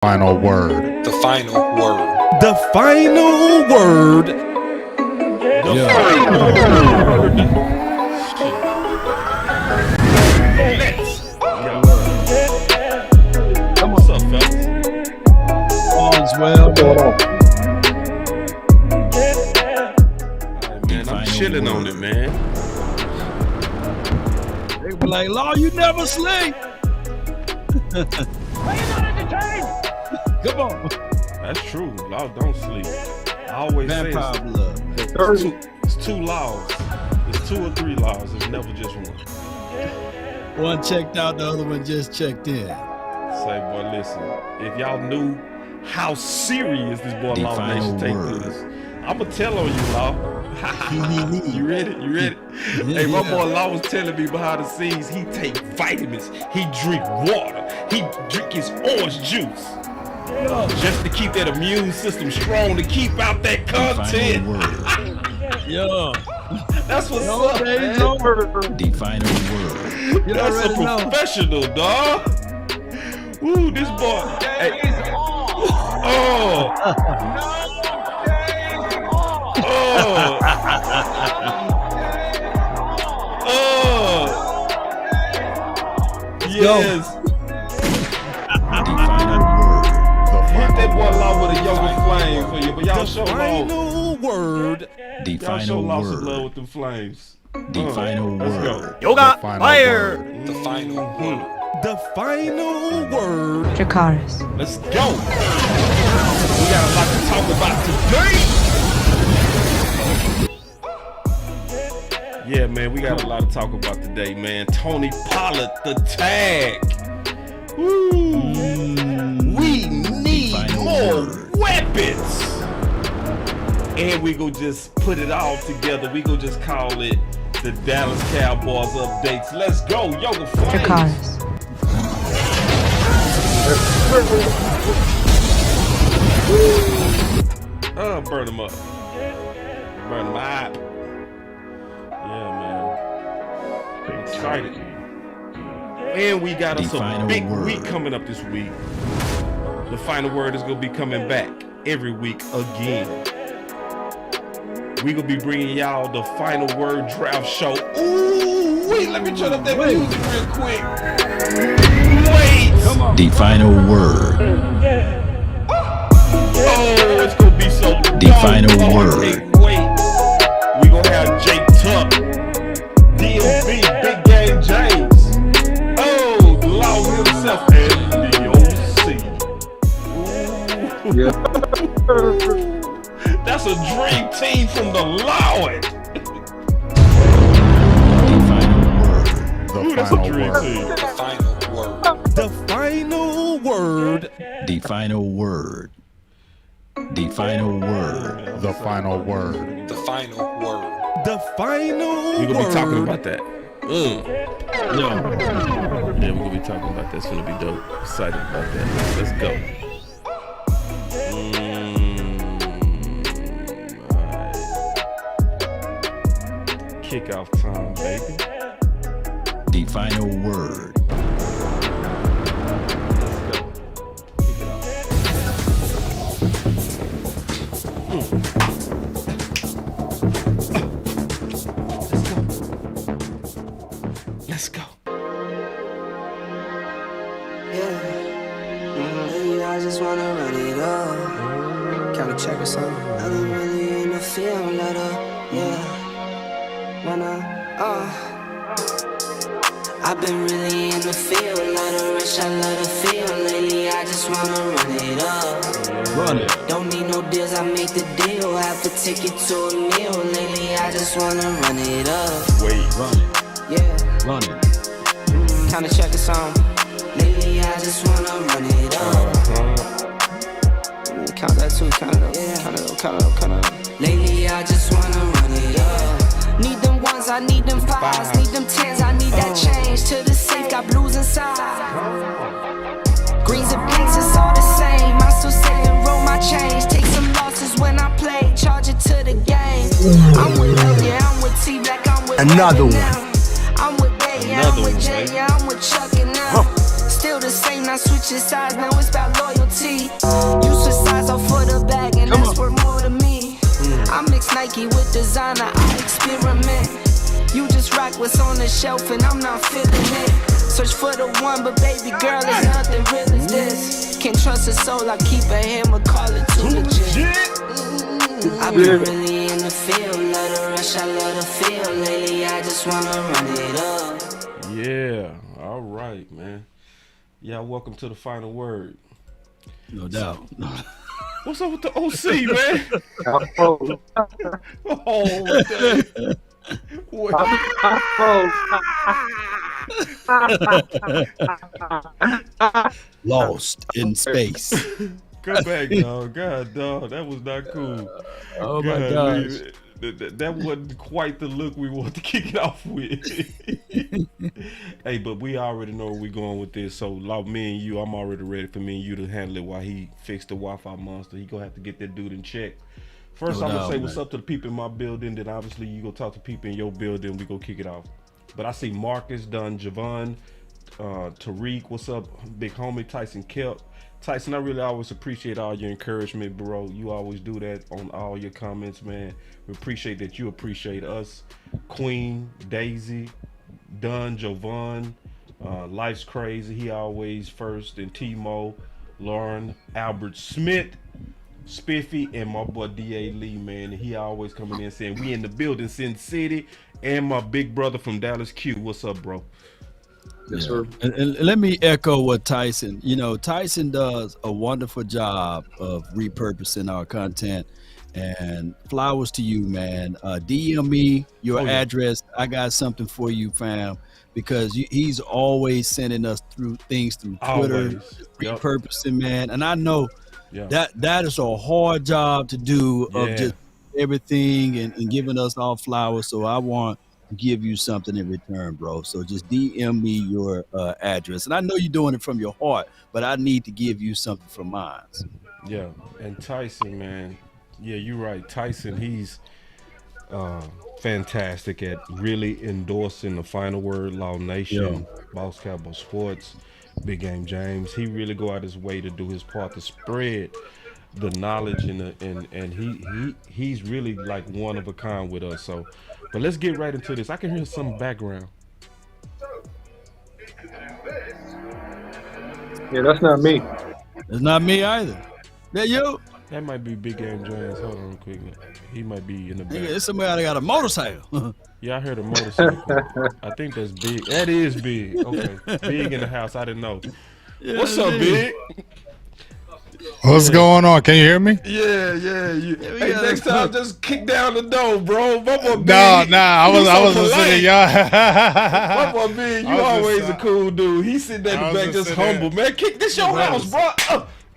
Final word. The final word. The final word. The final word. Let's go. Come on. What's up, fellas? All's well. Alright, man, I'm chilling on it, man. They were like, Law, you never sleep. Come on. That's true. Law don't sleep. I always Vampire say blood. it's two laws. It's two or three laws. It's never just one. One checked out, the other one just checked in. Say, boy, listen. If y'all knew how serious this boy Law Nation take this, I'ma tell on you, Law. You ready? You ready? Hey, my boy Law was telling me behind the scenes he take vitamins, he drink water, he drink his orange juice. Just to keep that immune system strong, to keep out that content. Yo. That's what's up, man. Define a word. That's a professional, dog. Woo, this boy. Hey. Oh. Oh. Oh. Yes. Hit that boy Law with a yoga flame for you, but y'all show Law. Word. Y'all show Law some love with them flames. Final Let's word. go. Yoga fire. The final word. The final word. Dracarys. Let's go. We got a lot to talk about today. Yeah, man, we got a lot to talk about today, man. Tony Pollard, the tag. Woo. We need more weapons. And we go just put it all together. We go just call it the Dallas Cowboys updates. Let's go, Yoga Flames. Dracarys. Burn them up. Burn them up. Yeah, man. I'm excited. And we got us a big week coming up this week. The final word is going to be coming back every week again. We going to be bringing y'all the final word draft show. Ooh, wait, let me turn up that music real quick. Wait. Come on. The final word. Oh, it's going to be so The final word. Wait. We going to have Jake Tuck, DMV, Big Game James. Oh, the Law himself, and the OC. Yeah. That's a dream team from the Lord. The That's a final dream word. team. The final word. The final word. The final word. The final word. The final word. The final word. The final We're gonna word. be talking about that. Yo. Yeah, we're gonna be talking about that. It's gonna be dope. Excited about that. Let's go. Alright. Kickoff time, baby. The final word. Let's go. Kick it off. Let's go. Yeah, I just wanna run it up. Kinda check or something. I've been really in the field, let up. Yeah, I've been really in the field, let her rich, I let her feel. Lately, I just wanna run it up. Run it. Don't need no deals, I make the deal. Have to take it to a meal. Lately, I just wanna run it up. Wait. Run it. Yeah. Run it. Kinda check us on. Lately, I just wanna run it up. Count that too, count it up, count it up, count it up, count it up. Lately, I just wanna run it up. Need them ones, I need them fives, need them tens, I need that change. To the safe, got blues inside. Greens and pinks, it's all the same. I still save and roll my change. Take some losses when I play, charge it to the game. I'm with Love, yeah, I'm with T-Black, I'm with Another Rabbit one. now. I'm with Bay, yeah, I'm with Jay, yeah, I'm with Chuck and now. Still the same, not switching sides, now it's about loyalty. designer, I experiment. You just rock what's on the shelf and I'm not feeling it. Search for the one, but baby girl, there's nothing real as this. Can't trust a soul, I keep a hammer, call it too legit. I've been really in the field, love the rush, I love the feel. Lately, I just wanna run it up. Yeah, all right, man. Yeah, welcome to the final word. No doubt. What's up with the OC, man? Oh, damn. Lost in space. Come back, dog. God, dog, that was not cool. Oh my gosh. That wasn't quite the look we wanted to kick it off with. Hey, but we already know where we're going with this. So, like me and you, I'm already ready for me and you to handle it while he fixed the Wi-Fi monster. He gonna have to get that dude in check. First, I'm gonna say what's up to the people in my building. Then obviously you go talk to people in your building. We go kick it off. But I see Marcus, Dunn, Javon, Tariq. What's up, big homie Tyson Kelp. Tyson, I really always appreciate all your encouragement, bro. You always do that on all your comments, man. We appreciate that you appreciate us. Queen, Daisy, Dunn, Jovan, Life's Crazy. He always first. And T-Mo, Lauren, Albert Smith, Spiffy, and my boy D.A. Lee, man. He always coming in saying, we in the building, Sin City. And my big brother from Dallas Q. What's up, bro? Yes, sir. And let me echo what Tyson, Tyson does a wonderful job of repurposing our content, and flowers to you, man. DM me your address. I got something for you, fam, because he's always sending us through Twitter, repurposing, man. And I know that is a hard job to do of just everything and giving us all flowers. So I want give you something in return, bro. So just DM me your address, and I know you're doing it from your heart, but I need to give you something from mine. Yeah, and Tyson, man, you're right. Tyson, he's fantastic at really endorsing the final word, Law Nation, Boss Cowboy Sports, Big Game James. He really go out his way to do his part to spread the knowledge and he's really like one of a kind with us. So, but let's get right into this. I can hear some background. Yeah, that's not me. It's not me either. That you? That might be Big Game James. Hold on quick. He might be in the back. It's somebody that got a motorcycle. Yeah, I heard a motorcycle. I think that's Big. That is Big. Okay. Big in the house. I didn't know. Yeah, what's up, Big? What's going on? Can you hear me? Yeah. Hey, next time, just kick down the door, bro. My boy Big. I wasn't sitting y'all. My boy Big, you always a cool dude. He sitting there in the back just humble, man. Kick this your house, bro.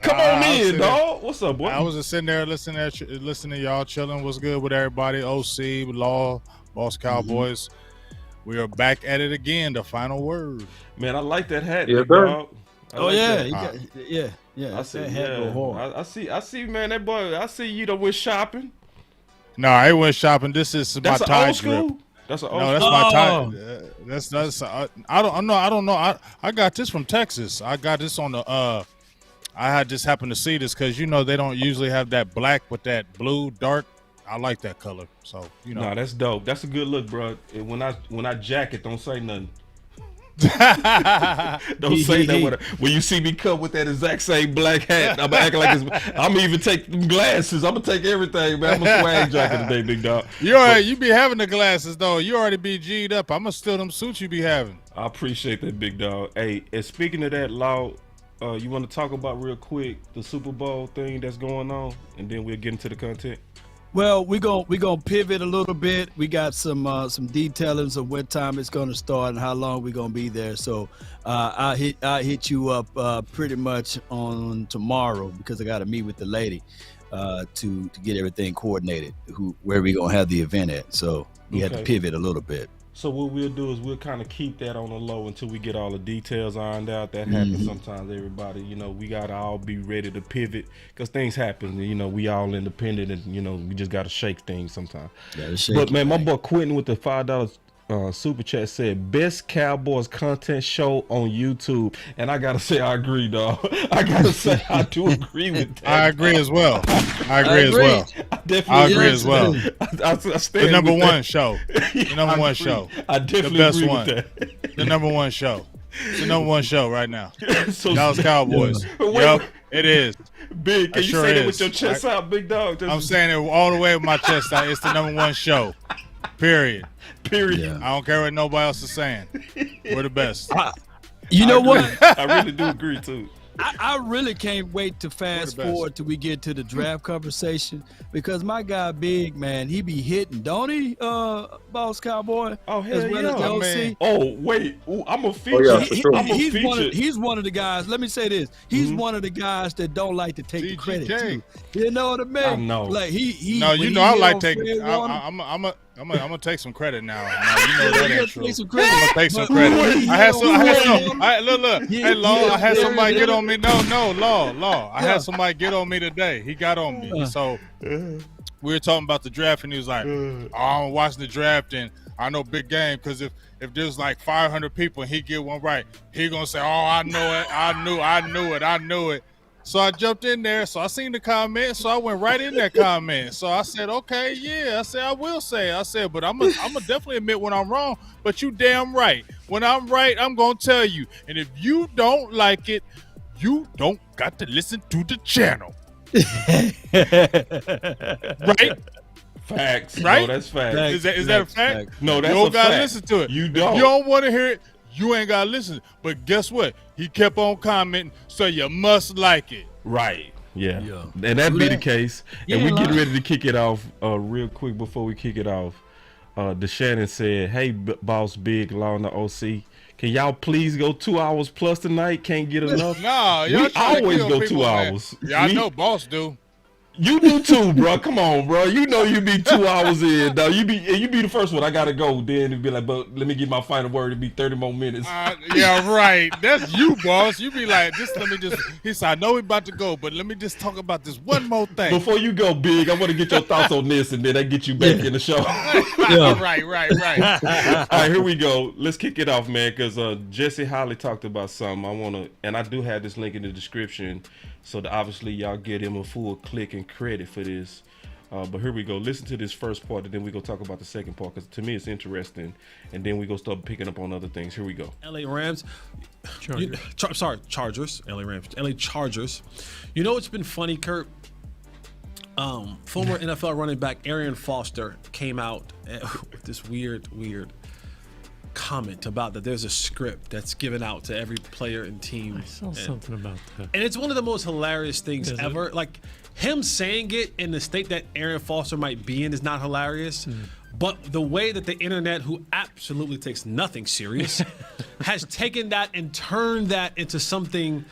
Come on in, dog. What's up, boy? I was just sitting there listening to y'all chilling. What's good with everybody? OC, Law, Boss Cowboys. We are back at it again. The final word. Man, I like that hat, dog. Yeah. I see, man. That boy. I see you done went shopping. No, I went shopping. This is my tie drip. That's an old No, that's my tie. That's. I don't know. I got this from Texas. I got this on the. I had just happened to see this because they don't usually have that black with that blue dark. I like that color. So Nah, that's dope. That's a good look, bro. When I jack it, don't say nothing. Don't say that when you see me come with that exact same black hat. I'm acting like I'm even take them glasses. I'm gonna take everything, man. I'm a swag jacket today, big dog. You be having the glasses though. You already be G'd up. I'm gonna steal them suits you be having. I appreciate that, big dog. Hey, and speaking of that, Law, you want to talk about real quick the Super Bowl thing that's going on, and then we'll get into the content. Well, we gonna pivot a little bit. We got some detailings of what time it's gonna start and how long we're gonna be there. So I hit you up pretty much on tomorrow because I got to meet with the lady to get everything coordinated. Where we gonna have the event at? So we had to pivot a little bit. So what we'll do is we'll kind of keep that on the low until we get all the details ironed out. That happens sometimes, everybody. We got to all be ready to pivot because things happen. We all independent and, we just got to shake things sometimes. But, man, my boy Quentin with the $5 super chat said, best Cowboys content show on YouTube. And I got to say, I agree, dog. I got to say, I do agree with that. I agree as well. I agree as well. I definitely agree as well. I stand The number with one that. show. The number one show. I definitely The best agree one. with that. The number one show. It's the number one show right now. So Dallas Cowboys. Wait, Yep, it is. Big, can It you sure say that is. with your chest out, big dog? I'm saying it all the way with my chest out. It's the number one show. Period. Period. Yeah. I don't care what nobody else is saying. We're the best. You know what? I really do agree too. I really can't wait to fast best. forward till we get to the draft conversation because my guy Big, man, he be hitting, don't he, Boss Cowboy? Oh, hell as well yeah. as the OC. Man. Oh, wait. Ooh, I'm a feature. yeah, for sure. I'm a feature. He's one of the guys. Let me say this: he's one of the guys that don't like to take the credit too. You know what I mean? I know. Like he. No, when you he know I hit like on taking. Fred Warner, I'm gonna take some credit now. No, you know that he'll ain't true. take some credit. I'm gonna take some But credit. when he I had hit some. on I had Fred some. Warner, Look. Yeah, Hey, Law. yeah, I had yeah, somebody yeah. get on me. No, Law. I Yeah. had somebody get on me today. He got on me. So we were talking about the draft, and he was like, "Oh, I'm watching the draft, and I know big game because if there's like 500 people and he get one right, he gonna say, "Oh, I know it. I knew it." So I jumped in there. So I seen the comment. So I went right in that comment. So I said, okay, yeah. I said, I will say. I said, but I'm gonna definitely admit when I'm wrong. But you damn right. When I'm right, I'm gonna tell you. And if you don't like it, you don't got to listen to the channel. Right? Facts. Right? No, that's facts. Facts. Is that a fact? No, that's You don't a gotta fact. listen to it. You If don't. you don't want to hear it, you ain't gotta listen. But guess what? He kept on commenting, so you must like it. Right. Yeah. Yeah. And that Do be the that. case. Yeah, And we getting like- ready to kick it off real quick before we kick it off. DeShannon said, hey, Boss Big, Law and the OC, can y'all please go 2 hours plus tonight? Can't get enough. Nah, y'all We trying to always kill go people, 2 man. hours. Yeah, I We- know Boss do. You do too, bro. Come on, bro. You know you be 2 hours in. Though you be the first one. I gotta go. Then it'd be like, but let me get my final word. It'd be 30 more minutes. Yeah, right. That's you, Boss. You be like, he said, I know we about to go, but let me just talk about this one more thing. Before you go, Big, I want to get your thoughts on this, and then I get you back in the show. Yeah. Right. All right, here we go. Let's kick it off, man, because Jesse Holly talked about something. And I do have this link in the description, so that obviously y'all get him a full click and credit for this. But here we go. Listen to this first part, and then we go talk about the second part, because to me it's interesting, and then we go start picking up on other things. Here we go. LA Rams. Chargers. LA Rams. LA Chargers. You know what's been funny, Kurt? Former NFL running back Arian Foster came out with this weird comment about that there's a script that's given out to every player and team. I saw something about that. And it's one of the most hilarious things Is it? ever. Like, him saying it in the state that Arian Foster might be in is not hilarious. But the way that the internet, who absolutely takes nothing serious, has taken that and turned that into something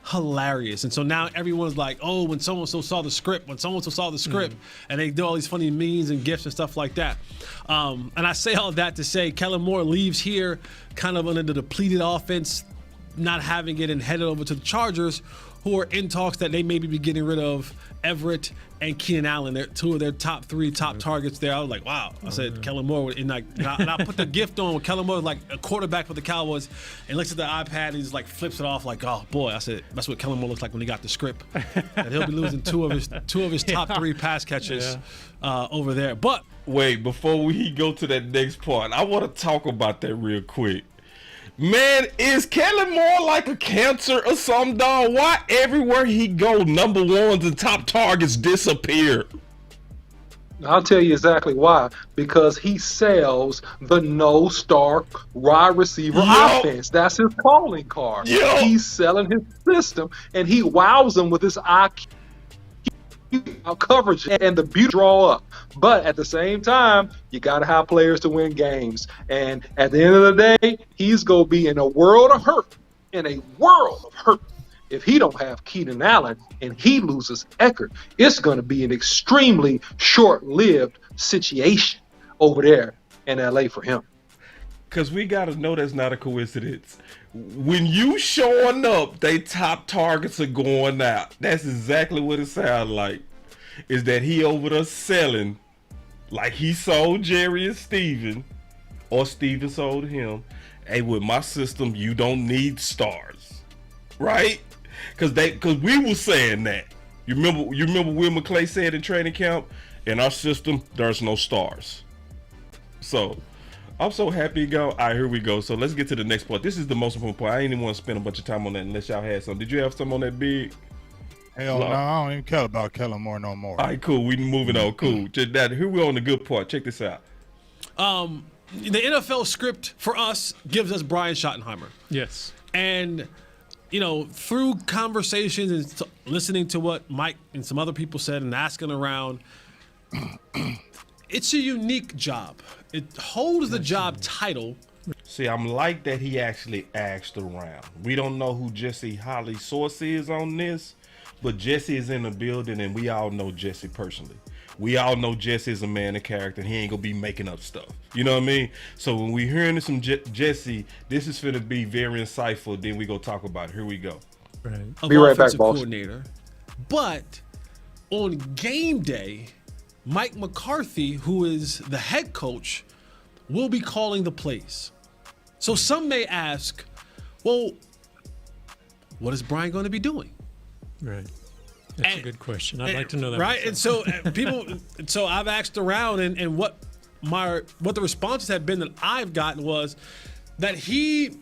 hilarious. And so now everyone's like, oh, when so-and-so saw the script, and they do all these funny memes and gifs and stuff like that. And I say all that to say Kellen Moore leaves here kind of under the depleted offense, not having it, and headed over to the Chargers, who are in talks that they maybe be getting rid of Everett and Keenan Allen. They're two of their top targets there. I was like, wow. I said, Kellen Moore, and I put the gift on when Kellen Moore was like a quarterback for the Cowboys, and looks at the iPad and he's like flips it off like, oh boy. I said, that's what Kellen Moore looks like when he got the script. And he'll be losing two of his top three pass catches over there. But Wait, before we go to that next part, I want to talk about that real quick. Man, is Kellen Moore like a cancer or something, dog? Why everywhere he go, number ones and top targets disappear? I'll tell you exactly why. Because he sells the no-star wide receiver offense. That's his calling card. Yo. He's selling his system, and he wows them with his IQ coverage and the beauty draw up. But at the same time, you got to have players to win games. And at the end of the day, he's going to be in a world of hurt. If he don't have Keenan Allen and he loses Eckert, it's going to be an extremely short-lived situation over there in LA for him. Because we got to know that's not a coincidence. When you showing up, they top targets are going out. That's exactly what it sounds like. Is that he over there selling like he sold Jerry and Steven, or Steven sold him. Hey, with my system, you don't need stars. Right? Because we were saying that. You remember Will McClay said in training camp, In our system, there's no stars. So I'm so happy, go. All right, here we go. So let's get to the next part. This is the most important part. I ain't even want to spend a bunch of time on that unless y'all had some. Did you have some on that big? Hell no, I don't even care about Kellen Moore no more. All right, cool. We moving on. Cool. Just that. Here we on the good part. Check this out. The NFL script for us gives us Brian Schottenheimer. Yes. And, through conversations and listening to what Mike and some other people said and asking around, it's a unique job. It holds the job title. See, I'm like that he actually asked around. We don't know who Jesse Holly's source is on this, but Jesse is in the building, and we all know Jesse personally. We all know Jesse is a man of character, and he ain't gonna be making up stuff. You know what I mean? So when we hearing this from Jesse, this is gonna be very insightful. Then we go talk about it. Here we go. Right. Be right back, boss. Coordinator. But on game day, Mike McCarthy, who is the head coach, will be calling the plays. So some may ask, well, what is Brian going to be doing? Right. That's a good question. I'd like to know that. Right. And so so I've asked around, and what the responses have been that I've gotten was that he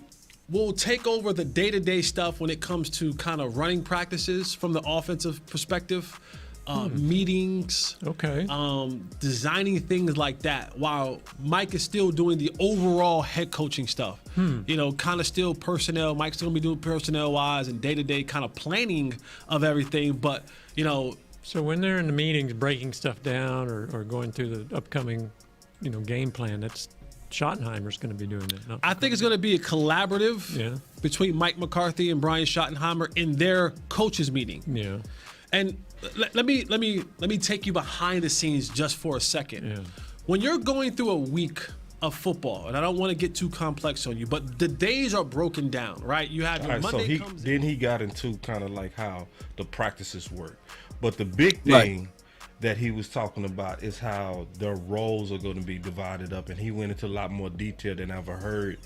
will take over the day-to-day stuff when it comes to kind of running practices from the offensive perspective, meetings, designing things like that, while Mike is still doing the overall head coaching stuff. Kind of still personnel. Mike's still gonna be doing personnel-wise and day-to-day kind of planning of everything, but So when they're in the meetings breaking stuff down or going through the upcoming, game plan, that's Schottenheimer's going to be doing that. I think it's going to be a collaborative between Mike McCarthy and Brian Schottenheimer in their coaches meeting. Yeah. And let me take you behind the scenes just for a second. Yeah. When you're going through a week of football, and I don't want to get too complex on you, but the days are broken down, right? You have your Monday comes in. Then he got into kind of like how the practices work. But the big thing that he was talking about is how their roles are going to be divided up, and he went into a lot more detail than I've ever heard.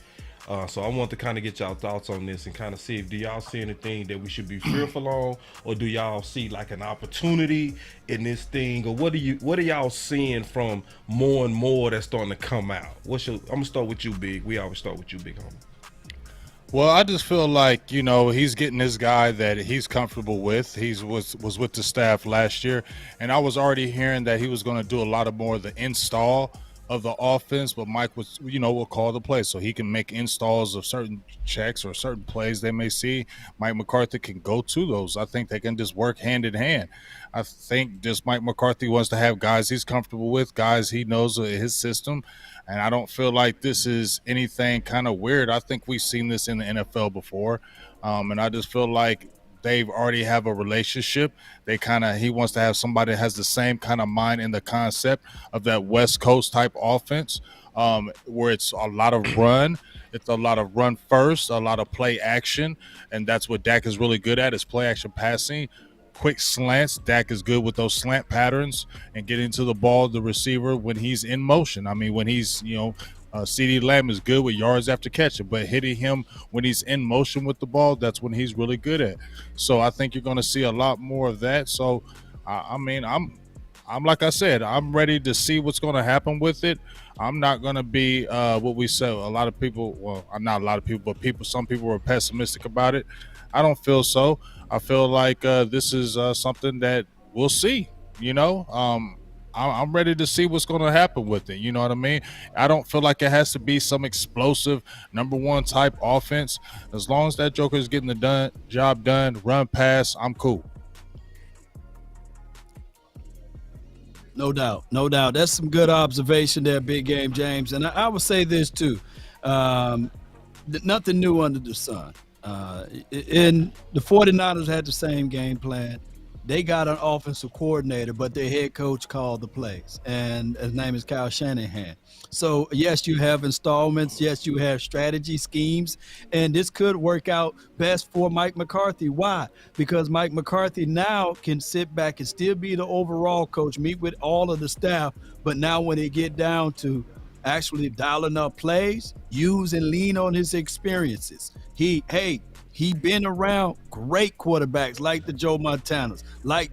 So I want to kind of get y'all thoughts on this and kind of see if do y'all see anything that we should be fearful on, or do y'all see like an opportunity in this thing, or what are y'all seeing from more and more that's starting to come out? I'm gonna start with you, Big. We always start with you, Big homie. Well, I just feel like, he's getting this guy that he's comfortable with. He was with the staff last year, and I was already hearing that he was going to do a lot of more of the install of the offense, but Mike was, will call the play so he can make installs of certain checks or certain plays they may see. Mike McCarthy can go to those. I think they can just work hand in hand. I think just Mike McCarthy wants to have guys he's comfortable with, guys he knows his system, and I don't feel like this is anything kind of weird. I think we've seen this in the NFL before, and I just feel like they already have a relationship. He wants to have somebody that has the same kind of mind in the concept of that West Coast type offense, where it's a lot of run. It's a lot of run first, a lot of play action, and that's what Dak is really good at, is play action passing. Quick slants. Dak is good with those slant patterns and getting to the ball, the receiver, when he's in motion. I mean, when he's, CeeDee Lamb is good with yards after catching, but hitting him when he's in motion with the ball, that's when he's really good at. So I think you're going to see a lot more of that. So, I'm like I said, I'm ready to see what's going to happen with it. I'm not going to be what we say. A lot of people, well, not a lot of people, but some people were pessimistic about it. I don't feel so. I feel like this is something that we'll see, I'm ready to see what's going to happen with it. You know what I mean? I don't feel like it has to be some explosive number one type offense. As long as that joker is getting the job done, run pass, I'm cool. No doubt. That's some good observation there, Big Game James. And I would say this too. Nothing new under the sun. The 49ers had the same game plan. They got an offensive coordinator, but their head coach called the plays, and his name is Kyle Shanahan. So, yes, you have installments. Yes, you have strategy schemes, and this could work out best for Mike McCarthy. Why? Because Mike McCarthy now can sit back and still be the overall coach, meet with all of the staff, but now when they get down to actually dialing up plays, use and lean on his experiences. he been around great quarterbacks like the Joe Montanas, like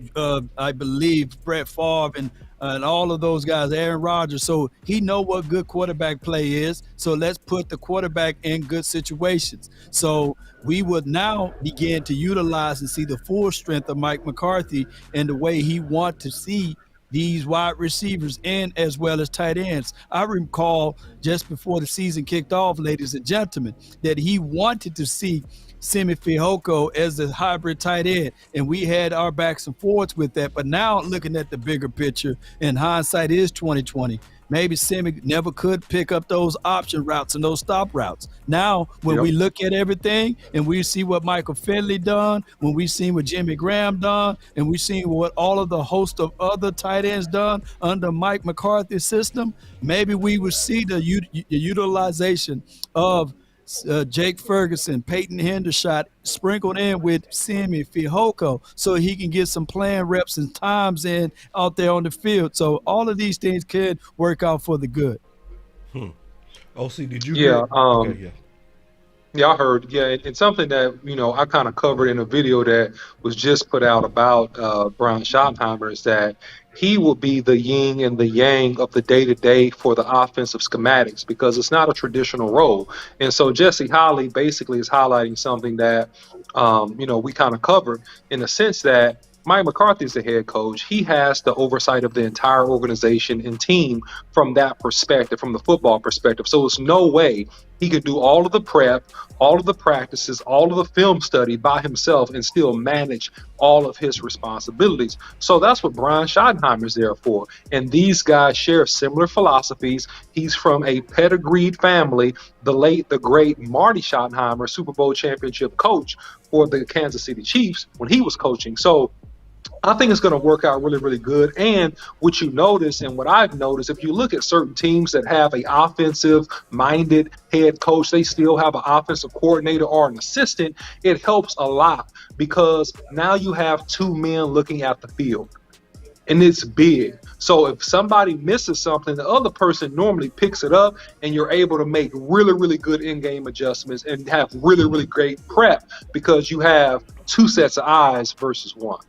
I believe Brett Favre and all of those guys, Aaron Rodgers. So he know what good quarterback play is. So let's put the quarterback in good situations. So we would now begin to utilize and see the full strength of Mike McCarthy and the way he want to see these wide receivers and as well as tight ends. I recall just before the season kicked off, ladies and gentlemen, that he wanted to see Simi Fehoko as a hybrid tight end, and we had our backs and forwards with that. But now looking at the bigger picture, and hindsight is 2020, maybe Simi never could pick up those option routes and those stop routes. Now, when we look at everything and we see what Michael Finley done, when we seen what Jimmy Graham done, and we seen what all of the host of other tight ends done under Mike McCarthy's system, maybe we would see the utilization of Jake Ferguson, Peyton Hendershot sprinkled in with Simi Fehoko so he can get some playing reps and times in out there on the field. So all of these things could work out for the good. OC, did you Yeah, hear? Yeah, I heard. Yeah, it's something that, I kind of covered in a video that was just put out about Brian Schottenheimer, is that he will be the yin and the yang of the day-to-day for the offensive schematics, because it's not a traditional role. And so Jesse Holley basically is highlighting something that, we kind of covered, in the sense that Mike McCarthy is the head coach. He has the oversight of the entire organization and team from that perspective, from the football perspective. So there's no way he could do all of the prep, all of the practices, all of the film study by himself and still manage all of his responsibilities. So that's what Brian Schottenheimer is there for. And these guys share similar philosophies. He's from a pedigreed family. The late, the great Marty Schottenheimer, Super Bowl championship coach for the Kansas City Chiefs when he was coaching. So I think it's going to work out really, really good. And what you notice, and what I've noticed, if you look at certain teams that have an offensive-minded head coach, they still have an offensive coordinator or an assistant, it helps a lot, because now you have two men looking at the field. And it's big. So if somebody misses something, the other person normally picks it up, and you're able to make really, really good in-game adjustments and have really, really great prep, because you have two sets of eyes versus one.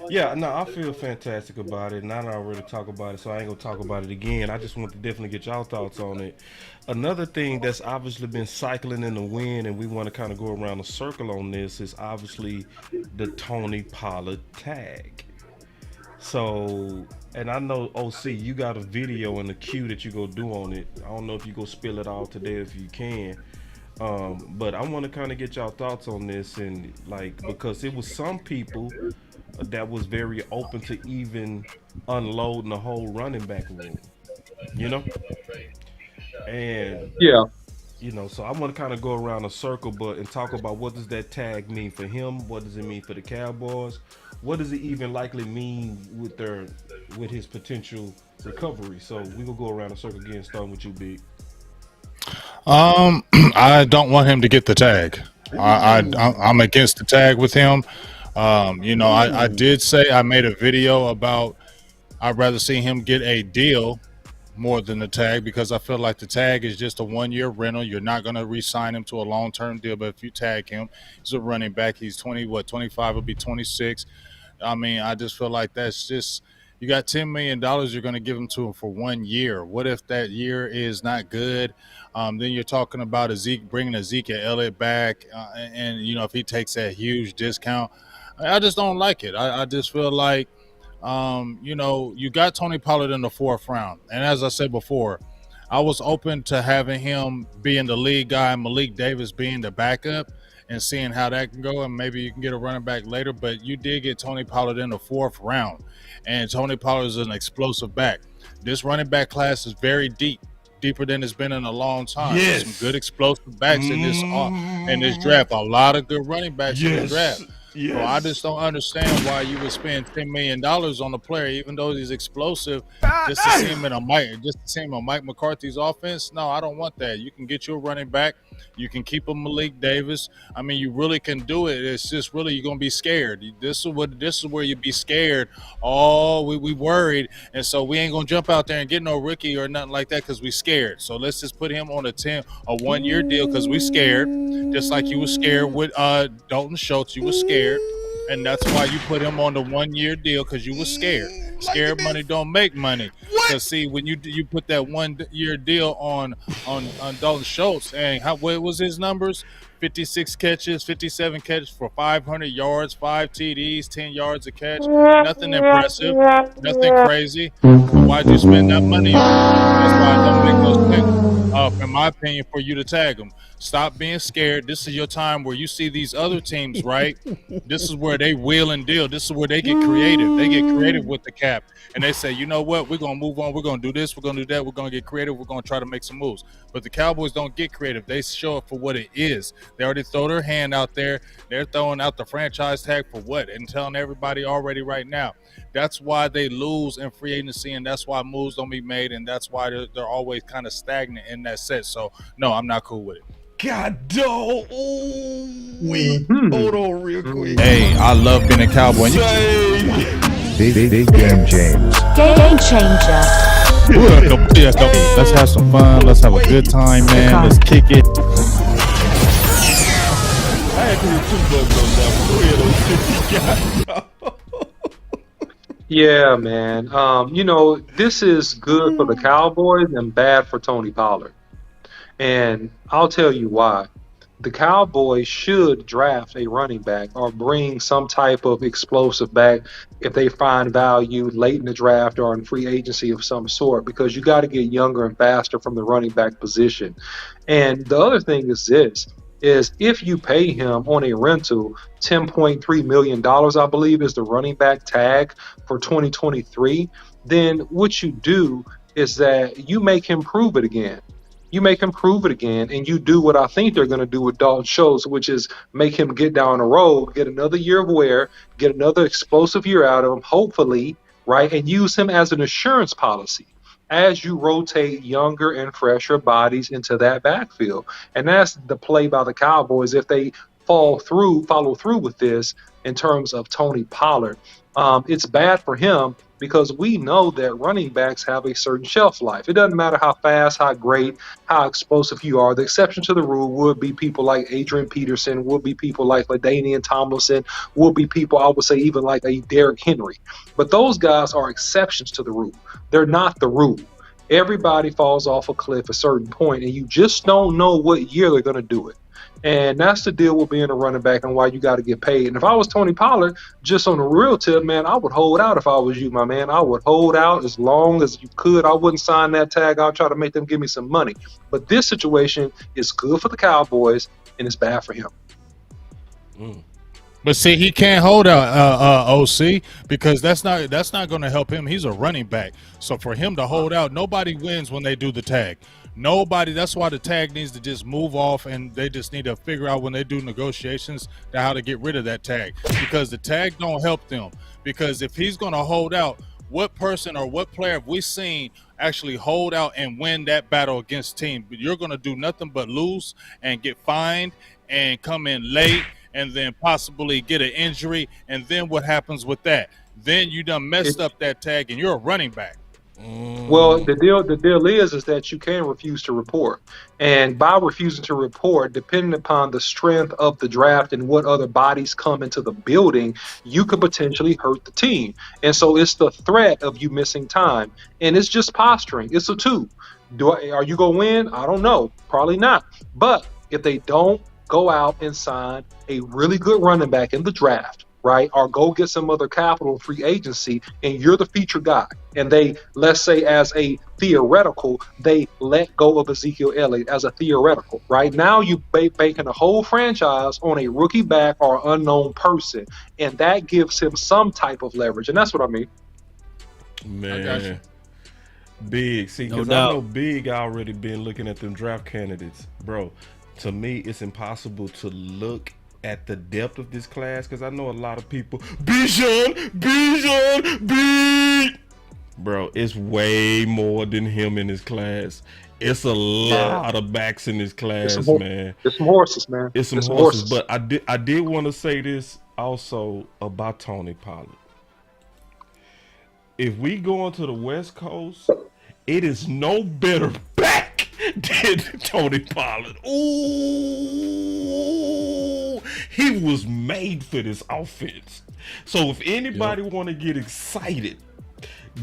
Yeah, no, I feel fantastic about it, and I already talk about it, so I ain't gonna talk about it again. I just want to definitely get y'all thoughts on it. Another thing that's obviously been cycling in the wind, and we want to kind of go around a circle on this, is obviously the Tony Pollard tag. So, and I know, OC, you got a video and a cue that you go do on it. I don't know if you go spill it all today if you can. But I want to kind of get y'all thoughts on this, and because it was some people that was very open to even unloading the whole running back room, and so I want to kind of go around a circle, and talk about what does that tag mean for him, what does it mean for the Cowboys, what does it even likely mean with his potential recovery. So we will go around a circle again, starting with you, Big. I don't want him to get the tag. I'm against the tag with him. I did say, I made a video about I'd rather see him get a deal more than the tag, because I feel like the tag is just a 1-year rental. You're not going to re-sign him to a long-term deal, but if you tag him, he's a running back. He's 25, will be 26. I mean, I just feel like that's just, you got $10 million you're going to give him to him for 1 year. What if that year is not good? Then you're talking about bringing Ezekiel Elliott back, and if he takes that huge discount, I just don't like it. I just feel like, you got Tony Pollard in the 4th round, and as I said before, I was open to having him being the lead guy, Malik Davis being the backup, and seeing how that can go, and maybe you can get a running back later. But you did get Tony Pollard in the 4th round, and Tony Pollard is an explosive back. This running back class is very deep, deeper than it's been in a long time. Yes. Some good explosive backs in this draft. A lot of good running backs in this draft. Yes. So I just don't understand why you would spend $10 million on a player, even though he's explosive, just to see him in Mike McCarthy's offense. No, I don't want that. You can get you a running back. You can keep a Malik Davis. I mean, you really can do it. It's just really you're gonna be scared. This is where you be scared. Oh, we worried, and so we ain't gonna jump out there and get no rookie or nothing like that because we scared. So let's just put him on a 1-year deal because we scared. Just like you were scared with Dalton Schultz, you were scared, and that's why you put him on the 1-year deal because you were scared. Scared money don't make money. Because see, when you put that 1-year deal on Dalton Schultz, and what was his numbers? 56 catches, 57 catches for 500 yards, 5 TDs, 10 yards a catch. Nothing impressive, nothing crazy. So why'd you spend that money on him? That's why it don't make no sense, in my opinion, for you to tag him. Stop being scared. This is your time where you see these other teams, right? This is where they wheel and deal. This is where they get creative. They get creative with the cap. And they say, you know what? We're going to move on. We're going to do this. We're going to do that. We're going to get creative. We're going to try to make some moves. But the Cowboys don't get creative. They show it for what it is. They already throw their hand out there. They're throwing out the franchise tag for what? And telling everybody already right now. That's why they lose in free agency, and that's why moves don't be made, and that's why they're always kind of stagnant in that set. So, no, I'm not cool with it. God, dog. Hold on real quick. Hey, I love being a Cowboy. Big game change. Game changer. Let's have some fun. Let's have a good time, man. Let's kick it. I had to hit 2 buttons on that one. Go ahead, Yeah, man. This is good for the Cowboys and bad for Tony Pollard. And I'll tell you why. The Cowboys should draft a running back or bring some type of explosive back if they find value late in the draft or in free agency of some sort, because you got to get younger and faster from the running back position. And the other thing is this, is if you pay him on a rental, $10.3 million, I believe, is the running back tag for 2023, then what you do is that you make him prove it again. You make him prove it again, and you do what I think they're going to do with Dalton Schultz, which is make him get down the road, get another year of wear, get another explosive year out of him, hopefully, right, and use him as an assurance policy as you rotate younger and fresher bodies into that backfield. And that's the play by the Cowboys if they follow through with this in terms of Tony Pollard. It's bad for him because we know that running backs have a certain shelf life. It doesn't matter how fast, how great, how explosive you are. The exception to the rule would be people like Adrian Peterson, would be people like LaDainian Tomlinson, would be people, I would say, even like a Derrick Henry. But those guys are exceptions to the rule. They're not the rule. Everybody falls off a cliff at a certain point, and you just don't know what year they're going to do it. And that's the deal with being a running back and why you got to get paid. And if I was Tony Pollard, just on the real tip, man, I would hold out if I was you, my man. I would hold out as long as you could. I wouldn't sign that tag. I'll try to make them give me some money. But this situation is good for the Cowboys, and it's bad for him. But see, he can't hold out OC because that's not going to help him. He's a running back. So for him to hold out, nobody wins when they do the tag. Nobody. That's why the tag needs to just move off, and they just need to figure out when they do negotiations how to get rid of that tag, because the tag don't help them. Because if he's going to hold out, what person or what player have we seen actually hold out and win that battle against team? You're going to do nothing but lose and get fined and come in late and then possibly get an injury. And then what happens with that? Then you done messed up that tag and you're a running back. Well, the deal is that you can refuse to report. And by refusing to report, depending upon the strength of the draft and what other bodies come into the building, you could potentially hurt the team. And so it's the threat of you missing time. And it's just posturing. It's a two. Are you going to win? I don't know. Probably not. But if they don't go out and sign a really good running back in the draft, right, or go get some other capital free agency, and you're the feature guy, and they, let's say as a theoretical, they let go of Ezekiel Elliott as a theoretical, right? Now you banking a whole franchise on a rookie back or unknown person, and that gives him some type of leverage, and that's what I mean. Man, Big, see, because I know Big already been looking at them draft candidates, bro. To me, it's impossible to look at the depth of this class, because I know a lot of people, Bijan, bro, it's way more than him in his class. It's a lot of backs in this class, man. It's some horses, man. It's some horses. But I did want to say this also about Tony Pollard. If we go into the West Coast, it is no better back than Tony Pollard. Ooh, he was made for this offense. So if anybody want to get excited,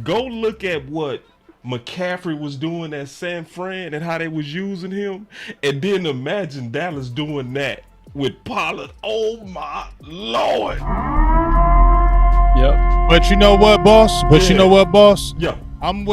go look at what McCaffrey was doing at San Fran and how they was using him, and then imagine Dallas doing that with Pollard. Oh my Lord. Yep. But you know what, boss? Yeah. I'm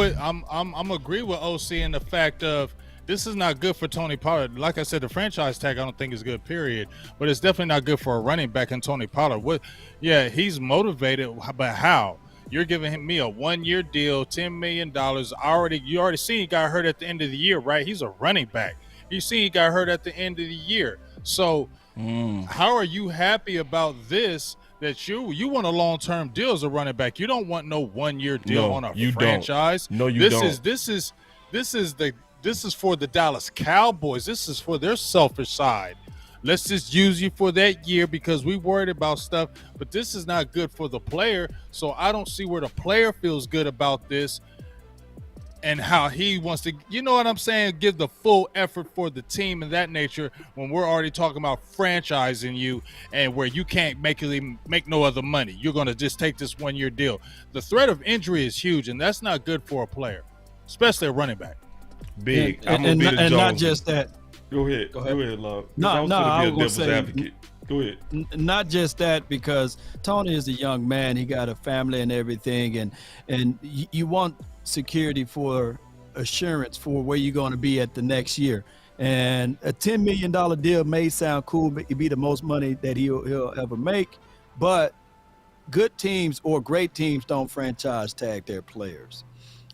agree with OC in the fact of this is not good for Tony Pollard. Like I said, the franchise tag I don't think is good, period. But it's definitely not good for a running back in Tony Pollard. He's motivated, but how? You're giving me a 1-year deal, $10 million. You already seen he got hurt at the end of the year, right? He's a running back. You see he got hurt at the end of the year. So how are you happy about this? That you want a long-term deal as a running back. You don't want no 1-year deal on a franchise. No, you don't. This is for the Dallas Cowboys. This is for their selfish side. Let's just use you for that year because we worried about stuff. But this is not good for the player. So I don't see where the player feels good about this and how he wants to, you know what I'm saying, give the full effort for the team and that nature when we're already talking about franchising you and where you can't make no other money. You're going to just take this 1-year deal. The threat of injury is huge, and that's not good for a player, especially a running back. Big. And not just that. Go ahead, love. I was going to say, advocate. Go ahead. Not just that, because Tony is a young man. He got a family and everything, and you want security for assurance for where you're going to be at the next year. And a $10 million deal may sound cool, but it'd be the most money that he'll ever make. But good teams or great teams don't franchise tag their players.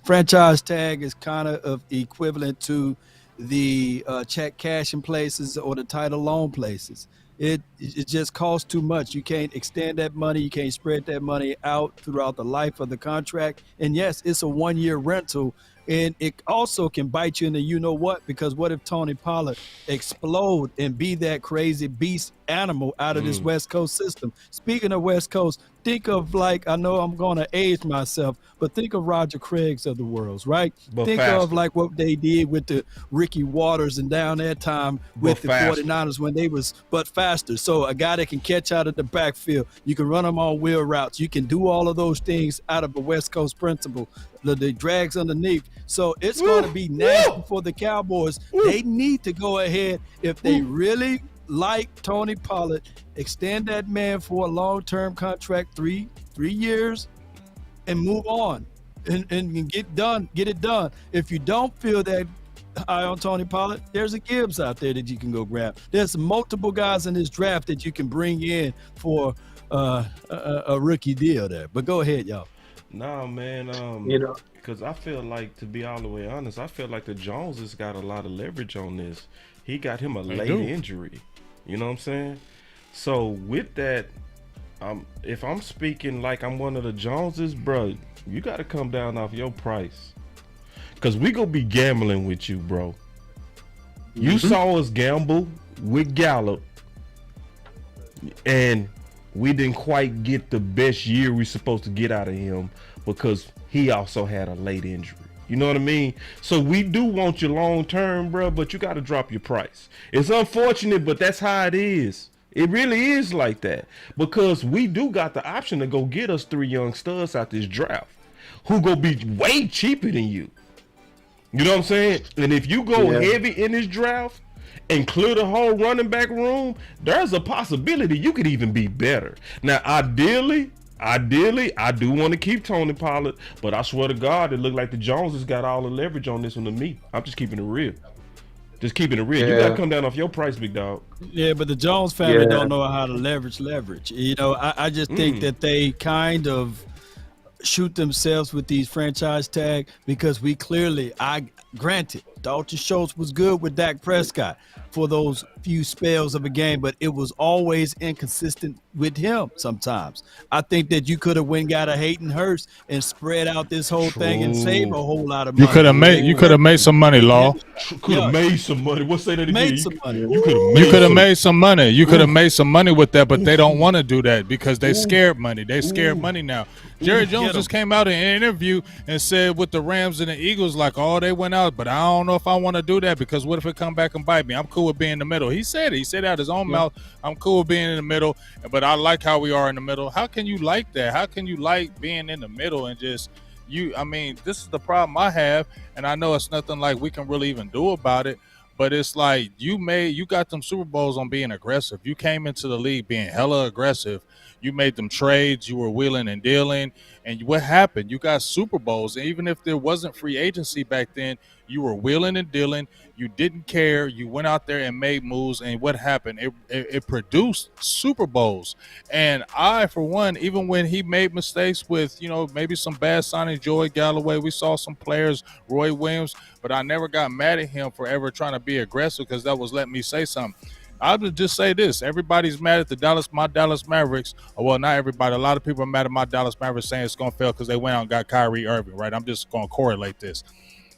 Franchise tag is kind of equivalent to the check cashing places or the title loan places. It just costs too much. You can't extend that money. You can't spread that money out throughout the life of the contract. And yes, it's a 1-year rental. And it also can bite you in the you know what, because what if Tony Pollard explode and be that crazy beast animal out of this West Coast system? Speaking of West Coast, think of, like, I know I'm going to age myself, but think of Roger Craig's of the world, right? But think faster. of like what they did with the Ricky Waters and down that time with But the faster. 49ers when they was, but faster. So a guy that can catch out of the backfield, you can run them on wheel routes. You can do all of those things out of a West Coast principle. The drags underneath. So it's going to be nasty for the Cowboys. They need to go ahead, if they really like Tony Pollard, extend that man for a long-term contract, 3 years, and move on and get it done. If you don't feel that high on Tony Pollard, there's a Gibbs out there that you can go grab. There's multiple guys in this draft that you can bring in for a rookie deal there. But go ahead, y'all. Nah, man. Because I feel like, to be all the way honest, I feel like the Joneses got a lot of leverage on this. He got him a late injury. You know what I'm saying? So with that, if I'm speaking like I'm one of the Joneses, bro, you got to come down off your price. Because we going to be gambling with you, bro. You saw us gamble with Gallup, and we didn't quite get the best year we supposed to get out of him because he also had a late injury. You know what I mean? So we do want you long term, bro, but you got to drop your price. It's unfortunate, but that's how it is. It really is like that, because we do got the option to go get us 3 young studs out this draft who go be way cheaper than you. You know what I'm saying? And if you go heavy in this draft and clear the whole running back room, there's a possibility you could even be better. Now, ideally, I do want to keep Tony Pollard, but I swear to God, it looked like the Joneses got all the leverage on this one to me. I'm just keeping it real. You gotta come down off your price, big dog. Yeah, but the Jones family don't know how to leverage. You know, I just think that they kind of shoot themselves with these franchise tag, because we clearly, granted, Dalton Schultz was good with Dak Prescott for those few spells of a game, but it was always inconsistent with him sometimes. I think that you could have went got a Hayden Hurst and spread out this whole thing and save a whole lot of money. You could have made some money, Law. Could have made some money. What's that again? Made some money. You could have made some money. You could have made some money with that, but they don't want to do that because they scared money. They scared money now. Jerry Jones just came out in an interview and said with the Rams and the Eagles, like, oh, they went out, but I don't know if I want to do that because what if it come back and bite me? I'm cool with being in the middle. He said it. He said out his own mouth, I'm cool with being in the middle, but I like how we are in the middle. How can you like that? How can you like being in the middle and just this is the problem I have, and I know it's nothing like we can really even do about it. But it's like you got them Super Bowls on being aggressive. You came into the league being hella aggressive. You made them trades. You were wheeling and dealing. And what happened? You got Super Bowls. And even if there wasn't free agency back then, you were wheeling and dealing. You didn't care. You went out there and made moves. And what happened? It produced Super Bowls. And I, for one, even when he made mistakes with, maybe some bad signing, Joey Galloway, we saw some players, Roy Williams, but I never got mad at him for ever trying to be aggressive because that was letting me say something. I would just say this. Everybody's mad at my Dallas Mavericks. Well, not everybody. A lot of people are mad at my Dallas Mavericks saying it's going to fail because they went out and got Kyrie Irving, right? I'm just going to correlate this.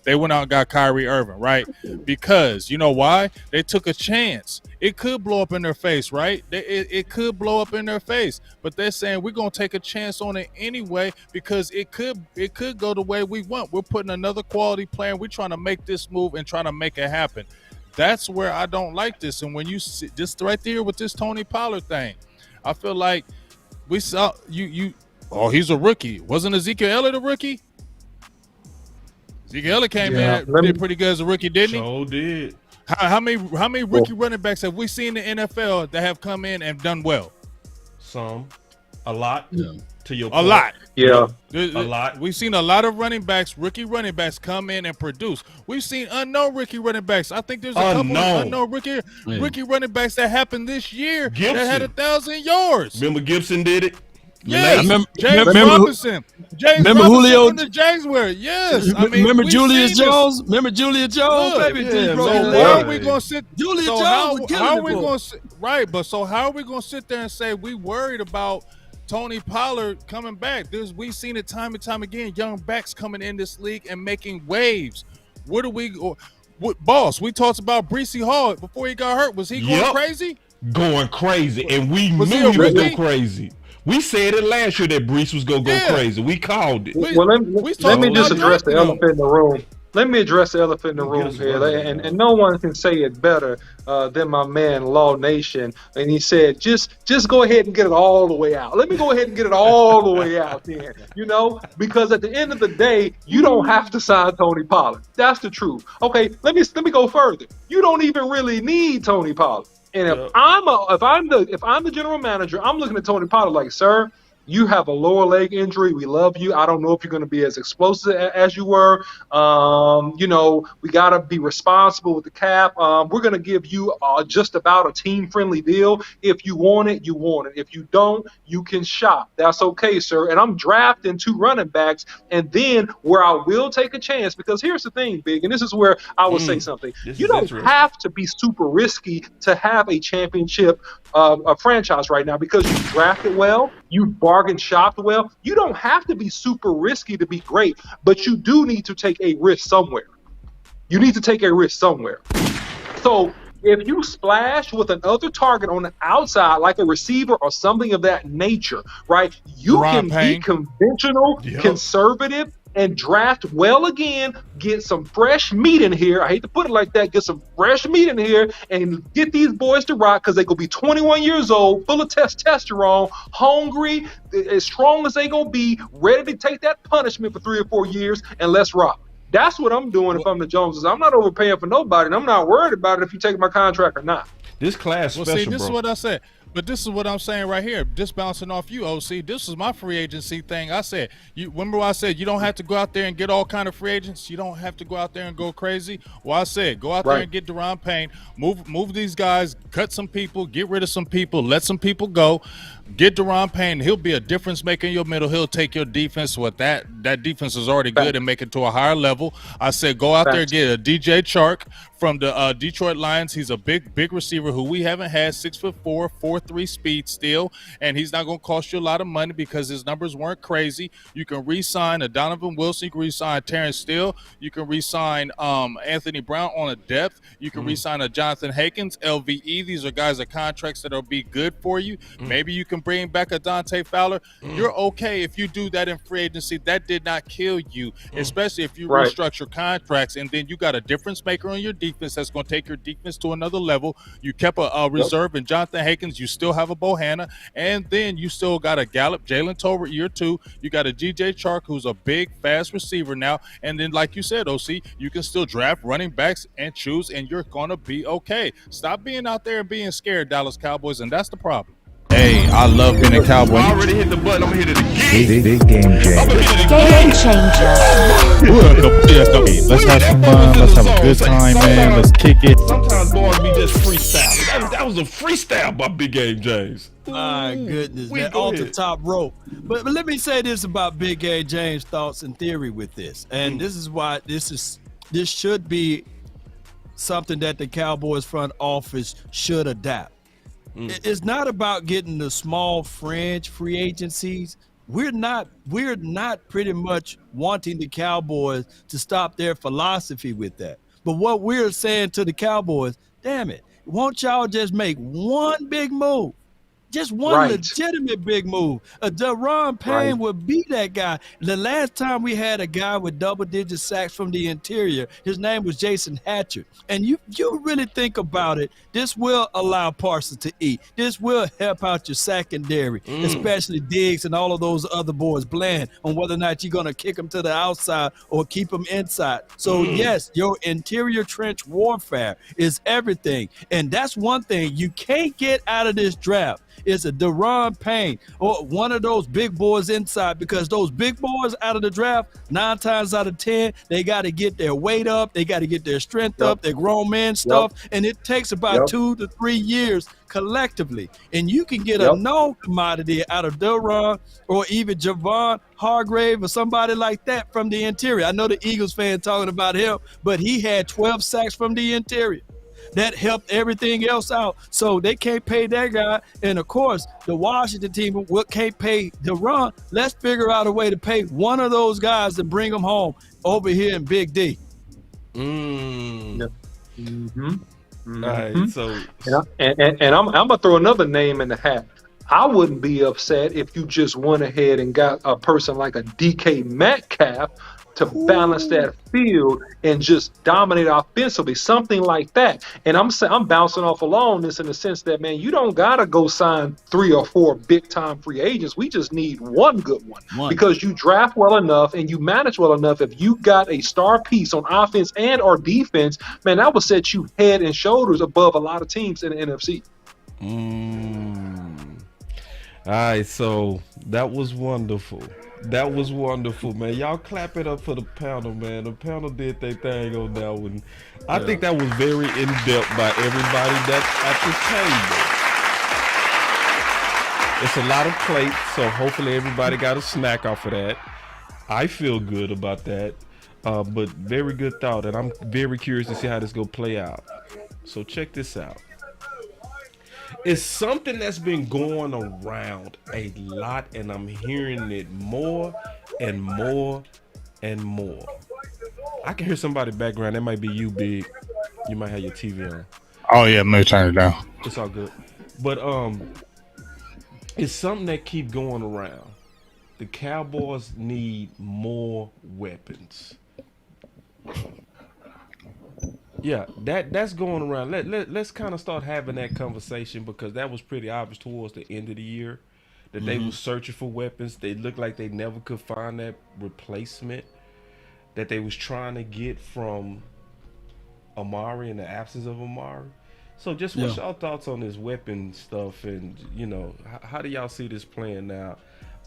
They went out and got Kyrie Irving, right? Because, you know why? They took a chance. It could blow up in their face, right? It could blow up in their face. But they're saying we're going to take a chance on it anyway because it could go the way we want. We're putting another quality player. We're trying to make this move and trying to make it happen. That's where I don't like this. And when you see just right there with this Tony Pollard thing, I feel like we saw he's a rookie. Wasn't Ezekiel Elliott a rookie? Ezekiel Elliott came in did pretty good as a rookie, didn't he? Sure did. How many rookie running backs have we seen in the NFL that have come in and done well? Some. A lot. Yeah. To your a point. lot. Yeah. A lot. We've seen a lot of rookie running backs come in and produce. We've seen unknown rookie running backs. I think there's a couple of unknown rookie running backs that happened this year that had 1,000 yards. Remember Gibson did it? Yes. James Robinson. Remember Julio? The Jaguars. Yes. Remember Julius Jones? Remember Julius Jones? Baby, so why are we going to sit? Julius Jones was how are we going to right? But so how are we going to sit there and say we worried about Tony Pollard coming back? We've seen it time and time again. Young backs coming in this league and making waves. Boss, we talked about Breece Hall before he got hurt. Was he going crazy? Going crazy, and we knew he was going crazy. We said it last year that Breece was going to go crazy. We called it. Let me just address the elephant in the room. Let me address the elephant in the room here, and no one can say it better than my man Law Nation. And he said, just go ahead and get it all the way out. Let me go ahead and get it all the way out then, because at the end of the day, you don't have to sign Tony Pollard. That's the truth. Okay, let me go further. You don't even really need Tony Pollard. And if I'm the general manager, I'm looking at Tony Pollard like, sir, you have a lower leg injury. We love you. I don't know if you're going to be as explosive as you were. We got to be responsible with the cap. We're going to give you just about a team-friendly deal. If you want it, you want it. If you don't, you can shop. That's okay, sir. And I'm drafting 2 running backs. And then where I will take a chance, because here's the thing, Big, and this is where I will say something. You don't have to be super risky to have a championship franchise right now because you drafted well, you bargain shopped well. You don't have to be super risky to be great, but you do need to take a risk somewhere. You need to take a risk somewhere. So if you splash with another target on the outside, like a receiver or something of that nature, right, you can be conventional, conservative, and draft well again, get some fresh meat in here. I hate to put it like that. Get some fresh meat in here and get these boys to rock because they're going to be 21 years old, full of testosterone, hungry, as strong as they going to be, ready to take that punishment for 3 or 4 years, and let's rock. That's what I'm doing if I'm the Joneses. I'm not overpaying for nobody, and I'm not worried about it if you take my contract or not. This class special, this is what I said. But this is what I'm saying right here. Just bouncing off you, OC. This is my free agency thing. I said, you remember what I said? You don't have to go out there and get all kind of free agents. You don't have to go out there and go crazy. Well, I said, go out there and get Deron Payne. Move these guys. Cut some people. Get rid of some people. Let some people go. Get Deron Payne. He'll be a difference maker in your middle. He'll take your defense. What that defense is already good and make it to a higher level. I said, go out there and get a DJ Chark from the Detroit Lions. He's a big receiver who we haven't had. 6'4", 4.3 speed still, and he's not going to cost you a lot of money because his numbers weren't crazy. You can re-sign a Donovan Wilson. You can re-sign Terrence Steele. You can re-sign Anthony Brown on a depth. You can re-sign a Jonathan Hankins, LVE. These are guys at contracts that will be good for you. Maybe you can bring back a Dante Fowler. You're okay if you do that in free agency. That did not kill you, especially if you restructure contracts and then you got a difference maker on your defense that's going to take your defense to another level. You kept a reserve in Jonathan Hankins. You still have a Bohanna, and then you still got a Gallup, Jalen Tolbert year 2. You got a DJ Chark, who's a big, fast receiver now. And then, like you said, OC, you can still draft running backs and choose, and you're going to be okay. Stop being out there and being scared, Dallas Cowboys, and that's the problem. Hey, I love being a Cowboy. I already hit the button. I'm going to hit it again. Big game changer. Game changer. Let's have some fun. Let's have a good time, man. Let's kick it. Sometimes bars be just freestyle. That was a freestyle by Big Game James. My goodness, man, go off the ahead. top rope. But let me say this about Big Game James' thoughts and theory with this. And this is why this should be something that the Cowboys front office should adapt. It's not about getting the small fringe free agencies. We're not pretty much wanting the Cowboys to stop their philosophy with that. But what we're saying to the Cowboys, damn it, won't y'all just make one big move? Just one legitimate big move. Deron Payne would be that guy. The last time we had a guy with double-digit sacks from the interior, his name was Jason Hatcher. And you really think about it, this will allow Parsons to eat. This will help out your secondary, especially Diggs and all of those other boys Bland, on whether or not you're going to kick them to the outside or keep them inside. So, yes, your interior trench warfare is everything. And that's one thing you can't get out of this draft. Is a Deron Payne or one of those big boys inside, because those big boys out of the draft, 9 times out of 10, they got to get their weight up, they got to get their strength up, their grown man stuff, and it takes about 2 to 3 years collectively. And you can get a known commodity out of Deron or even Javon Hargrave or somebody like that from the interior. I know the Eagles fan talking about him, but he had 12 sacks from the interior. That helped everything else out. So they can't pay that guy. And, of course, the Washington team can't pay Deron. Let's figure out a way to pay one of those guys to bring them home over here in Big D. All right, so and I'm gonna throw another name in the hat. I wouldn't be upset if you just went ahead and got a person like a DK Metcalf to balance that field and just dominate offensively, something like that. And I'm bouncing off along this in the sense that, man, you don't gotta go sign 3 or 4 big time free agents. We just need one good one. Because you draft well enough and you manage well enough. If you got a star piece on offense and or defense, man, that will set you head and shoulders above a lot of teams in the NFC. All right, so that was wonderful. That was wonderful, man. Y'all clap it up for the panel, man. The panel did their thing on that one. I think that was very in-depth by everybody that's at the table. It's a lot of plates, so hopefully everybody got a snack off of that. I feel good about that, but very good thought, and I'm very curious to see how this go play out. So check this out. It's something that's been going around a lot, and I'm hearing it more and more and more. I can hear somebody background. That might be you, Big. You might have your TV on. Oh, yeah, maybe turn it down. It's all good. But it's something that keep going around. The Cowboys need more weapons. Yeah, that's going around. Let's kind of start having that conversation, because that was pretty obvious towards the end of the year that they were searching for weapons. They looked like they never could find that replacement that they was trying to get from Amari in the absence of Amari. So just what's y'all thoughts on this weapon stuff, and how do y'all see this playing now?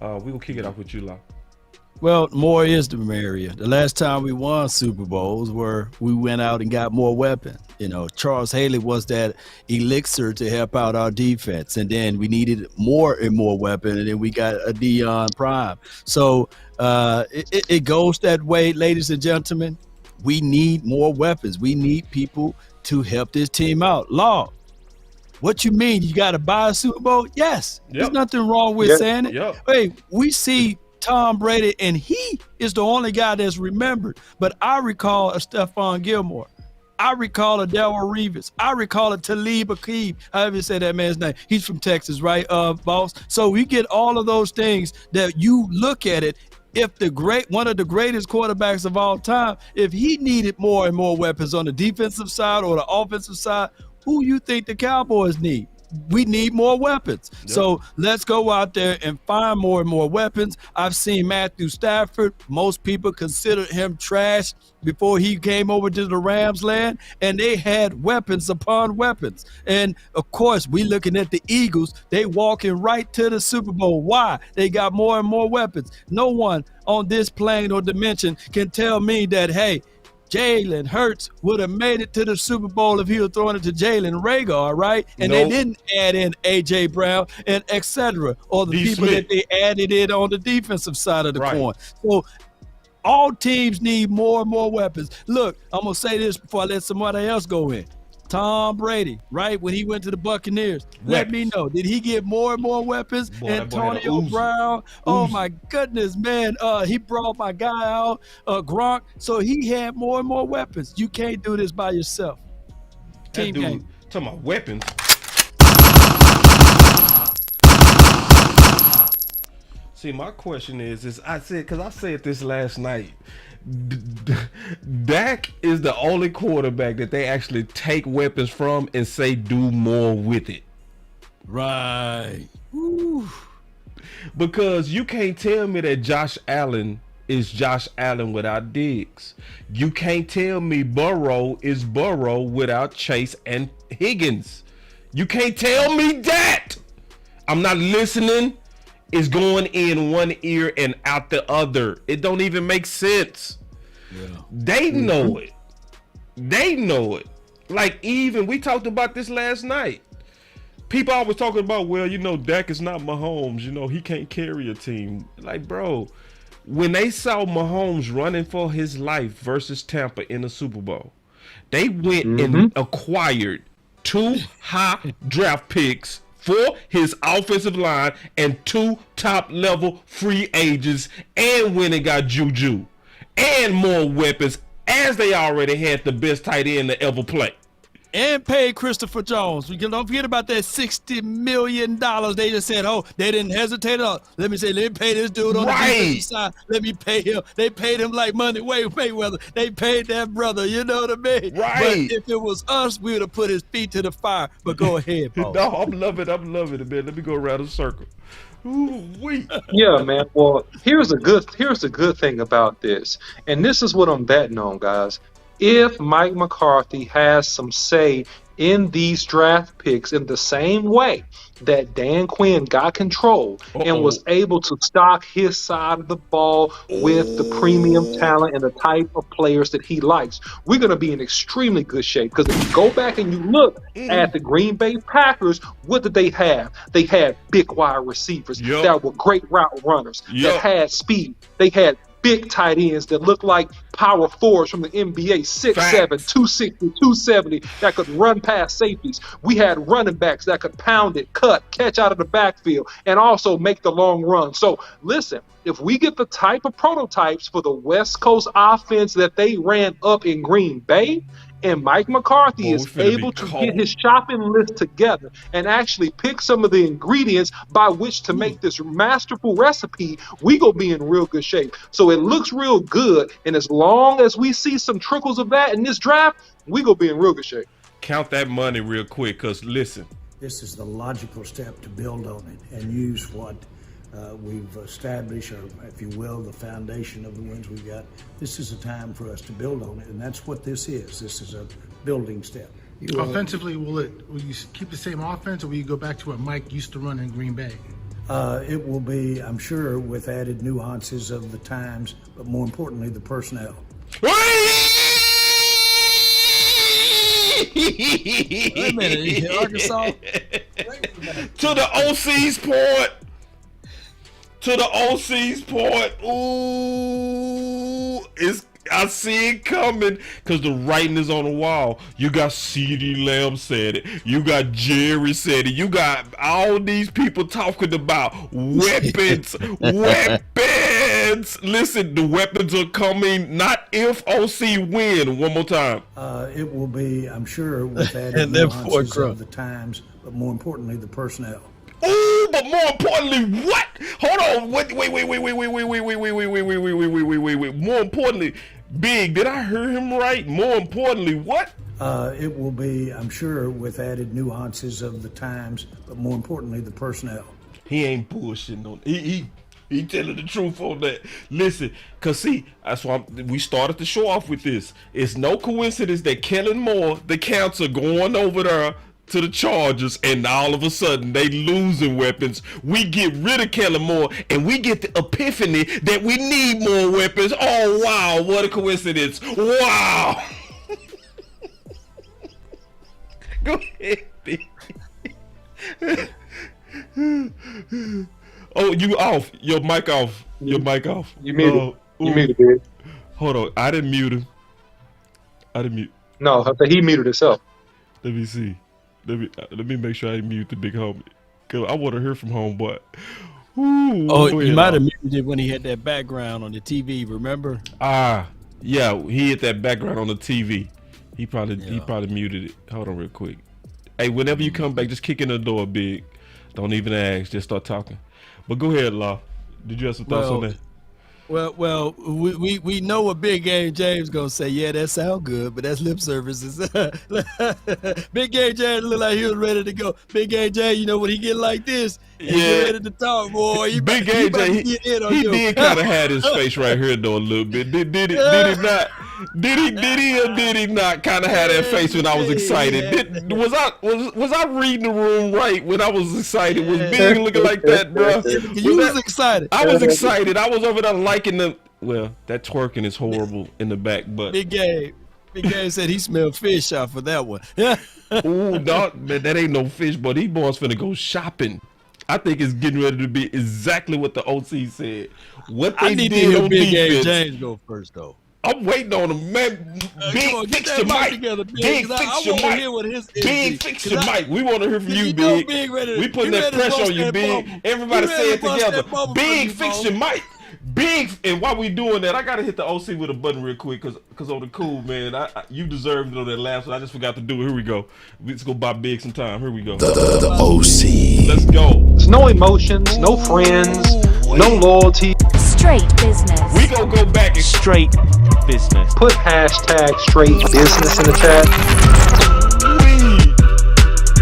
We will kick it off with you, La. Well, more is the merrier. The last time we won Super Bowls where we went out and got more weapons. Charles Haley was that elixir to help out our defense. And then we needed more and more weapons, and then we got a Deion Prime. So it goes that way, ladies and gentlemen. We need more weapons. We need people to help this team out. Law, what you mean? You got to buy a Super Bowl? Yes. There's nothing wrong with saying it. Hey, we see Tom Brady, and he is the only guy that's remembered. But I recall a Stephon Gilmore. I recall a Darrell Reeves. I recall a Talib Akib. However you say that man's name. He's from Texas, right, boss? So we get all of those things that you look at it. If one of the greatest quarterbacks of all time, if he needed more and more weapons on the defensive side or the offensive side, who you think the Cowboys need? We need more weapons. Yep. So let's go out there and find more and more weapons. I've seen Matthew Stafford. Most people considered him trash before he came over to the Rams land, and they had weapons upon weapons. And of course, we looking at the Eagles. They walking right to the Super Bowl. Why? They got more and more weapons. No one on this plane or dimension can tell me that, hey, Jalen Hurts would have made it to the Super Bowl if he was throwing it to Jalen Reagor, right? And they didn't add in A.J. Brown and et cetera, or the people that they added in on the defensive side of the coin. So all teams need more and more weapons. Look, I'm going to say this before I let somebody else go in. Tom Brady, right, when he went to the Buccaneers, let me know, did he get more and more weapons? Antonio Brown, oh my goodness, man, he brought my guy out, Gronk, so he had more and more weapons. You can't do this by yourself. Team game. Talking about weapons. See, my question is I said this last night. Dak is the only quarterback that they actually take weapons from and say do more with it. Right. Woo. Because you can't tell me that Josh Allen is Josh Allen without Diggs. You can't tell me Burrow is Burrow without Chase and Higgins. You can't tell me that. I'm not listening. It's going in one ear and out the other. It don't even make sense. Yeah. They know it. They know it. Like, even we talked about this last night. People always talking about, well, Dak is not Mahomes. He can't carry a team. Like, bro, when they saw Mahomes running for his life versus Tampa in the Super Bowl, they went and acquired 2 high draft picks for his offensive line and 2 top-level free agents, and when it got Juju and more weapons, as they already had the best tight end to ever play. And paid Christopher Jones. Don't forget about that $60 million. They just said, they didn't hesitate. Let me pay this dude on the defensive side. Let me pay him. They paid him like money. Mayweather. They paid that brother. You know what I mean? Right. But if it was us, we would have put his feet to the fire. But go ahead, Paul. No, I'm loving it, man. Let me go around the circle. Ooh-wee. Yeah, man. Well, here's a good thing about this. And this is what I'm betting on, guys. If Mike McCarthy has some say in these draft picks in the same way that Dan Quinn got control and was able to stock his side of the ball with the premium talent and the type of players that he likes, we're going to be in extremely good shape. Because if you go back and you look at the Green Bay Packers, what did they have? They had big wide receivers that were great route runners, that had speed. They had big tight ends that look like power forwards from the NBA, 6'7", 260, 270, that could run past safeties. We had running backs that could pound it, cut, catch out of the backfield, and also make the long run. So listen, if we get the type of prototypes for the West Coast offense that they ran up in Green Bay, and Mike McCarthy is able to get his shopping list together and actually pick some of the ingredients by which to make this masterful recipe, we gonna be in real good shape. So it looks real good, and as long as we see some trickles of that in this draft, we gonna be in real good shape. Count that money real quick, because listen. This is the logical step to build on it and use what we've established, or if you will, the foundation of the wins we've got. This is a time for us to build on it, and that's what this is. This is a building step. Offensively, will you keep the same offense, or will you go back to what Mike used to run in Green Bay? It will be, I'm sure, with added nuances of the times, but more importantly, the personnel. Wait a minute, Arkansas. To the OC's point. To the OC's point. Ooh, I see it coming because the writing is on the wall. You got CeeDee Lamb said it. You got Jerry said it. You got all these people talking about weapons. Weapons. Listen, the weapons are coming. Not if OC win. One more time. It will be, I'm sure, with added nuances of the times, but more importantly, the personnel. Ooh, but more importantly, what? Hold on. Wait. More importantly, Big, did I hear him right? More importantly, what? It will be, I'm sure, with added nuances of the times, but more importantly, the personnel. He ain't bullshitting on he telling the truth on that. Listen, cause see, that's why we started the show off with this. It's no coincidence that Kellen Moore, the counselor, going over there to the Chargers, and all of a sudden they losing weapons. We get rid of Kellen Moore, and we get the epiphany that we need more weapons. Oh wow, what a coincidence! Wow. Go ahead, B. Oh, you off? Your mic off? Your mic off? You muted. You muted, dude. Hold on, I didn't mute him. No, he muted himself. Let me see. Let me make sure I mute the big homie, cause I want to hear from homeboy. Ooh, he might have muted it when he had that background on the TV. Remember? Yeah, he hit that background on the TV. He probably muted it. Hold on, real quick. Hey, whenever you come back, just kick in the door, Big. Don't even ask. Just start talking. But go ahead, Law. Did you have some thoughts on that? Well, we know what Big Game James gonna say. Yeah, that sound good, but that's lip services. Big Game James look like he was ready to go. Not Game James, you know when he get like this, he get ready to talk, boy. Big Game James, he did kind of have his face right here though a little bit. Did he not? Did he or did he not kind of have that face when I was excited? Was I reading the room right when I was excited? Was Big looking like that, bro? You was excited. I was excited. I was over there liking the. Well, that twerking is horrible in the back, but Big Game said he smelled fish out for that one. Ooh, dog, man, that ain't no fish, but these boys finna go shopping. I think it's getting ready to be exactly what the OC said. What they did on Big defense. Game James go first though. I'm waiting on him, man. Big, fix your mic. Big, fix your mic. Big, fix your mic. We want to hear from you, Big. We putting that pressure on you, Big. Everybody say it together. Big, fix your mic. Big, and while we doing that, I gotta hit the OC with a button real quick, cause on the cool, man. You deserved it on that last one. I just forgot to do it. Here we go. Let's go buy Big some time. Here we go. The OC. Let's go. There's no emotions, no friends, no loyalty. Straight business. We gonna go back and straight business. Put hashtag straight business in the chat.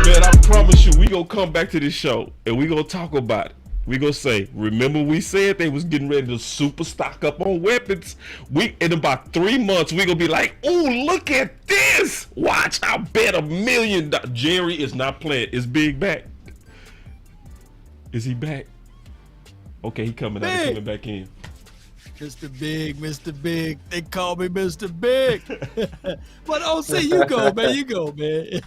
Man, I promise you, we gonna come back to this show and we gonna talk about it. We gonna say, remember we said they was getting ready to super stock up on weapons. In about 3 months, we gonna be like, ooh, look at this. Watch, I bet $1 million. Jerry is not playing. Is Big back? Is he back? Okay, he coming out. He coming back in. Mr. Big. They call me Mr. Big. But OC, you go, man.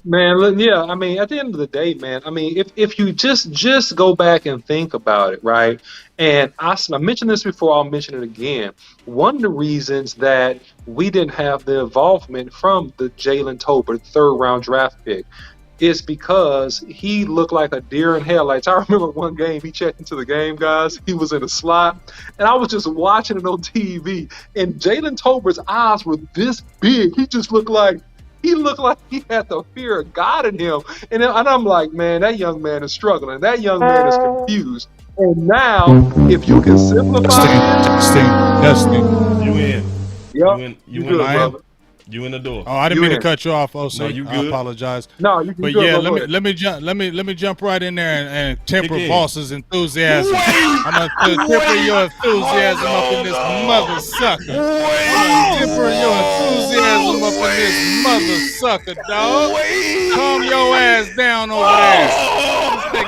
Man, look, yeah, I mean, at the end of the day, man, I mean, if you just go back and think about it, right? And I mentioned this before, I'll mention it again. One of the reasons that we didn't have the involvement from the Jalen Tolbert 3rd round draft pick is because he looked like a deer in headlights. I remember one game, he checked into the game, guys. He was in a slot, and I was just watching it on TV, and Jalen Tolbert's eyes were this big. He just looked like he had the fear of God in him. And I'm like, man, that young man is struggling. That young man is confused. And now, if you can simplify testing. You in. Yep. You good, in. brother. You in the door. Oh, I didn't mean to cut you off, OC. No, you good. I apologize. No, you can But go, yeah, go let me jump right in there and temper Boss's enthusiasm. I'm gonna temper your enthusiasm up in this mother sucker. Temper your enthusiasm up in this mother sucker, dog. Calm your ass down over there.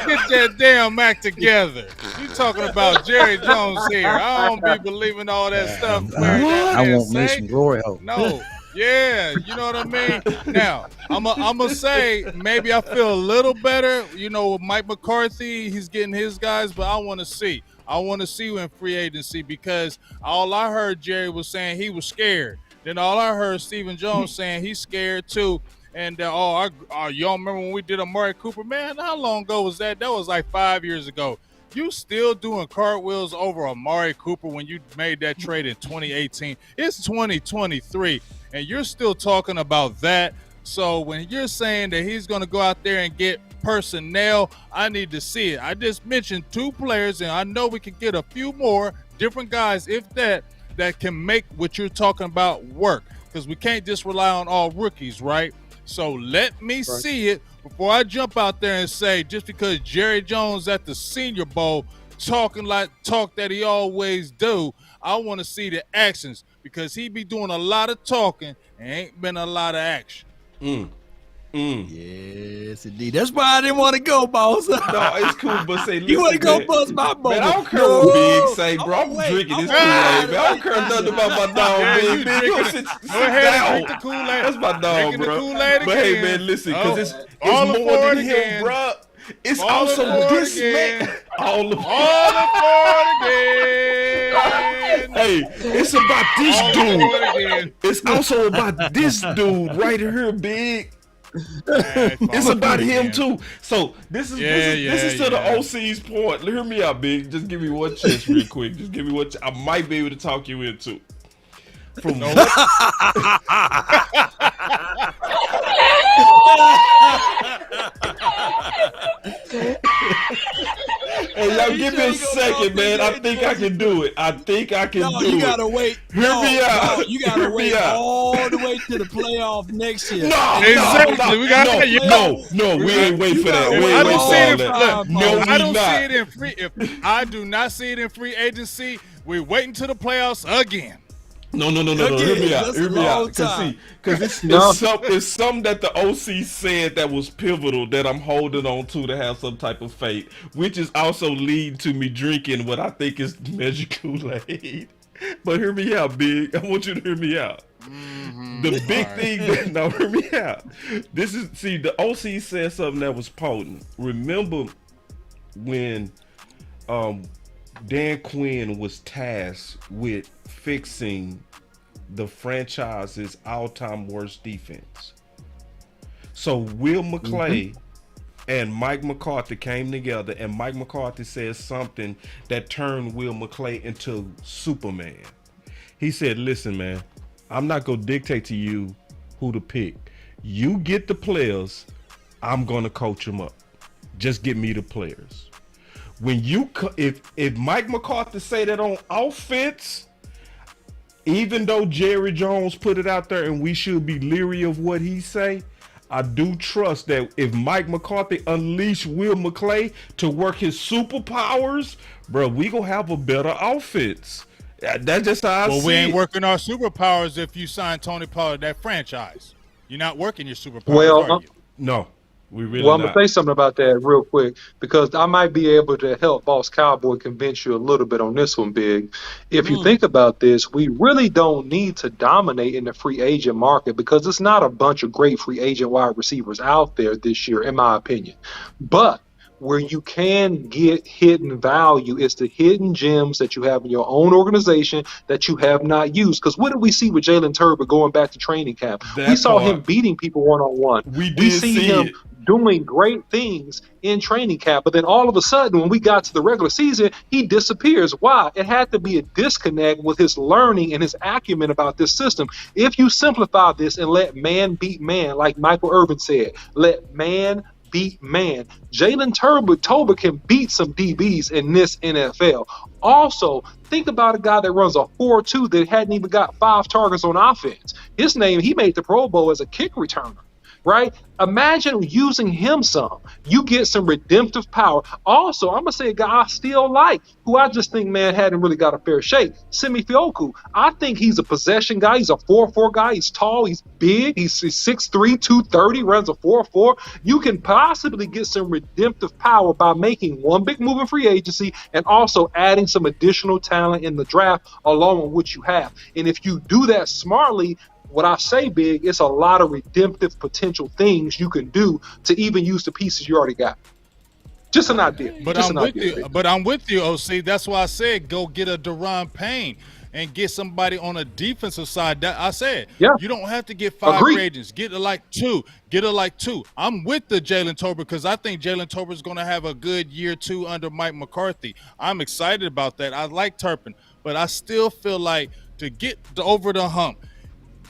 Get that damn act together. You talking about Jerry Jones here? I don't be believing all that stuff. I won't miss some glory hole. No. Yeah, you know what I mean? Now, I'm going to say maybe I feel a little better. You know, with Mike McCarthy, he's getting his guys, but I want to see. I want to see you in free agency because all I heard Jerry was saying he was scared. Then all I heard Stephen Jones saying he's scared too. And, y'all remember when we did Amari Cooper? Man, how long ago was that? That was like 5 years ago. You still doing cartwheels over Amari Cooper when you made that trade in 2018. It's 2023, and you're still talking about that. So when you're saying that he's going to go out there and get personnel, I need to see it. I just mentioned 2 players, and I know we can get a few more different guys, if that can make what you're talking about work, because we can't just rely on all rookies, right? So let me see it before I jump out there and say, just because Jerry Jones at the Senior Bowl talk that he always do, I want to see the actions, because he be doing a lot of talking and ain't been a lot of action. Yes, indeed. That's why I didn't want to go, boss. No, it's cool, but say, listen, you want to go bust my bubble? Man, I don't care what Big say, bro. I'm drinking this Kool-Aid, man. I don't care nothing about my dog, Big. Go ahead and drink the Kool-Aid. That's my dog, bro. But hey, man, listen, because it's more than him, bro. It's also this man. All aboard again. Hey, it's about this dude. It's also about this dude right here, Big. It's about him too. So this is to the OC's point. Hear me out, Big. Just give me one chance real quick. Just give me one I might be able to talk you into. From Hey, y'all give me a second, man. I think I can do it. I think I can do it. You gotta wait. Hear me out. No, you gotta wait all the way to the playoff next year. No, exactly. We got no. We ain't wait for that. We ain't wait for all that. No, I don't see it in free. If I do not see it in free agency, we're waiting to the playoffs again. No. Hear me out. Because it's something that the OC said that was pivotal that I'm holding on to have some type of faith, which is also leading to me drinking what I think is measured Kool-Aid. But hear me out, Big. I want you to hear me out. The big thing, now hear me out. The OC said something that was potent. Remember when Dan Quinn was tasked with fixing the franchise's all-time worst defense. So Will McClay and Mike McCarthy came together, and Mike McCarthy said something that turned Will McClay into Superman. He said, listen, man, I'm not going to dictate to you who to pick. You get the players, I'm going to coach them up. Just get me the players. When if Mike McCarthy say that on offense, even though Jerry Jones put it out there and we should be leery of what he say, I do trust that if Mike McCarthy unleash Will McClay to work his superpowers, bro, we gonna have a better offense. That's just how I see it. Well, we ain't working our superpowers if you sign Tony Pollard that franchise. You're not working your superpowers, are you? No. I'm going to say something about that real quick, because I might be able to help Boss Cowboy convince you a little bit on this one, Big. If you think about this, we really don't need to dominate in the free agent market, because it's not a bunch of great free agent wide receivers out there this year, in my opinion. But where you can get hidden value is the hidden gems that you have in your own organization that you have not used. Because what did we see with Jalen Turber going back to training camp? We saw him beating people one-on-one. We see him doing great things in training camp, but then all of a sudden when we got to the regular season, he disappears. Why? It had to be a disconnect with his learning and his acumen about this system. If you simplify this and let man beat man, like Michael Irvin said, let man beat man. Jalen Tolbert can beat some DBs in this NFL. Also, think about a guy that runs a 4.2 that hadn't even got 5 targets on offense. His name, he made the Pro Bowl as a kick returner. Right? Imagine using him some. You get some redemptive power. Also, I'm going to say a guy I still like, who I just think, man, hadn't really got a fair shake. Simi Fioku. I think he's a possession guy. He's a 4.4 guy. He's tall. He's big. He's 6'3", 230, runs a 4.4. You can possibly get some redemptive power by making one big move in free agency and also adding some additional talent in the draft along with what you have. And if you do that smartly, what I say, Big, it's a lot of redemptive potential things you can do to even use the pieces you already got. Just an idea. But I'm with you, OC. That's why I said go get a Deron Payne and get somebody on a defensive side. That I said, you don't have to get 5 free agents. Get like 2. I'm with the Jalen Tolbert because I think Jalen Tolbert is going to have a good year 2 under Mike McCarthy. I'm excited about that. I like Turpin, but I still feel like to get over the hump,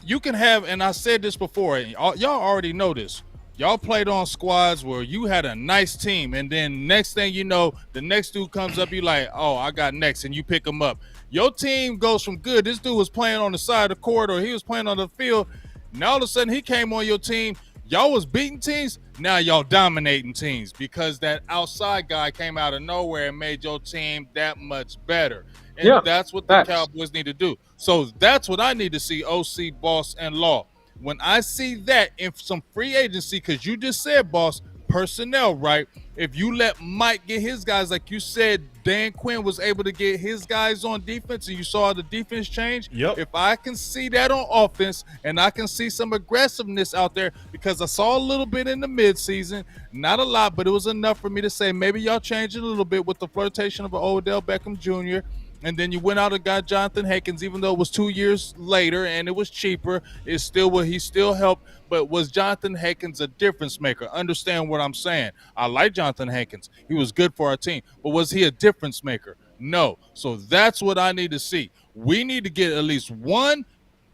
you can have, and I said this before, y'all already know this. Y'all played on squads where you had a nice team, and then next thing you know, the next dude comes up, you like, oh, I got next, and you pick him up. Your team goes from good. This dude was playing on the side of the court, or he was playing on the field. Now all of a sudden he came on your team. Y'all was beating teams. Now y'all dominating teams because that outside guy came out of nowhere and made your team that much better. And that's what the Cowboys need to do. So that's what I need to see, OC, Boss, and Law. When I see that in some free agency, because you just said, Boss, personnel, right? If you let Mike get his guys, like you said, Dan Quinn was able to get his guys on defense, and you saw the defense change. If I can see that on offense, and I can see some aggressiveness out there, because I saw a little bit in the midseason, not a lot, but it was enough for me to say maybe y'all changed it a little bit with the flirtation of Odell Beckham Jr., and then you went out and got Jonathan Hankins, even though it was 2 years later and it was cheaper. It's still he still helped. But was Jonathan Hankins a difference maker? Understand what I'm saying. I like Jonathan Hankins. He was good for our team. But was he a difference maker? No. So that's what I need to see. We need to get at least 1,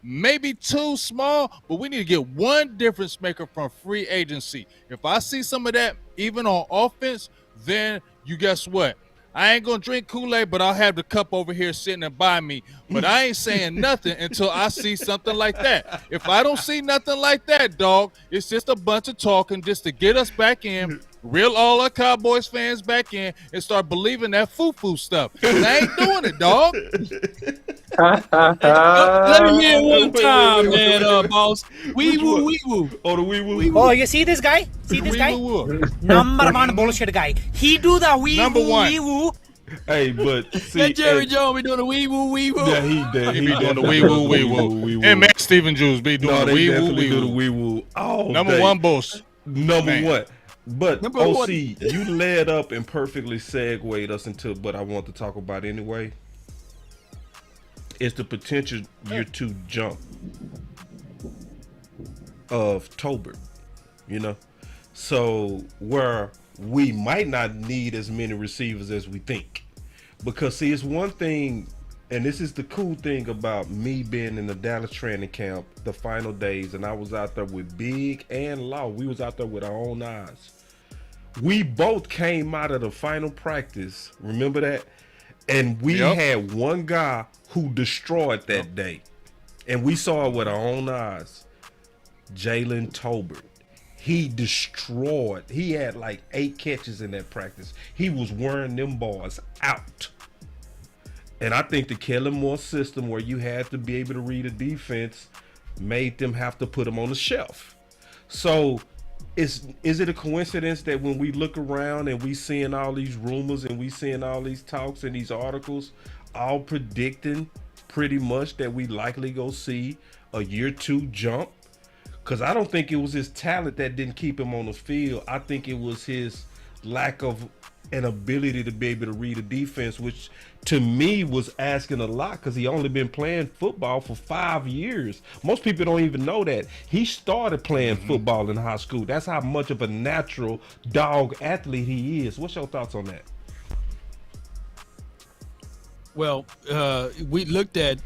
maybe 2 small, but we need to get 1 difference maker from free agency. If I see some of that, even on offense, then you guess what? I ain't going to drink Kool-Aid, but I'll have the cup over here sitting and by me. But I ain't saying nothing until I see something like that. If I don't see nothing like that, dog, it's just a bunch of talking just to get us back in, reel all our Cowboys fans back in, and start believing that foo-foo stuff. I ain't doing it, dog. Let me hear one time, man, Boss. Wee-woo, wee-woo. Oh, the wee-woo. Oh, you see this guy? See this guy? Number 1 bullshit guy. He do the wee-woo, wee-woo. Hey, but see, that Jerry Jones be doing the wee-woo, wee-woo. Yeah, he be doing the wee-woo, wee-woo. And Matt Stephen Jules be doing the wee-woo, wee-woo. Do the wee-woo all Number day. 1 boss. Number 1. But Number OC, 1. you led up and perfectly segued us into what I want to talk about anyway. It's the potential year 2 jump of Tolbert, you know? So where we might not need as many receivers as we think. Because see, it's one thing, and this is the cool thing about me being in the Dallas training camp the final days, and I was out there with Big and Law. We was out there with our own eyes. We both came out of the final practice, remember that? And we had one guy who destroyed that day. And we saw it with our own eyes. Jalen Tolbert. He destroyed. He had like 8 catches in that practice. He was wearing them boys out. And I think the Kellen Moore system, where you had to be able to read a defense, made them have to put him on the shelf. So is it a coincidence that when we look around and we seeing all these rumors and we seeing all these talks and these articles all predicting pretty much that we likely go see a year 2 jump? Because I don't think it was his talent that didn't keep him on the field. I think it was his lack of an ability to be able to read a defense, which to me was asking a lot because he only been playing football for 5 years. Most people don't even know that. He started playing football in high school. That's how much of a natural dog athlete he is. What's your thoughts on that? Well, we looked at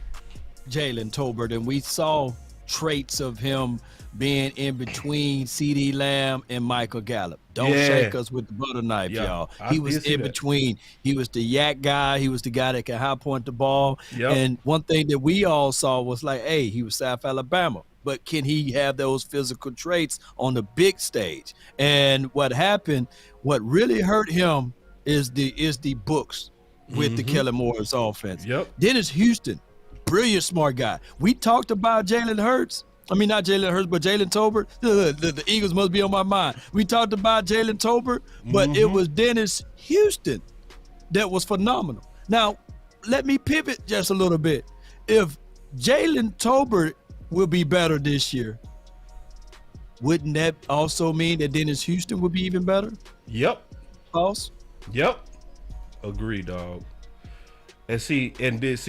Jalen Tolbert and we saw traits of him being in between CeeDee Lamb and Michael Gallup. Don't shake us with the butter knife, y'all. He was in between. He was the yak guy. He was the guy that can high point the ball. And one thing that we all saw was like, hey, he was South Alabama. But can he have those physical traits on the big stage? And what happened, what really hurt him is the books with the Kellen Moore's offense. Dennis Houston, brilliant, smart guy. We talked about Jalen Hurts. I mean, not Jalen Hurts, but Jalen Tolbert. The Eagles must be on my mind. We talked about Jalen Tolbert, but it was Dennis Houston that was phenomenal. Now, let me pivot just a little bit. If Jalen Tolbert will be better this year, wouldn't that also mean that Dennis Houston would be even better? Boss? Agree, dog. And see, this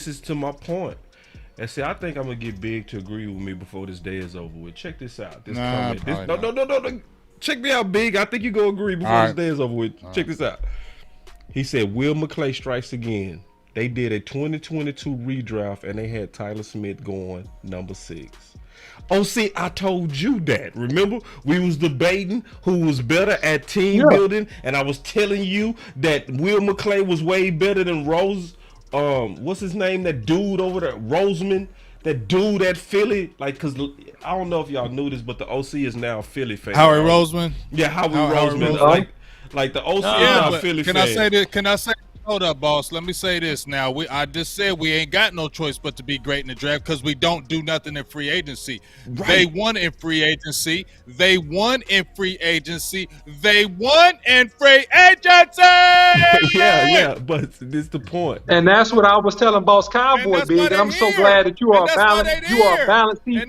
is to my point. And see, I think I'm gonna get Big to agree with me before this day is over with. Check this out. No. Check me out, Big. I think you gonna agree before this day is over with. Check this out. He said, Will McClay strikes again. They did a 2022 redraft and they had Tyler Smith going number 6. Oh, see, I told you that. Remember, we was debating who was better at team building, and I was telling you that Will McClay was way better than Rose. What's his name? That dude over there, Roseman. That dude at Philly. Like, cause I don't know if y'all knew this, but the OC is now a Philly fan. Howie Roseman. Yeah, Howie Roseman. Like the OC is now a Philly fan. Can I say this? Can I say? Hold up, boss. Let me say this now. I just said we ain't got no choice but to be great in the draft because we don't do nothing in free agency. They won in free agency. They won in free agency. Yeah, but this is the point. And that's what I was telling Boss Cowboy, Big. And I'm so glad that you are balanced. You are balanced. See,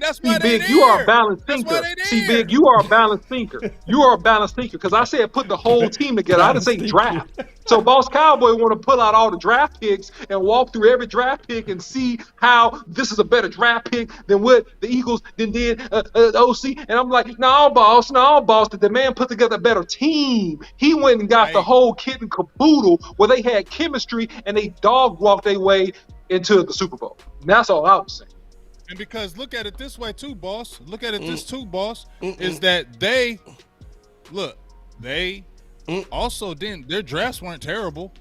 Big, you are a balanced thinker. See, Big, you are a balanced thinker. You are a balanced thinker because I said put the whole team together. I didn't say draft. So Boss Cowboy want to pull out all the draft picks and walk through every draft pick and see how this is a better draft pick than what the Eagles did the OC. And I'm like, no, boss. The man put together a better team. He went and got the whole kit and caboodle where they had chemistry and they dog walked their way into the Super Bowl. And that's all I was saying. And because look at it this way too, boss. Look at it this too, boss. Is that they also didn't. Their drafts weren't terrible.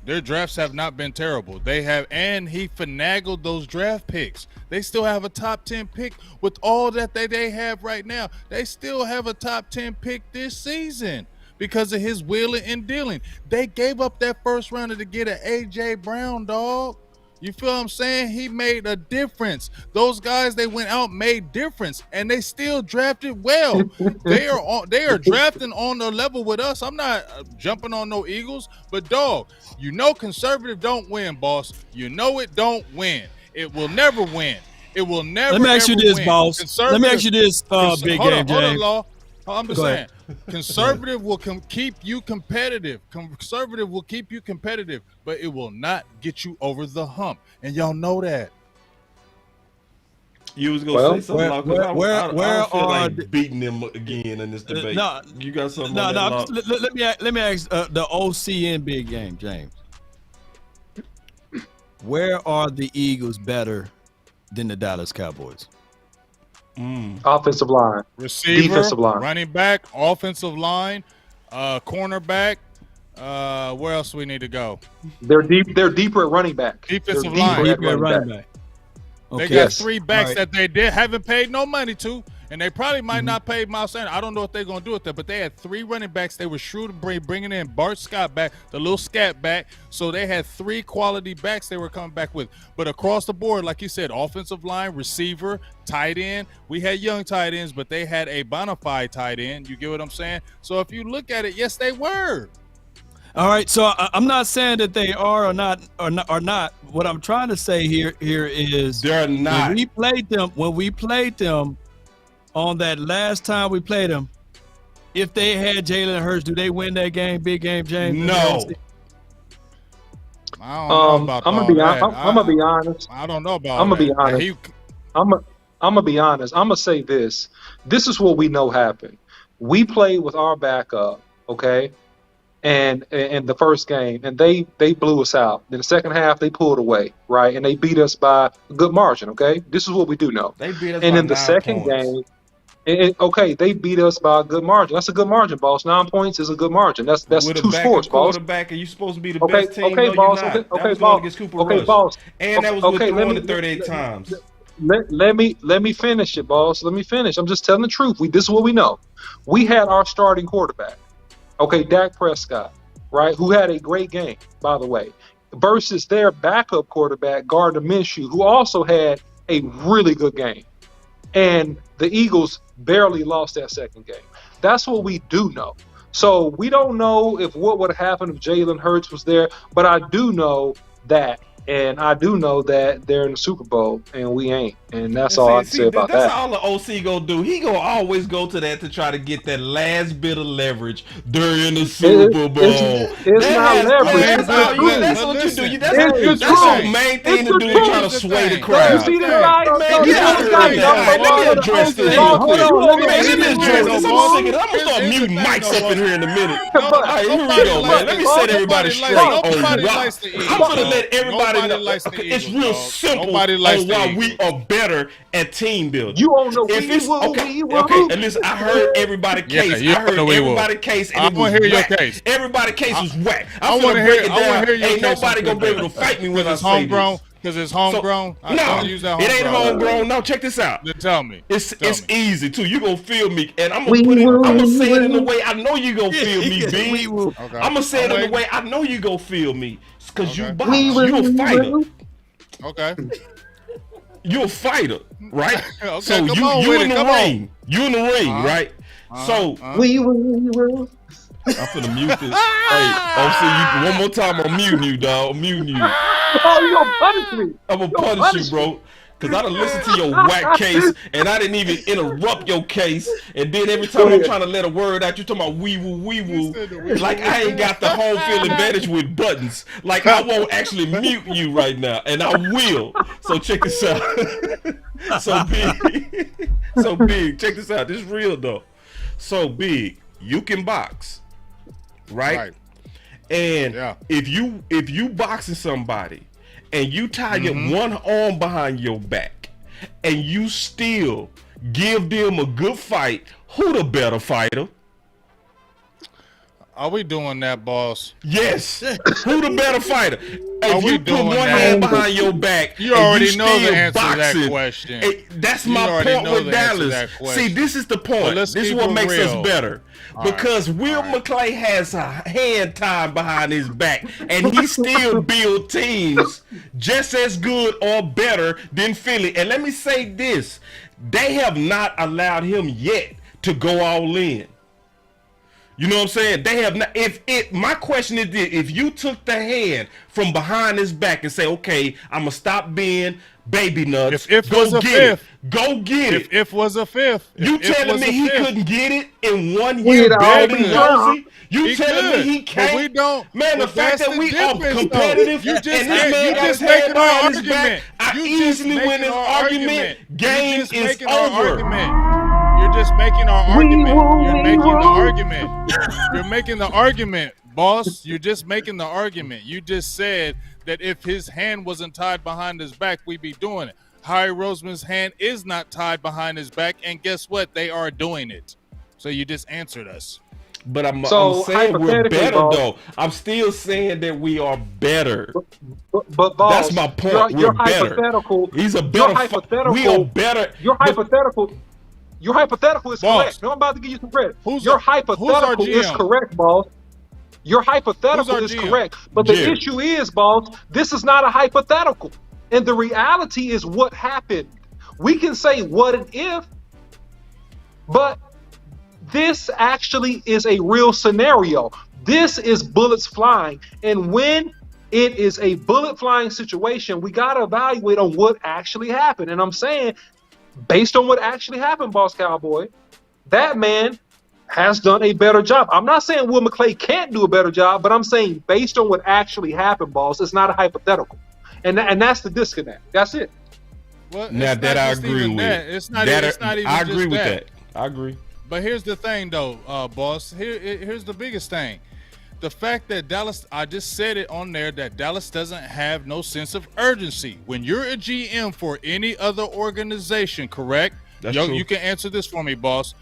Their drafts have not been terrible. They have, and he finagled those draft picks. They still have a top 10 pick with all that they have right now. They still have a top 10 pick this season because of his wheeling and dealing. They gave up that first rounder to get an A.J. Brown, dog. You feel what I'm saying? He made a difference. Those guys, they went out, made difference, and they still drafted well. They are drafting on the level with us. I'm not jumping on no Eagles, but dog, you know conservative don't win, boss. You know it don't win. It will never win. It will never. Let me ask you this, win. boss. Let me ask you this, Big Game James. I'm just saying, conservative will keep you competitive. Conservative will keep you competitive, but it will not get you over the hump, and y'all know that. You was gonna say something. I feel like beating them again in this debate. No, you got something. No. Let me ask the OC in Big Game, James. Where are the Eagles better than the Dallas Cowboys? Offensive line, receiver, defensive line, running back, offensive line, cornerback. Where else do we need to go? They're deeper at running back. Defensive line. Deeper at running back. Okay. They got 3 backs that they haven't paid no money to, and they probably might not pay Miles Sanders. I don't know what they're going to do with that, but they had 3 running backs. They were shrewd bringing in Bart Scott back, the little scat back. So they had 3 quality backs they were coming back with. But across the board, like you said, offensive line, receiver, tight end. We had young tight ends, but they had a bona fide tight end. You get what I'm saying? So if you look at it, yes, they were. All right, so I'm not saying that they are or not. What I'm trying to say here is they're not. When we played them on that last time we played them, if they had Jalen Hurts, do they win that game? Big Game, James? No. I'm gonna be honest. I don't know about. I'm gonna be honest. I'm gonna be honest. I'm gonna say this. This is what we know happened. We played with our backup, okay. and the first game, and they blew us out. In the second half, they pulled away, right, and they beat us by a good margin. Okay, this is what we do know. They beat us and by in the 9 second points. game, okay, they beat us by a good margin. That's a good margin, boss. 9 points is a good margin. That's with 2 scores, boss. Quarterback, and you supposed to be the Okay, best team. okay, No, boss. you're not. Okay, That was boss. going against Cooper Okay, Rush. boss. And that was with throwing it 38 times. Let me finish it, boss. Let me finish. I'm just telling the truth. This is what we know. We had our starting quarterback, okay, Dak Prescott, right, who had a great game, by the way, versus their backup quarterback, Gardner Minshew, who also had a really good game. And the Eagles barely lost that second game. That's what we do know. So we don't know if what would have happened if Jalen Hurts was there, but I do know that. And I do know that they're in the Super Bowl, and we ain't. And that's all I can say about that. That's all the OC gonna do. He gonna always go to that to try to get that last bit of leverage during the Super Bowl. It's not leverage. That's what you do. That's your main thing to do, is try to sway the crowd. You see this guy? Man, get out of here, man. Let me address this real quick. Let me address this. I'm gonna start muting mics up in here in a minute. All right, here we go, man. Let me set everybody straight on rock. I'm gonna let everybody. It's real simple on why we are better at team building. You don't know. If it's okay, and listen, I heard everybody case. I heard everybody case, and I want to hear your case. Everybody case was whack. I'm gonna break it down. Ain't nobody gonna be able to fight me when I say this. Because it's homegrown. No, it ain't homegrown. No, check this out. Then tell me. It's easy too. You gonna feel me, and I'm gonna say it in the way I know you gonna feel me, B. I'm gonna say it in the way I know you gonna feel me. Cause you box, you a fighter. Okay. You a fighter, right? Okay, so you in the ring. You in the ring, right? So I'm finna mute this. Hey, OC, you one more time. I'm muting you, dog. I'm muting you. Oh, you gonna punish me? I'm gonna punish you, bro. Cause I done listened to your whack case, and I didn't even interrupt your case. And then every time I'm trying to let a word out, you talking about wee woo. Like I ain't got the home field advantage with buttons. Like I won't actually mute you right now, and I will. So check this out. So big. Check this out. This is real though. So big. You can box, right? And if you boxing somebody, and you tie your one arm behind your back, and you still give them a good fight, who the better fighter? Are we doing that, boss? Yes. Who the better fighter? If you put one hand behind your back, you already know the answer to that question. That's my point with Dallas. See, this is the point. This is what makes us better. Because Will McClay has a hand tied behind his back, and he still build teams just as good or better than Philly. And let me say this, they have not allowed him yet to go all in. You know what I'm saying? They have not. My question is this: if you took the hand from behind his back and say, "Okay, I'm gonna stop being baby nuts," if was a fifth, go get it. If was a fifth, you telling me he couldn't get it in 1 year better than Josie? You telling me he can't? But we don't. Man, the fact that we are competitive, you just making our argument. I easily win this argument. Game is over. You're just making our argument. You're making the argument. You're making the argument, boss. You're just making the argument. You just said that if his hand wasn't tied behind his back, we'd be doing it. Harry Roseman's hand is not tied behind his back, and guess what? They are doing it. So you just answered us. But I'm saying we're better, though. I'm still saying that we are better. But boss, that's my point. We're better. Hypothetical. He's a better. We are better. Your hypothetical is correct. No, I'm about to give you some credit. Your hypothetical is correct, boss. Your hypothetical is correct. But the issue is, boss, this is not a hypothetical. And the reality is what happened. We can say what and if, but this actually is a real scenario. This is bullets flying. And when it is a bullet flying situation, we got to evaluate on what actually happened. And I'm saying, based on what actually happened, Boss Cowboy, that man has done a better job. I'm not saying Will McClay can't do a better job, but I'm saying based on what actually happened, boss, it's not a hypothetical. And that's the disconnect. That's it. Well, now that I agree with. It's not even I agree with that. I agree. But here's the thing, though, boss. Here's the biggest thing. the fact that Dallas, I just said it on there, that Dallas doesn't have no sense of urgency. When you're a GM for any other organization, correct? That's true. You can answer this for me, boss.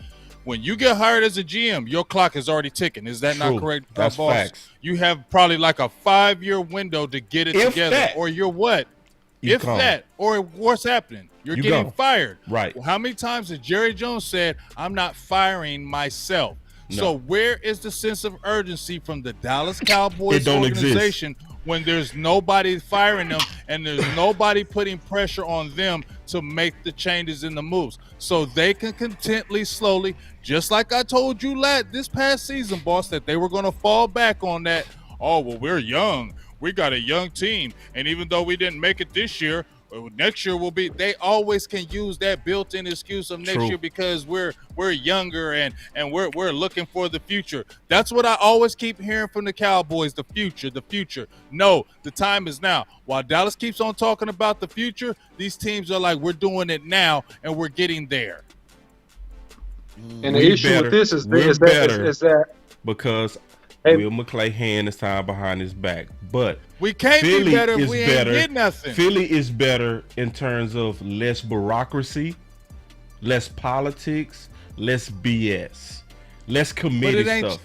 When you get hired as a GM, your clock is already ticking. Is that not correct, That's boss? facts. You have probably like a 5-year window to get it together, or you're what? Or what's happening? You're getting fired. Right. Well, how many times has Jerry Jones said, I'm not firing myself? No. So where is the sense of urgency from the Dallas Cowboys organization when there's nobody firing them and there's nobody putting pressure on them to make the changes in the moves? So they can slowly, just like I told you this past season, boss, that they were going to fall back on that. Oh, well, we're young. We got a young team. And even though we didn't make it this year, next year will be. They always can use that built-in excuse of next year because we're younger and we're looking for the future. That's what I always keep hearing from the Cowboys. The future. No, the time is now. While Dallas keeps on talking about the future, these teams are like, we're doing it now and we're getting there. And the issue with this is that because Will McClay hand is tied behind his back, but we can't Philly be better if we ain't get nothing. Philly is better in terms of less bureaucracy, less politics, less BS, less committee stuff.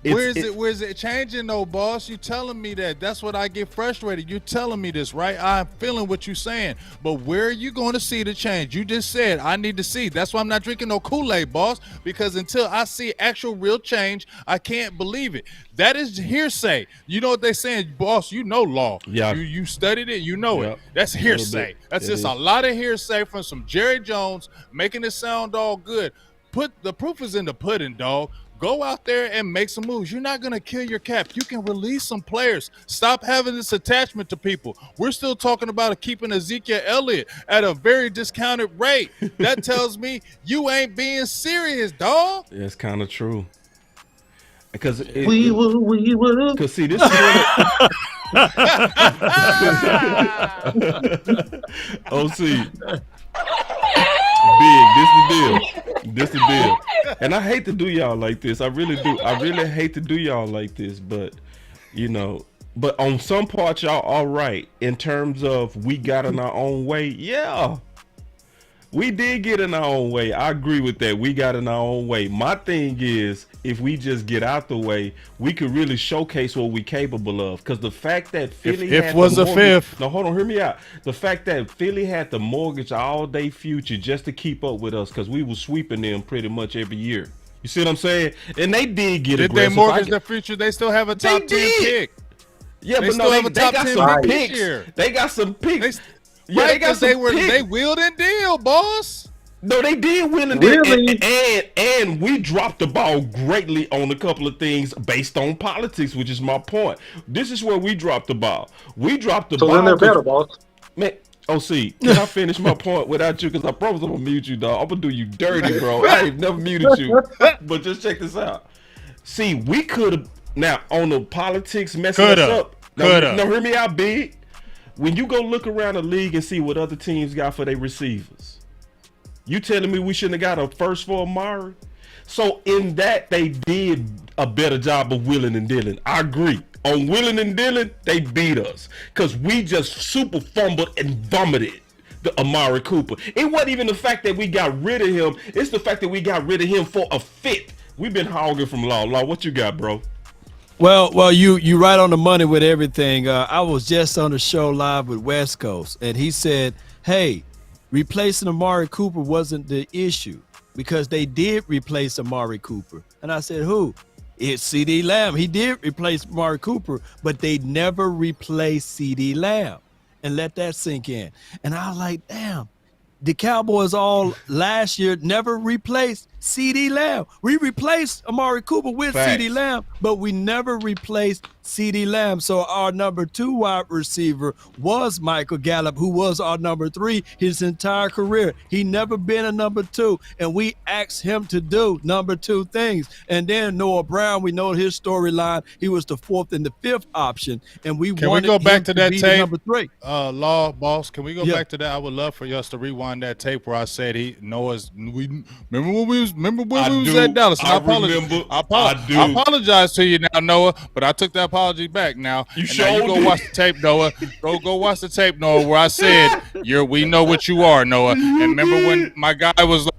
Where's it changing though, boss? You telling me that? That's what I get frustrated. You're telling me this, right? I'm feeling what you're saying. But where are you going to see the change? You just said I need to see. That's why I'm not drinking no Kool-Aid, boss, because until I see actual real change, I can't believe it. That is hearsay. You know what they're saying, boss? You know law. Yeah. You studied it. You know it. That's hearsay. That's just a lot of hearsay from some Jerry Jones making it sound all good. The proof is in the pudding, dog. Go out there and make some moves. You're not going to kill your cap. You can release some players. Stop having this attachment to people. We're still talking about keeping Ezekiel Elliott at a very discounted rate. That tells me you ain't being serious, dog. That's kind of true. Because we will. Because see, this is OC. This the deal. And I hate to do y'all like this. I really do. I really hate to do y'all like this, but but on some parts y'all all right in terms of we got in our own way. Yeah. We did get in our own way. I agree with that. We got in our own way. My thing is, if we just get out the way, we could really showcase what we're capable of. Because the fact that Philly hear me out. The fact that Philly had to mortgage all day future just to keep up with us, because we were sweeping them pretty much every year. You see what I'm saying? And they did get aggressive. Did they mortgage their future? They still have a top 10 pick. Yeah, but no, they got some picks. They got some picks. Yeah, they wheeled and deal, boss. No, they did win and deal. And we dropped the ball greatly on a couple of things based on politics, which is my point. This is where we dropped the ball. We dropped the ball. So then they're better, boss. Man, OC, can I finish my point without you? Because I promise I'm gonna mute you, dog. I'm gonna do you dirty, bro. I ain't never muted you. But just check this out. See, we could have now on the politics messing us up. Now hear me out, big. When you go look around the league and see what other teams got for their receivers, you telling me we shouldn't have got a first for Amari? So in that, they did a better job of willing and dealing. I agree. On willing and dealing, they beat us because we just super fumbled and vomited the Amari Cooper. It wasn't even the fact that we got rid of him. It's the fact that we got rid of him for a fit. We've been hogging from Law. What you got, bro? Well, you right on the money with everything. I was just on the show live with West Coast, and he said, hey, replacing Amari Cooper wasn't the issue because they did replace Amari Cooper. And I said, who? It's CeeDee Lamb. He did replace Amari Cooper, but they never replaced CeeDee Lamb. And let that sink in. And I was like, damn. The Cowboys all last year never replaced CeeDee Lamb. We replaced Amari Cooper with CeeDee Lamb, but we never replaced CeeDee Lamb. So our number 2 wide receiver was Michael Gallup, who was our number 3 his entire career. He never been a number 2, and we asked him to do number 2 things. And then Noah Brown, we know his storyline. He was the 4th and the 5th option, and we can wanted we go back to that be tape? Number 3. Law boss, can we go back to that? I would love for us to rewind that tape where I said Noah's. Remember when we was at Dallas. And I apologize to you now, Noah, but I took that apology back. Now you go watch the tape, Noah. Go watch the tape, Noah, where I said we know what you are, Noah. And remember when my guy was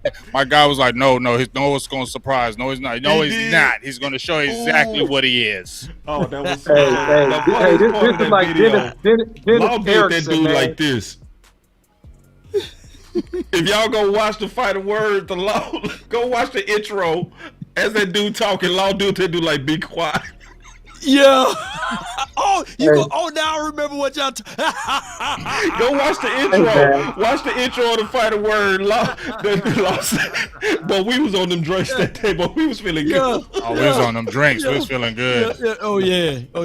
like, no, Noah's going to surprise. No, he's not. No, he's not. He's going to show you exactly what he is. Oh, that was this is like Dennis Erickson, dude, like this. If y'all go watch the Fight of Words, the Law, go watch the intro as that dude talking. Law do that dude like be quiet. Yeah. Now I remember what y'all. Go watch the intro. Watch the intro of the Fight of Word. But we was on them drinks that day, but we was feeling good. Oh, we was on them drinks. We was feeling good. Oh yeah. But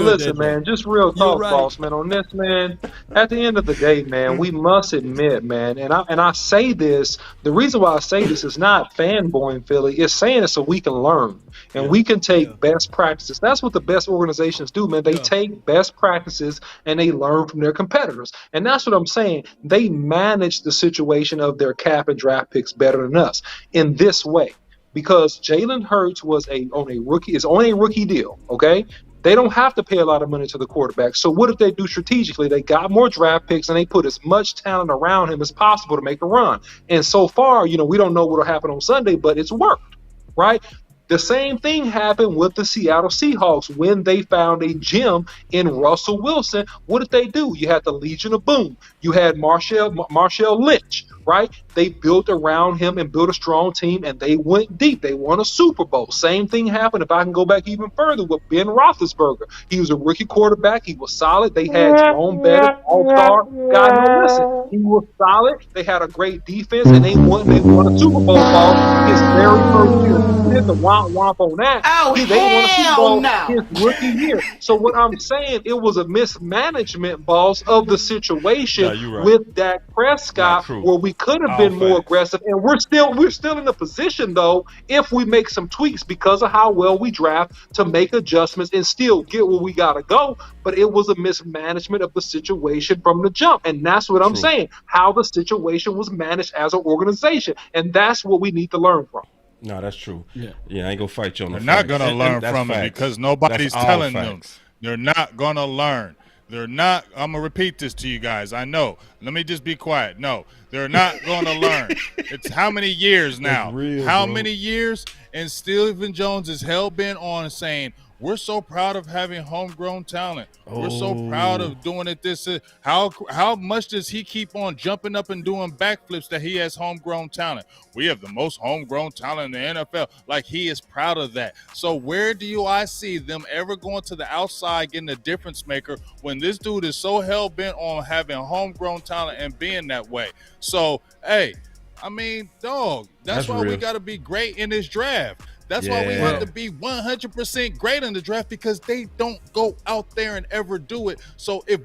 listen, man, just real talk, boss, man. On this, man, at the end of the day, man, we must admit, man, and I say this. The reason why I say this is not fanboying Philly. It's saying it so we can learn and we can take best practices. That's what the best organizations do, man. They take best practices and they learn from their competitors. And that's what I'm saying. They manage the situation of their cap and draft picks better than us in this way, because Jalen Hurts is on a rookie deal. Okay. They don't have to pay a lot of money to the quarterback. So what did they do strategically? They got more draft picks and they put as much talent around him as possible to make a run. And so far, we don't know what will happen on Sunday, but it's worked, right? The same thing happened with the Seattle Seahawks when they found a gem in Russell Wilson. What did they do? You had the Legion of Boom. You had Marshawn Lynch, right? They built around him and built a strong team, and they went deep. They won a Super Bowl. Same thing happened, if I can go back even further, with Ben Roethlisberger. He was a rookie quarterback. He was solid. They had Jerome Bettis, all-star. God, listen, he was solid. They had a great defense, and they won a Super Bowl ball his very first year. He did the womp on that. They won a Super Bowl his rookie year. So what I'm saying, it was a mismanagement, boss, of the situation with Dak Prescott, where we could have been more aggressive, and we're still in a position, though, if we make some tweaks because of how well we draft, to make adjustments and still get where we gotta go. But it was a mismanagement of the situation from the jump, and that's what I'm saying, how the situation was managed as an organization, and that's what we need to learn from. No, that's true. Yeah, I ain't gonna fight you on that. They're not gonna learn from it because nobody's telling them. They're not gonna learn. They're not. I'm gonna repeat this to you guys. I know. Let me just be quiet. No, they're not gonna learn. It's how many years now? Many years? And Stephen Jones is hell-bent on saying, we're so proud of having homegrown talent. We're so proud of doing it. How much does he keep on jumping up and doing backflips that he has homegrown talent? We have the most homegrown talent in the NFL. Like, he is proud of that. So where do I see them ever going to the outside getting a difference maker when this dude is so hell-bent on having homegrown talent and being that way? So, hey, I mean, dog, that's why we got to be great in this draft. That's why we have to be 100% great in the draft, because they don't go out there and ever do it. So if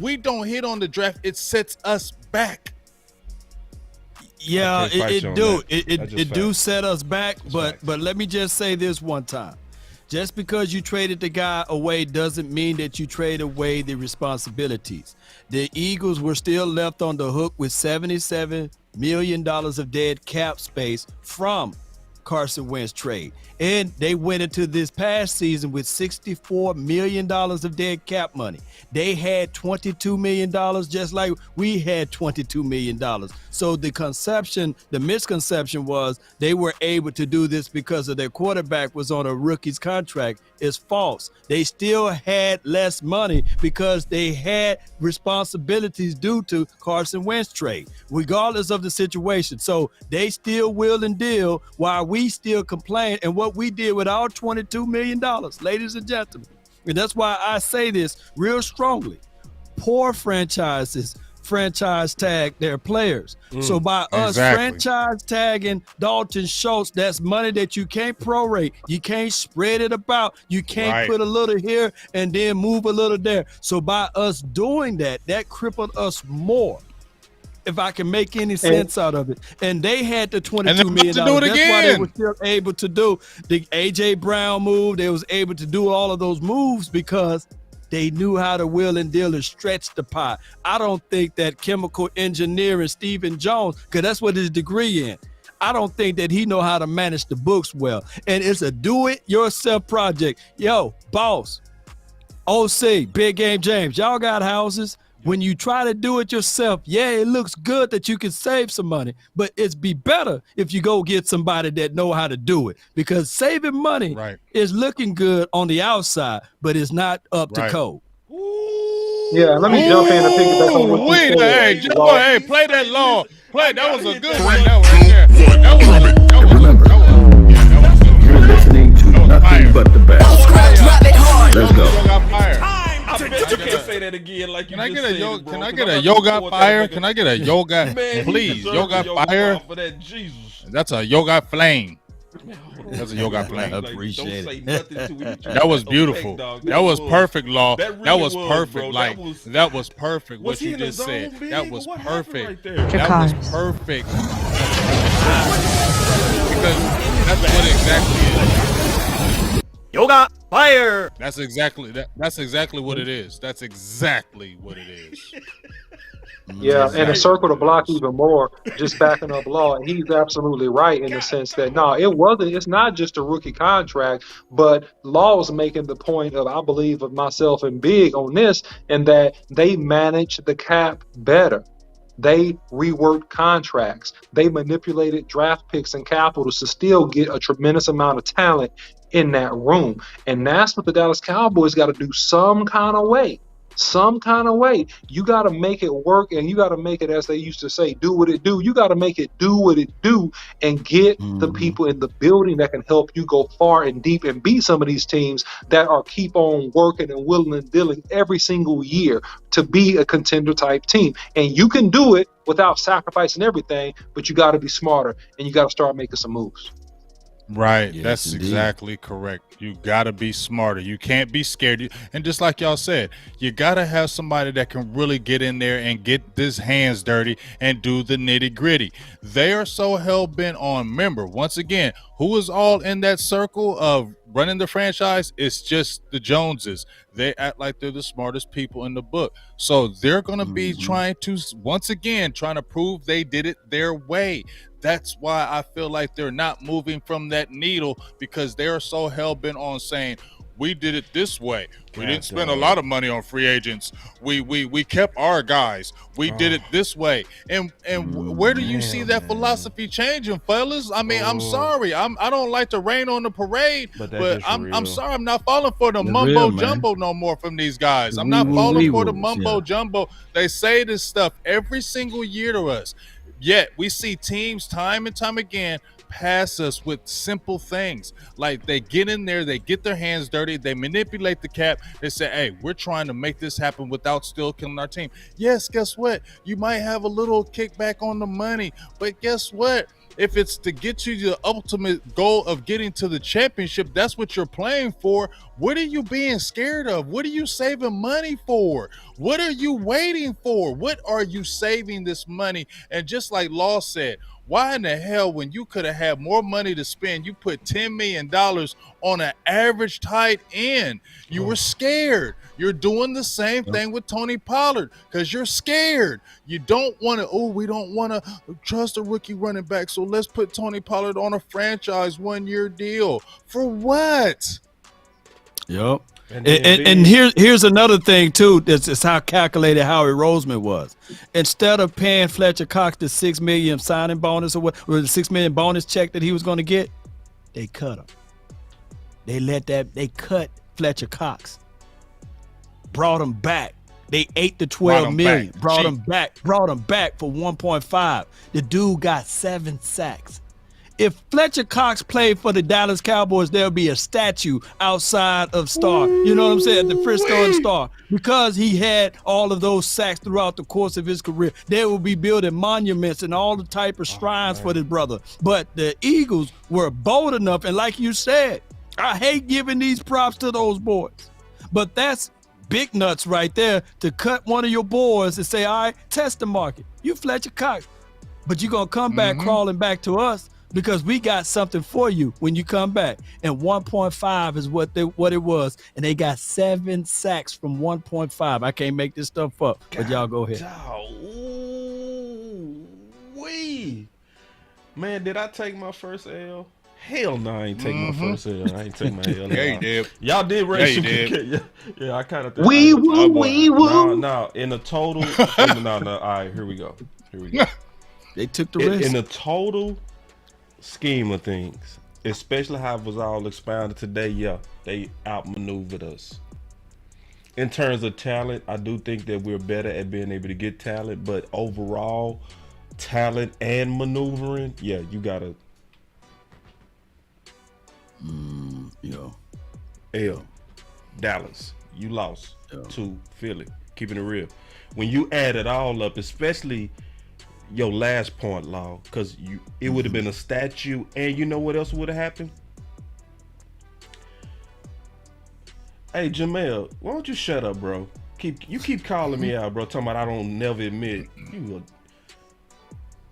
we don't hit on the draft, it sets us back. Yeah, it do set us back. But let me just say this one time. Just because you traded the guy away doesn't mean that you trade away the responsibilities. The Eagles were still left on the hook with $77 million of dead cap space from Carson Wentz trade. And they went into this past season with $64 million of dead cap money. They had $22 million, just like we had $22 million. So the misconception was they were able to do this because of their quarterback was on a rookie's contract is false. They still had less money because they had responsibilities due to Carson Wentz trade, regardless of the situation. So they still will and deal while we still complain. And what we did with our $22 million, ladies and gentlemen. And that's why I say this real strongly. Poor franchises franchise tag their players. So by us franchise tagging Dalton Schultz, that's money that you can't prorate. You can't spread it about. You can't put a little here and then move a little there. So by us doing that, that crippled us more. If I can make any sense out of it. And they had the $22 million. That's why they were still able to do the A.J. Brown move. They was able to do all of those moves because they knew how to wheel and deal and stretch the pie. I don't think that chemical engineering, Stephen Jones, because that's what his degree in. I don't think that he know how to manage the books well. And it's a do-it-yourself project. Yo, Boss, OC, Big Game James, y'all got houses. When you try to do it yourself, yeah, it looks good that you can save some money, but it's be better if you go get somebody that know how to do it, because saving money is looking good on the outside, but it's not up to code. Yeah, let me jump in and piggyback on what you said. Hey, play that long. That was a good one. You're listening to nothing but the best. Let's go. I bet you can't say that again like you just said it, bro. Can I get a yoga fire? Can I get a yoga, please? Yoga fire? For that, Jesus. That's a yoga flame. That's a yoga flame. I appreciate it. That was beautiful. That was perfect, Law. That was perfect. Like, that was perfect what you just said. That was perfect. That was perfect. Because that's what exactly is. Yoga fire. That's exactly what it is. That's exactly what it is. Yeah, and to circle the block even more, just backing up Law, and he's absolutely right in the sense that it's not just a rookie contract, but Law was making the point of, I believe, of myself and Big on this, and that they manage the cap better. They reworked contracts. They manipulated draft picks and capital to still get a tremendous amount of talent in that room. And that's what the Dallas Cowboys got to do some kind of way. You got to make it work, and you got to make it, as they used to say, do what it do. You got to make it do what it do and get the people in the building that can help you go far and deep and beat some of these teams that are keep on working and willing and dealing every single year to be a contender type team. And you can do it without sacrificing everything, but you got to be smarter and you got to start making some moves. Right. Yes, that's exactly correct. You got to be smarter. You can't be scared. And just like y'all said, you got to have somebody that can really get in there and get his hands dirty and do the nitty gritty. They are so hell-bent on, remember, once again, who is all in that circle of running the franchise? It's just the Joneses. They act like they're the smartest people in the book. So they're going to be trying to prove they did it their way. That's why I feel like they're not moving from that needle, because they're so hell-bent on saying, we did it this way. We didn't spend a lot of money on free agents. We kept our guys. We did it this way. And where do you see that philosophy changing, fellas? I mean, I'm sorry. I don't like to rain on the parade, but I'm sorry. I'm not falling for the mumbo jumbo no more from these guys. I'm not falling for the mumbo jumbo. They say this stuff every single year to us. Yet we see teams time and time again pass us with simple things. Like, they get in there, they get their hands dirty, they manipulate the cap. They say, hey, we're trying to make this happen without still killing our team. Yes, guess what? You might have a little kickback on the money, but guess what? If it's to get you the ultimate goal of getting to the championship, that's what you're playing for. What are you being scared of? What are you saving money for? What are you waiting for? What are you saving this money? And just like Law said, why in the hell, when you could have had more money to spend, you put $10 million on an average tight end? You were scared. You're doing the same thing with Tony Pollard because you're scared. You don't want to, we don't want to trust a rookie running back, so let's put Tony Pollard on a franchise 1-year deal. For what? Yep. And here's another thing too. That's how calculated Howie Roseman was. Instead of paying Fletcher Cox the $6 million signing bonus or the $6 million bonus check that he was going to get, they cut him. They cut Fletcher Cox. Brought him back. They ate the $12 million. Brought him back for 1.5. The dude got 7 sacks. If Fletcher Cox played for the Dallas Cowboys, there'll be a statue outside of Star. You know what I'm saying? The Frisco and Star. Because he had all of those sacks throughout the course of his career. They will be building monuments and all the type of shrines for this brother. But the Eagles were bold enough, and like you said, I hate giving these props to those boys. But that's big nuts right there to cut one of your boys and say, all right, test the market. You Fletcher Cox. But you're going to come back crawling back to us because we got something for you when you come back. And 1.5 is what it was. And they got 7 sacks from 1.5. I can't make this stuff up, but y'all go ahead. Man, did I take my first L? Hell no, I ain't taking my first L. I ain't taking my L. Yeah, you did. Y'all did raise you did. Yeah, I kind of. We woo. No, in a total. No. All right, here we go. They took the risk. In the total scheme of things, especially how it was all expounded today, yeah, they outmaneuvered us. In terms of talent, I do think that we're better at being able to get talent, but overall, talent and maneuvering, yeah, you gotta. L. Dallas, you lost to Philly. Keeping it real. When you add it all up, especially your last point, Law, because it would have been a statue, and you know what else would have happened? Hey, Jamel, why don't you shut up, bro? You keep calling me out, bro, talking about I don't never admit.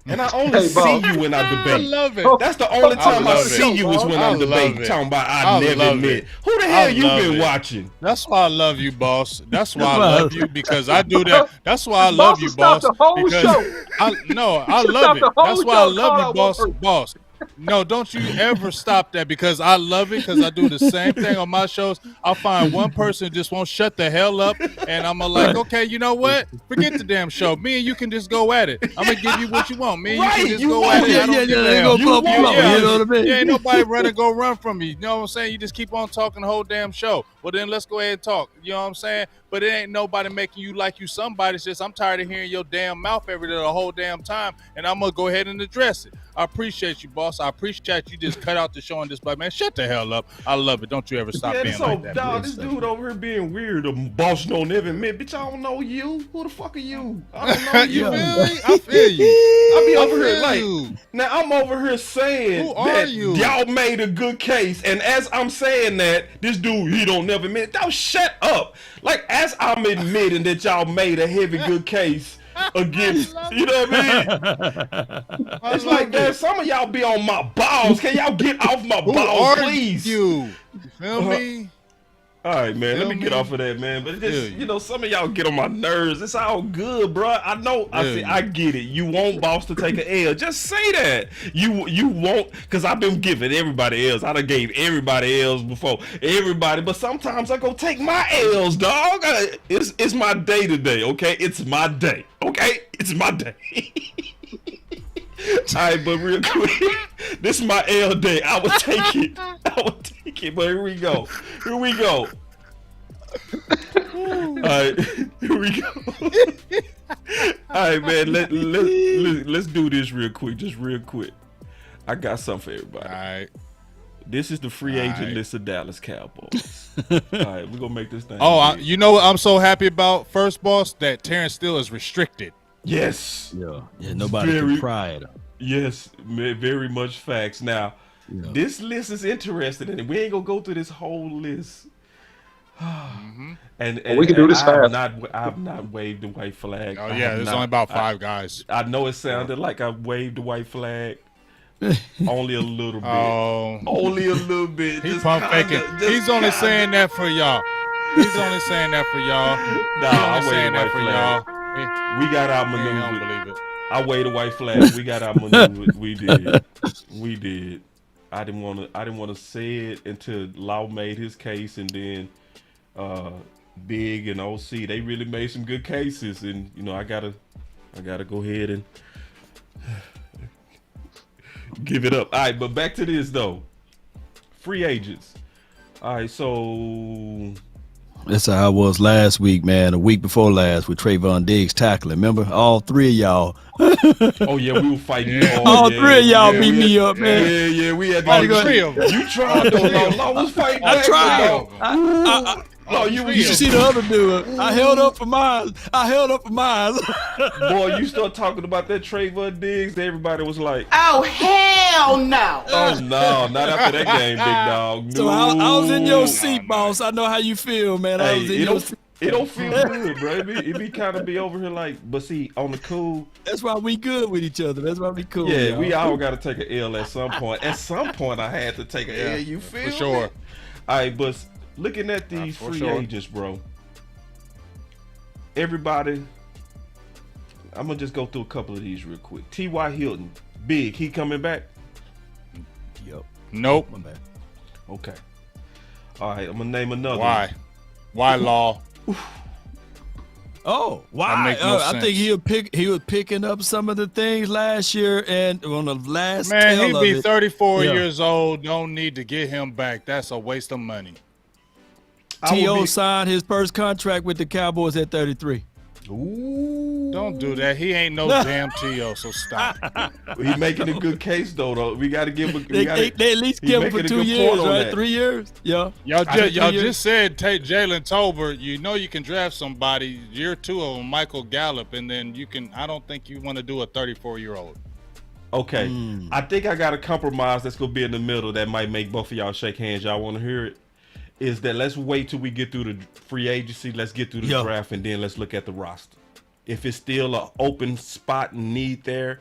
And I only see you when I debate. I love it. That's the only time I see you is when I debate. Talking about I never admit. Who the hell you been watching? That's why I love you, boss. That's why I love you, because I do that. That's why I love you, boss. I love it. That's why I love you, boss. No, don't you ever stop that, because I love it, because I do the same thing on my shows. I'll find one person just won't shut the hell up, and I'm like, okay, you know what? Forget the damn show. Me and you can just go at it. I'm going to give you what you want. Me and you can just go at it. I don't give a hell. You know what I mean? Ain't nobody run from me. You know what I'm saying? You just keep on talking the whole damn show. Well, then let's go ahead and talk. You know what I'm saying? But it ain't nobody making you like you somebody. It's just I'm tired of hearing your damn mouth every day the whole damn time, and I'm going to go ahead and address it. I appreciate you, boss. I appreciate you just cut out the show and just like, man, shut the hell up. I love it. Don't you ever stop being like that. Dog, this dude over here being weird. The boss don't never admit. Bitch, I don't know you. Who the fuck are you? I don't know you. You feel me? I feel you. I be over here like, now I'm over here saying that y'all made a good case. And as I'm saying that, this dude, he don't never admit. Dog, shut up. Like, as I'm admitting that y'all made a heavy good case against, you know what I mean? It's like, man, some of y'all be on my balls. Can y'all get off my balls, please? You feel me? All right, man. Let me get off of that, man. But it's just, some of y'all get on my nerves. It's all good, bro. I know. I get it. You want boss to take an L. Just say that. You won't, because I've been giving everybody L's. I done gave everybody L's before. Everybody. But sometimes I go take my L's, dog. It's my day today, okay? It's my day, okay? It's my day. All right, but real quick, this is my L day. I would take it. But here we go. All right, here we go. All right, man. Let's do this real quick. Just real quick. I got something for everybody. All right. This is the free agent list of Dallas Cowboys. All right, we're gonna make this thing. You know what I'm so happy about, first boss? That Terrence Steele is restricted. Yes. Yeah. Nobody can pry at him. Yes, very much facts. Now, this list is interesting, and we ain't gonna go through this whole list. and we can do this fast. I've not waved the white flag. Oh yeah, there's only about 5 guys. I know it sounded like I waved the white flag. Only a little bit. Only a little bit. He's pump faking. He's only saying that for y'all. Nah, I'm saying that for y'all. We got outmaneuvered. I don't believe it. I waved a white flag. We got outmaneuvered. We did. I didn't want to say it until Law made his case, and then Big and OC, they really made some good cases, and I gotta go ahead and give it up. All right, but back to this though. Free agents. All right, so That's how I was last week, man. A week before last with Trayvon Diggs tackling. Remember, all three of y'all. Oh yeah, we were fighting. Yeah. All three of y'all beat me up, man. Yeah, we had three of them. You tried though. Law was fighting. I tried. You should see the other dude. I held up for mine. Boy, you start talking about that Trayvon Diggs, everybody was like, "Oh hell no!" Oh no, not after that game, big dog. No. So I was in your seat, boss. I know how you feel, man. I was in your seat. It don't feel good, bro. It be kind of be over here like, but see, on the cool. That's why we good with each other. That's why we cool. Yeah, y'all. we all got to take an L at some point. At some point, I had to take an L. You feel for sure. Me? All right, but looking at these free agents, bro. Everybody, I'm gonna just go through a couple of these real quick. T.Y. Hilton, big. He coming back? Yep. Nope. Come back. Okay. All right, I'm gonna name another. Why? Why Law? Oh, why? I think he was picking up some of the things last year and on the last. Man, he be 34 years old. Don't need to get him back. That's a waste of money. T.O. signed his first contract with the Cowboys at 33. Ooh. Don't do that. He ain't no damn T.O., so stop. He making a good case, though. We got to give him. They at least give him for 2 years, right? 3 years? Yeah. Y'all just said take Jalen Tolbert. You know you can draft somebody. Year 2 of him, Michael Gallup, and then you can. I don't think you want to do a 34-year-old. Okay. I think I got a compromise that's going to be in the middle that might make both of y'all shake hands. Y'all want to hear it? Is that let's wait till we get through the free agency. Let's get through the draft, and then let's look at the roster. If it's still an open spot and need there,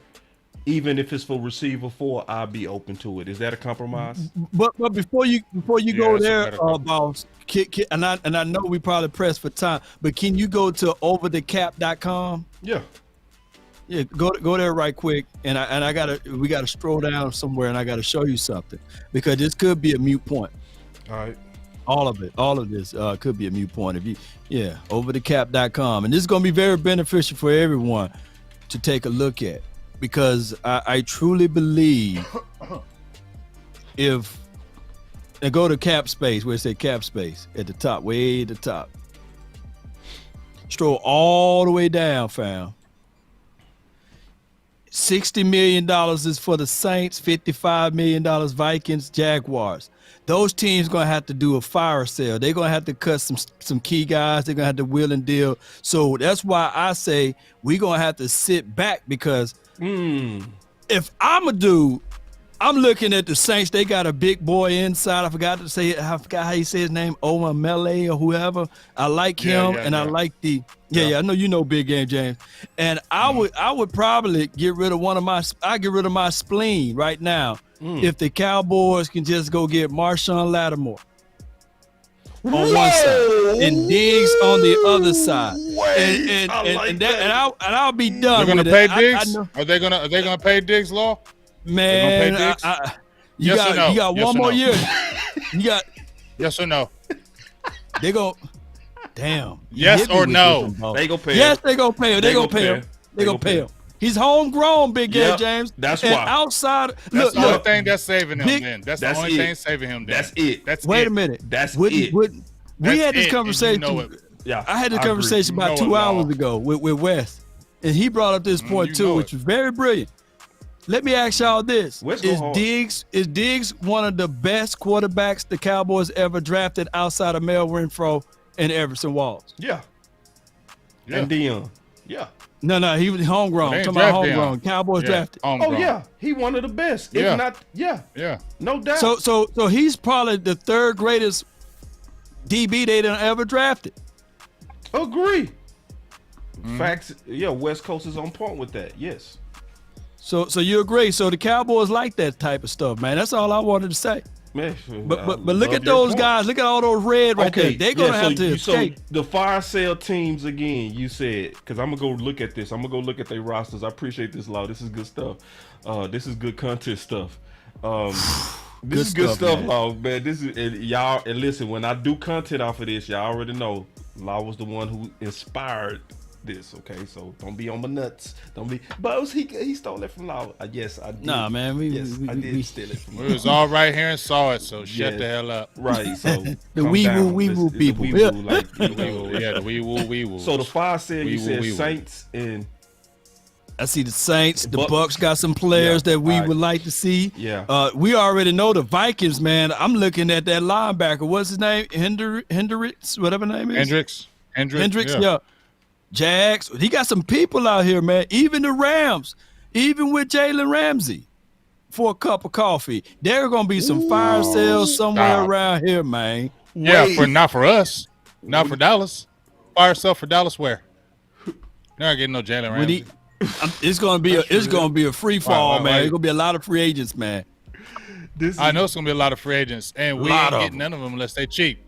even if it's for receiver 4, I'll be open to it. Is that a compromise? But before you go there, boss, and I know we probably pressed for time, but can you go to overthecap.com? Yeah. Yeah, go there right quick, and we gotta stroll down somewhere, and I gotta show you something because this could be a moot point. All right. All of this could be a moot point. Overthecap.com. And this is going to be very beneficial for everyone to take a look at because I truly believe and go to cap space, where it say cap space at the top, way at the top. Stroll all the way down, fam. $60 million is for the Saints, $55 million Vikings, Jaguars. Those teams going to have to do a fire sale. They're going to have to cut some key guys. They're going to have to wheel and deal. So that's why I say we're going to have to sit back because if I'm a dude, I'm looking at the Saints. They got a big boy inside. I forgot how you say his name, Omar Mele or whoever. I like him, I like the I know you know big game, James. And I would probably get rid of my spleen right now if the Cowboys can just go get Marshawn Lattimore on one side and Diggs on the other side. And I'll be done. They're gonna pay Diggs? Are they gonna pay Diggs, Law? Man, you got one more year. You got yes or no? They go. Damn. Yes or no? They gonna pay. Yes, they gonna pay him. They gonna pay him. They gonna pay him. He's homegrown, Big Game James. That's and why. Outside, that's the only thing that's saving him. Then that's the only thing saving him. That's it. Wait a minute. That's it. We had this conversation. I had this conversation about 2 hours ago with Wes, and he brought up this point too, which was very brilliant. Let me ask y'all this: Is Diggs one of the best quarterbacks the Cowboys ever drafted outside of Mel Renfro and Everson Walls? Yeah. And Dion. Yeah. No, he was homegrown. I'm talking about homegrown. Cowboys drafted. Homegrown. Oh yeah, he one of the best. If not, no doubt. So he's probably the third greatest DB they done ever drafted. Agree. Facts. Yeah, West Coast is on point with that. Yes. So you agree? So the Cowboys like that type of stuff, man. That's all I wanted to say. Man, but look at those guys. Look at all those red right there. They're gonna have to escape. So the fire sale teams again. You said because I'm gonna go look at this. I'm gonna go look at their rosters. I appreciate this, Law. This is good stuff. This is good content stuff. This is good stuff, Law. Man, this is y'all. And listen, when I do content off of this, y'all already know Law was the one who inspired this, okay? So don't be on my nuts. Don't be. But he stole it from Lava. Yes, I did. Nah, man, I did steal it from We was all right here and saw it, so shut the hell up. Right, so the wee woo people. The wee woo. So the 5 said you said Saints and. I see the Saints. The Bucks got some players that we would like to see. Yeah. We already know the Vikings, man. I'm looking at that linebacker. What's his name? Hendricks, whatever name is. Hendricks. Yeah. Jags. He got some people out here, man. Even the Rams, even with Jalen Ramsey, for a cup of coffee, there are gonna be some fire sales somewhere around here, man. Yeah, not for us, not for Dallas. Fire sale for Dallas where? They're not getting no Jalen Ramsey. It's gonna be a free fall, man. It's gonna be a lot of free agents, man. I know it's gonna be a lot of free agents, and we ain't getting none of them unless they cheap.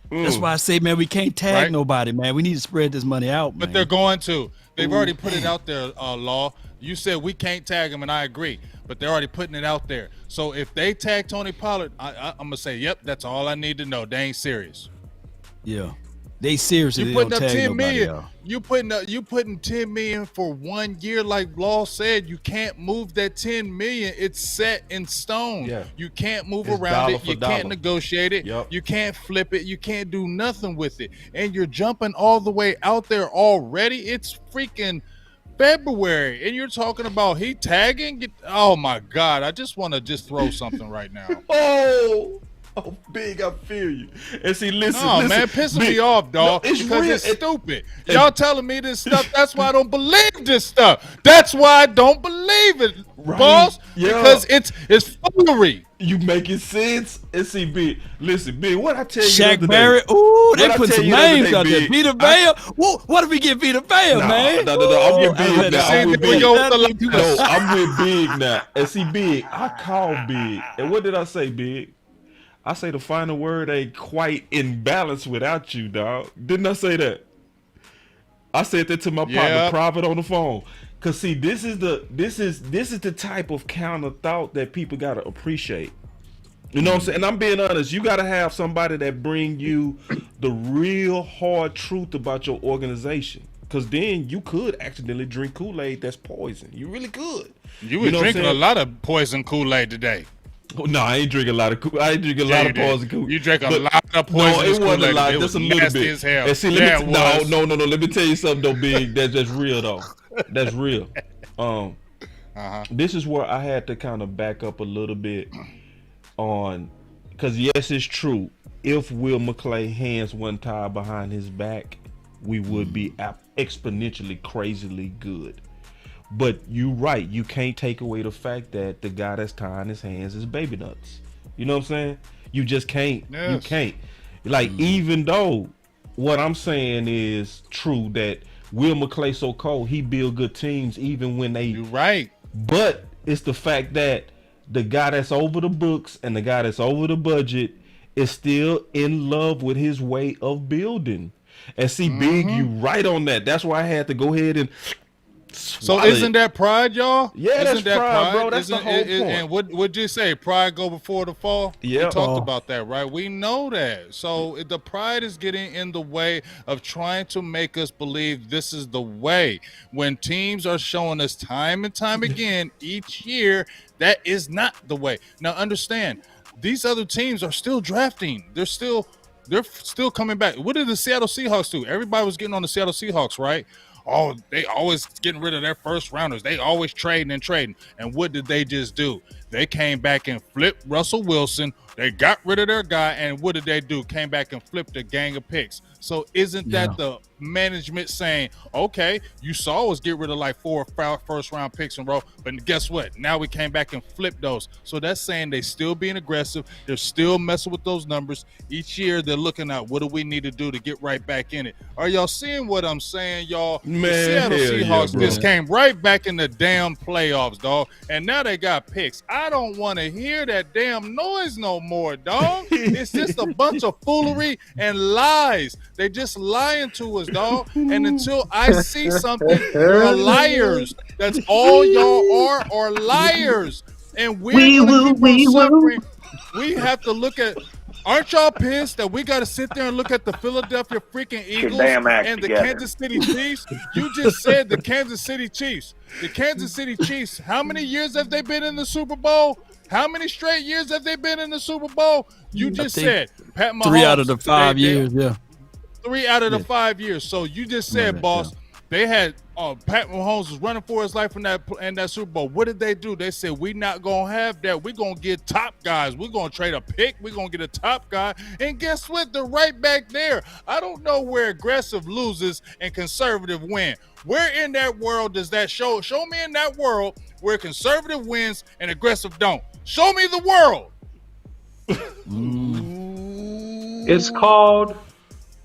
That's why I say, man, we can't tag nobody, man. We need to spread this money out, man. But they're going to. They've already put it out there, Law. You said we can't tag them, and I agree. But they're already putting it out there. So if they tag Tony Pollard, I'm gonna say, yep, that's all I need to know. They ain't serious. Yeah. They seriously you don't putting up tag 10 million. Nobody, You putting 10 million for 1 year, like Law said. You can't move that 10 million. It's set in stone. Yeah. You can't move around it. You can't negotiate it. Yep. You can't flip it. You can't do nothing with it. And you're jumping all the way out there already. It's freaking February, and you're talking about he tagging. Oh my God! I just want to throw something right now. Oh, Big, I feel you. And see, listen, man, pissing me off, dog, because it's stupid. Y'all telling me this stuff. That's why I don't believe this stuff. That's why I don't believe it, boss. Yeah. Because it's foolery. You making sense? And see, Big, listen, Big, what I tell you Shaq Barrett, they put some names out there. Vita Vea. What if we get Vita Vea, man? No, I'm with Big now. I'm with Big now. And see, Big, I call Big. And what did I say, Big? I say the final word ain't quite in balance without you, dog. Didn't I say that? I said that to my partner private on the phone. Cause see, this is the type of counter thought that people gotta appreciate. You know what I'm saying? And I'm being honest, you gotta have somebody that bring you the real hard truth about your organization. Cause then you could accidentally drink Kool-Aid that's poison. You really could. You were drinking a lot of poison Kool-Aid today. Oh, no, I ain't drinking a lot of Kool-Aid. I ain't drinking a lot of poison Kool-Aid. You drank a lot of poison. No, it wasn't a lot. Just a little bit. As hell. And see, no. Let me tell you something though, Big. That's real though. That's real. This is where I had to kind of back up a little bit on, because yes, it's true. If Will McClay hands one tie behind his back, we would be exponentially crazily good. But you're right. You can't take away the fact that the guy that's tying his hands is baby nuts. You know what I'm saying? You just can't. Yes. You can't. Like, even though what I'm saying is true, that Will McClay so cold, he build good teams even when they. You're right. But it's the fact that the guy that's over the books and the guy that's over the budget is still in love with his way of building. And see, Big, you right on that. That's why I had to go ahead and. So isn't that pride, y'all? Yeah, isn't that's pride, bro. That's the whole point. And what'd you say? Pride go before the fall? Yeah. We talked about that, right? We know that. So the pride is getting in the way of trying to make us believe this is the way. When teams are showing us time and time again each year, that is not the way. Now understand, these other teams are still drafting. They're still coming back. What did the Seattle Seahawks do? Everybody was getting on the Seattle Seahawks, right? Oh, they always getting rid of their first rounders. They always trading. And what did they just do? They came back and flipped Russell Wilson. They got rid of their guy. And what did they do? Came back and flipped a gang of picks. So isn't that the management saying, okay, you saw us get rid of like 4 first-round picks in a row, but guess what? Now we came back and flipped those. So that's saying they still being aggressive. They're still messing with those numbers. Each year they're looking at what do we need to do to get right back in it. Are y'all seeing what I'm saying, y'all? Man, the Seattle Seahawks just came right back in the damn playoffs, dog. And now they got picks. I don't want to hear that damn noise no more, dog. It's just a bunch of foolery and lies. They just lying to us, dog. And until I see something, you're liars. That's all y'all are liars. And we're gonna keep on suffering. We have to look at Aren't y'all pissed that we got to sit there and look at the Philadelphia freaking Eagles and the Kansas City Chiefs? You just said the Kansas City Chiefs. The Kansas City Chiefs, how many years have they been in the Super Bowl? How many straight years have they been in the Super Bowl? You just said Pat Mahomes. 3 out of the 5 years, yeah. 3 out of the 5 years. So you just said, boss, they had Pat Mahomes was running for his life in that Super Bowl. What did they do? They said, we're not going to have that. We're going to get top guys. We're going to trade a pick. We're going to get a top guy. And guess what? They're right back there. I don't know where aggressive loses and conservative win. Where in that world does that show? Show me in that world where conservative wins and aggressive don't. Show me the world. It's called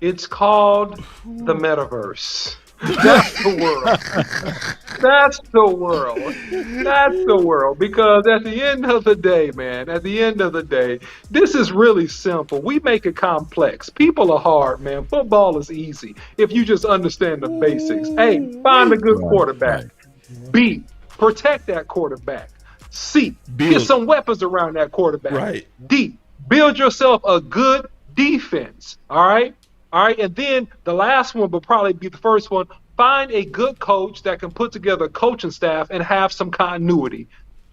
the metaverse. That's the world. That's the world. That's the world. Because at the end of the day, man, this is really simple. We make it complex. People are hard, man. Football is easy if you just understand the basics. A, find a good quarterback. B, protect that quarterback. C, get some weapons around that quarterback. Right. D, build yourself a good defense. All right. And then the last one will probably be the first one. Find a good coach that can put together a coaching staff and have some continuity.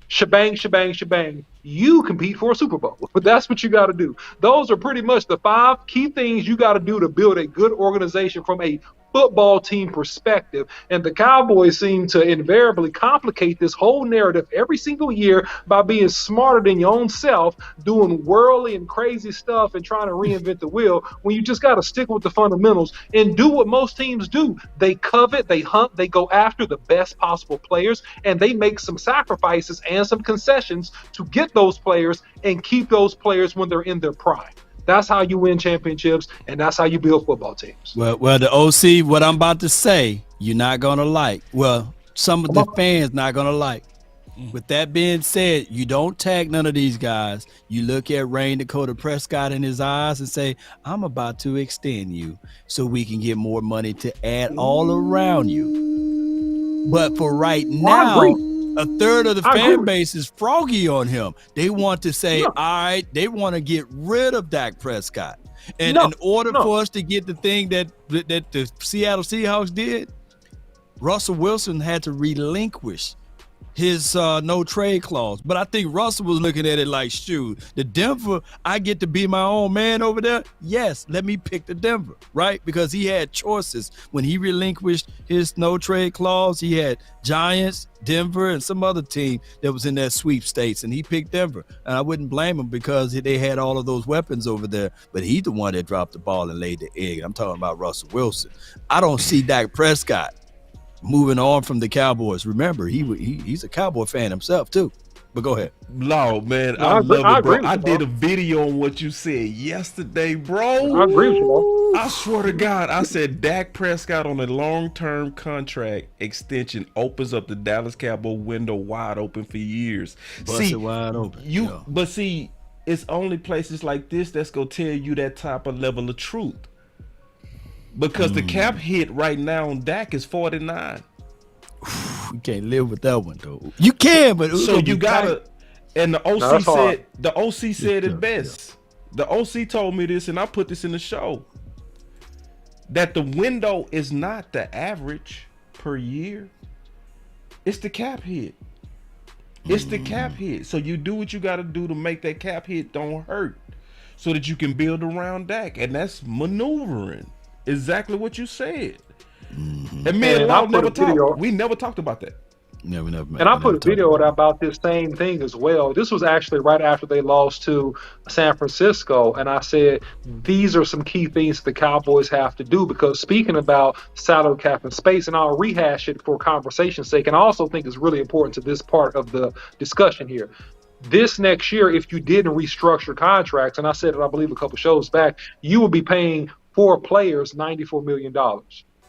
Shebang, shebang, shebang. You compete for a Super Bowl. But that's what you got to do. Those are pretty much the 5 key things you got to do to build a good organization from a football team perspective. And the Cowboys seem to invariably complicate this whole narrative every single year by being smarter than your own self, doing worldly and crazy stuff and trying to reinvent the wheel when you just got to stick with the fundamentals and do what most teams do. They covet, they hunt, they go after the best possible players, and they make some sacrifices and some concessions to get those players and keep those players when they're in their prime. That's how you win championships, and that's how you build football teams. Well, the OC, what I'm about to say, you're not going to like. Well, some of the fans not going to like. With that being said, you don't tag none of these guys. You look at Rain Dakota Prescott in his eyes and say, I'm about to extend you so we can get more money to add all around you. But for right now, a third of the fan base is froggy on him. They want to say, all right, they want to get rid of Dak Prescott. And in order for us to get the thing that the Seattle Seahawks did, Russell Wilson had to relinquish his no trade clause. But I think Russell was looking at it like, shoot, the Denver, I get to be my own man over there. Yes, let me pick the Denver, right? Because he had choices. When he relinquished his no trade clause, he had Giants, Denver, and some other team that was in that sweepstakes, and he picked Denver. And I wouldn't blame him because they had all of those weapons over there, but he's the one that dropped the ball and laid the egg. I'm talking about Russell Wilson. I don't see Dak Prescott moving on from the Cowboys. Remember, he's a Cowboy fan himself too. But go ahead. No, man, I love it, bro. I did a video on what you said yesterday, bro. I agree with you, bro. I swear to God, I said Dak Prescott on a long-term contract extension opens up the Dallas Cowboy window wide open for years. Bust it wide open. But see, it's only places like this that's gonna tell you that type of level of truth. Because the cap hit right now on Dak is 49. You can't live with that one though. You can, but so you gotta. And the OC said it best. Yeah. The OC told me this, and I put this in the show. That the window is not the average per year. It's the cap hit. It's the cap hit. So you do what you got to do to make that cap hit don't hurt, so that you can build around Dak, and that's maneuvering. Exactly what you said. And me and Law never talked. We never talked about that. Never. And I put a video about this same thing as well. This was actually right after they lost to San Francisco. And I said, these are some key things the Cowboys have to do, because speaking about salary cap and space, and I'll rehash it for conversation's sake, and I also think it's really important to this part of the discussion here. This next year, if you didn't restructure contracts, and I said it, I believe, a couple shows back, you would be paying 4 players $94 million.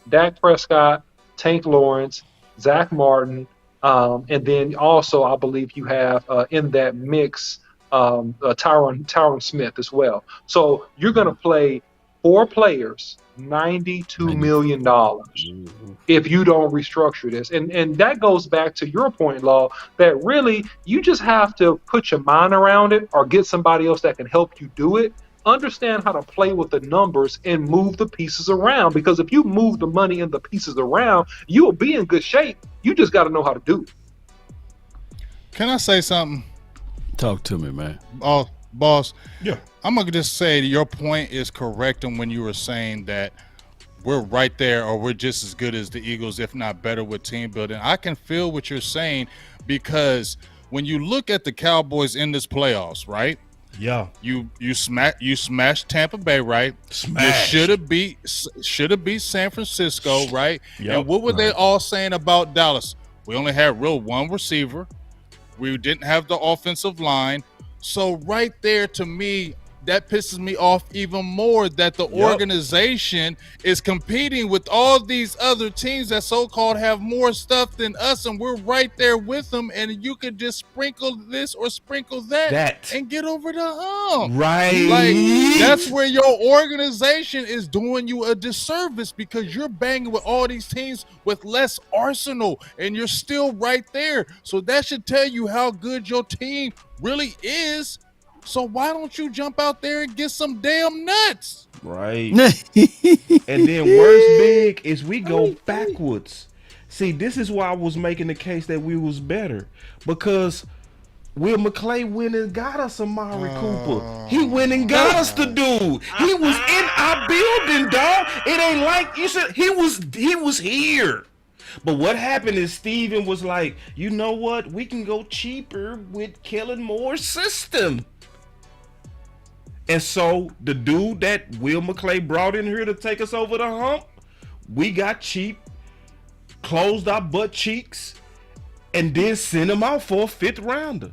Dak Prescott, Tank Lawrence, Zach Martin, and then also I believe you have in that mix Tyron Smith as well. So you're going to play 4 players $92 million if you don't restructure this. And that goes back to your point, Law, that really you just have to put your mind around it or get somebody else that can help you do it. understand how to play with the numbers and move the pieces around. Because if you move the money and the pieces around, you'll be in good shape. You just got to know how to do it. Can I say something? Talk to me, man. Oh, boss. Yeah. I'm going to just say your point is correct. And when you were saying that we're right there or we're just as good as the Eagles, if not better with team building, I can feel what you're saying, because when you look at the Cowboys in this playoffs, right? Yeah. You smashed Tampa Bay, right? Smash. You should have beat San Francisco, right? Yep. And what were they all saying about Dallas? We only had one receiver. We didn't have the offensive line. So right there, to me, that pisses me off even more, that the organization is competing with all these other teams that so-called have more stuff than us, and we're right there with them, and you could just sprinkle this or sprinkle that and get over the hump. Right. Like, that's where your organization is doing you a disservice, because you're banging with all these teams with less arsenal, and you're still right there. So that should tell you how good your team really is. So why don't you jump out there and get some damn nuts? Right. And then worse big is we go backwards. See, this is why I was making the case that we was better, because Will McClay went and got us Amari Cooper. He went and got us the dude. He was in our building, dog. It ain't like you said he was here. But what happened is Steven was like, you know what? We can go cheaper with Kellen Moore's system. And so the dude that Will McClay brought in here to take us over the hump, we got cheap, closed our butt cheeks, and then sent him out for a 5th rounder.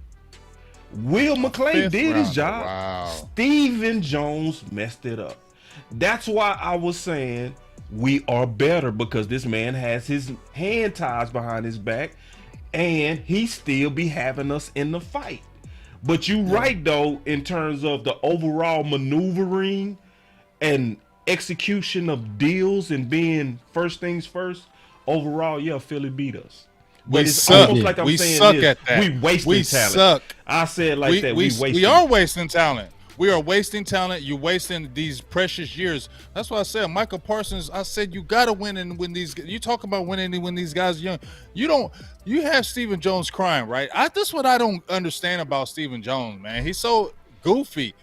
Will McClay did his job. Wow. Steven Jones messed it up. That's why I was saying we are better, because this man has his hand ties behind his back, and he still be having us in the fight. But you right, though, in terms of the overall maneuvering and execution of deals and being first things first, overall, yeah, Philly beat us. But We it's suck. almost like I'm We saying suck this. at that. We wasting We talent. suck. I said like that. We are wasting talent. We are wasting talent. You're wasting these precious years. That's why I said Michael Parsons. I said you got to win, and when these you talk about winning when these guys are young, you don't. You have Stephen Jones crying, right? That's what I don't understand about Stephen Jones, man. He's so goofy.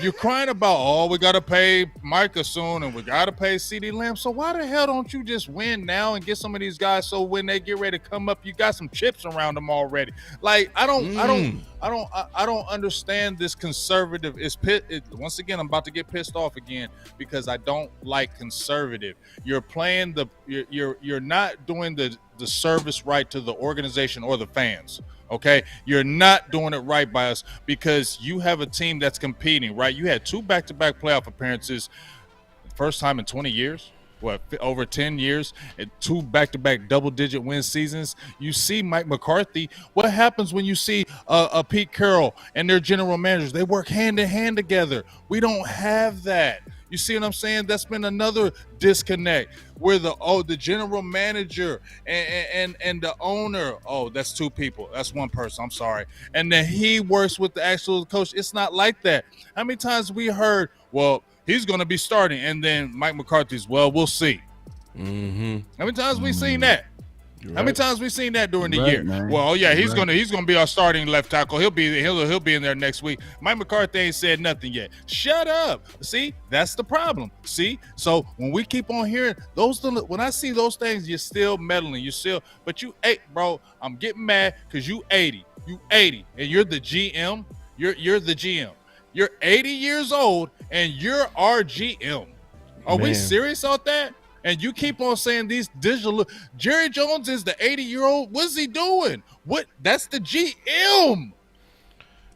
You're crying about, oh, we got to pay Micah soon, and we got to pay CeeDee Lamb. So why the hell don't you just win now and get some of these guys, so when they get ready to come up, you got some chips around them already? Like, I don't understand this conservative. Once again, I'm about to get pissed off again, because I don't like conservative. You're playing you're not doing the service right to the organization or the fans. Okay, you're not doing it right by us, because you have a team that's competing, right? You had 2 back-to-back playoff appearances, first time in 20 years, over 10 years, and 2 back-to-back double-digit win seasons. You see Mike McCarthy. What happens when you see Pete Carroll and their general managers? They work hand-in-hand together. We don't have that. You see what I'm saying? That's been another disconnect, where the general manager and the owner, that's 2 people. That's 1 person. I'm sorry. And then he works with the actual coach. It's not like that. How many times we heard, well, he's going to be starting, and then Mike McCarthy's, well, we'll see. Mm-hmm. How many times we seen that? Right. How many times we seen that during the year? Man. Well, yeah, he's gonna be our starting left tackle. He'll be in there next week. Mike McCarthy ain't said nothing yet. Shut up. See, that's the problem. See, so when we keep on hearing when I see those things, you're still meddling. But you, bro, I'm getting mad because you 80, and you're the GM. You're the GM. You're 80 years old and you're our GM. Are we serious about that? And you keep on saying these digital. Jerry Jones is the 80-year-old. What's he doing? That's the GM.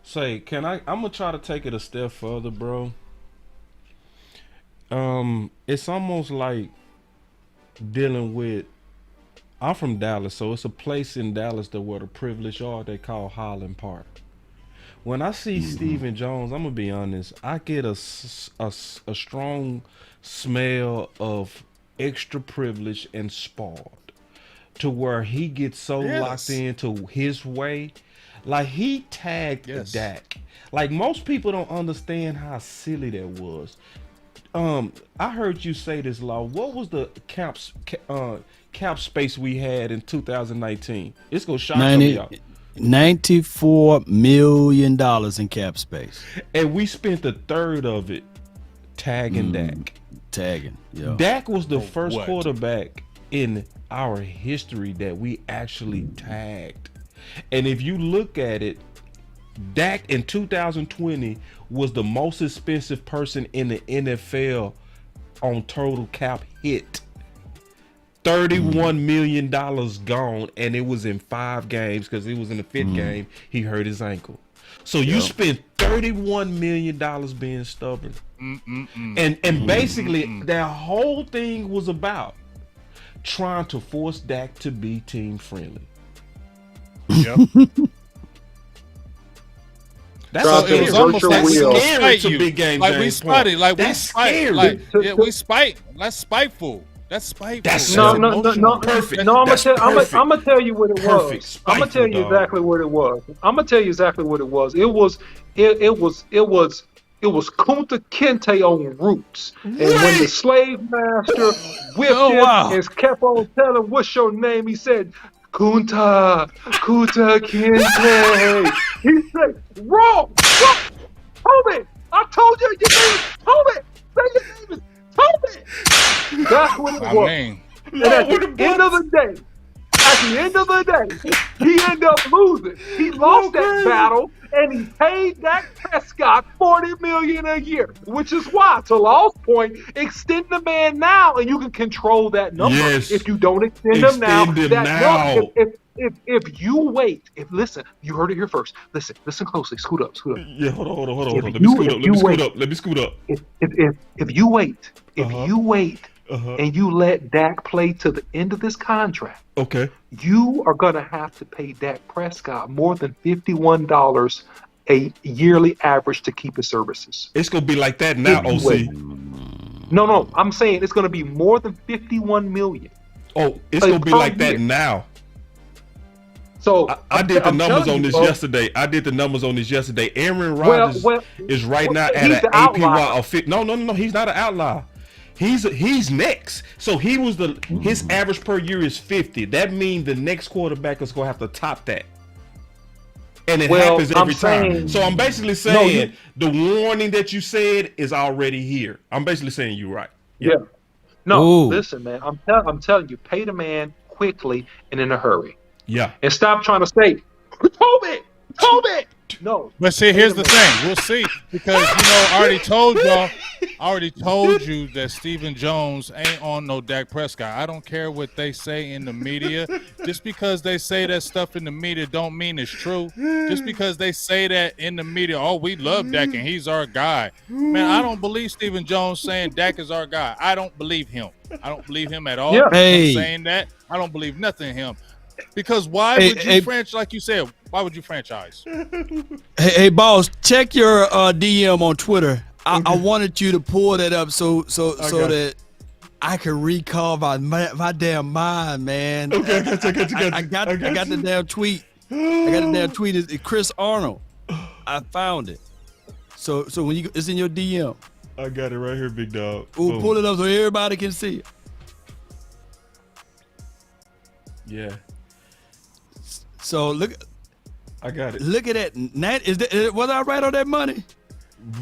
Say, I'm gonna try to take it a step further, bro. It's almost like dealing with. I'm from Dallas, so it's a place in Dallas where the privileged are. They call Highland Park. When I see Stephen Jones, I'm gonna be honest. I get a strong smell of extra privilege and spoiled, to where he gets so locked into his way. Like, he tagged Dak. Like, most people don't understand how silly that was. I heard you say this, Law. What was the cap space we had in 2019? It's gonna shock some of y'all. $94 million in cap space, and we spent a third of it tagging Dak. Yeah. Dak was the first quarterback in our history that we actually tagged. And if you look at it, Dak in 2020 was the most expensive person in the NFL on total cap hit. $31 million gone, and it was in 5 games because it was in the 5th game he hurt his ankle. So you spent $31 million being stubborn. And basically that whole thing was about trying to force Dak to be team friendly. Yep. That's so it was almost scary to big game. Like we spotted, like we spite, like we spite. That's spiteful. That's spiteful. That's no. Perfect. No, I'm gonna tell you what it was. I'm gonna tell you exactly what it was. It was Kunta Kinte on Roots. And when the slave master whipped him and kept on telling, "What's your name?" he said, Kunta Kinte. He said, wrong. Toby, I told you your name is Toby. Say your name is Toby. That's what it was. And at the end of the day, he ended up losing. He lost that battle, and he paid Dak Prescott $40 million a year, which is why, to Law's point, extend the man now, and you can control that number. Yes. If you don't extend him now, if you wait, listen, you heard it here first. Listen closely. Scoot up. Yeah, hold on. Let me scoot up. If you wait, and you let Dak play to the end of this contract, okay, you are going to have to pay Dak Prescott more than $51 a yearly average to keep his services. It's going to be like that now, OC. No, I'm saying it's going to be more than $51 million. Oh, it's going to be like that now. So I did the numbers on this yesterday. Aaron Rodgers is right now at an APY of 50. No, he's not an outlier. He's next. So he was his average per year is 50. That means the next quarterback is gonna have to top that. And it happens every time. So I'm basically saying the warning that you said is already here. I'm basically saying you're right. Yeah. No, listen, man. I'm telling you, pay the man quickly and in a hurry. Yeah. And stop trying to say, Toby. No. But see, here's the thing. We'll see. Because, I already told you that Stephen Jones ain't on no Dak Prescott. I don't care what they say in the media. Just because they say that stuff in the media don't mean it's true. Just because they say that in the media, we love Dak and he's our guy. Man, I don't believe Stephen Jones saying Dak is our guy. I don't believe him. I don't believe him at all. Yeah. Saying that. I don't believe nothing in him. Because why would you franchise, like you said, why would you franchise? Hey, boss, check your DM on Twitter. I wanted you to pull that up so that I can recall my damn mind, man. Okay, I got the damn tweet. It's Chris Arnold. I found it. So when it's in your DM. I got it right here, big dog. Ooh, pull it up so everybody can see it. Yeah. So look, I got it. Look at that. Was I right on that money?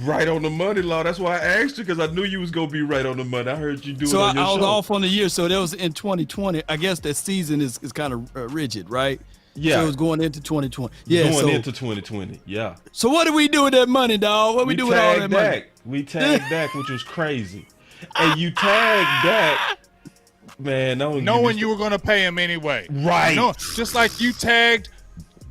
Right on the money, Law. That's why I asked you, because I knew you was gonna be right on the money. I heard you do it on your show. So I was off on the year. So that was in 2020. I guess that season is kind of rigid, right? Yeah. So it was going into 2020. Yeah. Into 2020. Yeah. So what did we do with that money, dog? What we do with all that money? We tagged Dak, which was crazy. And you tagged Dak. Man, knowing you were going to pay him anyway. Right. No, just like you tagged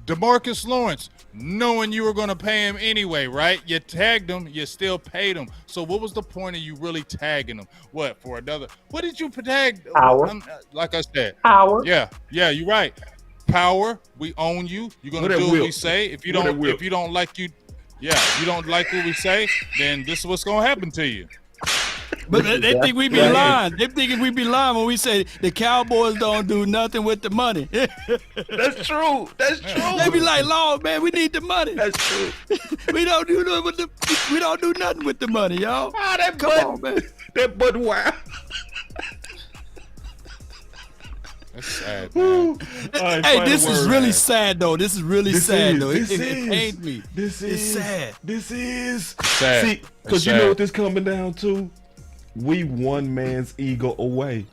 DeMarcus Lawrence, knowing you were going to pay him anyway, right? You tagged him, you still paid him. So what was the point of you really tagging him? What, for another? What did you tag? Power. Like I said. Power. Yeah, you're right. Power. We own you. You're going to do what we say. If you don't like what we say, then this is what's going to happen to you. But they think we be lying. They thinking we be lying when we say the Cowboys don't do nothing with the money. That's true. That's true. They be like, Lord, man, we need the money. That's true. we don't do nothing with the money, y'all. Come on, man. That butt wow. That's sad, man. Hey, this is really sad, though. This is really sad, though. It pains me. It's sad. This is sad. See, because you know what this coming down to? We one man's ego away.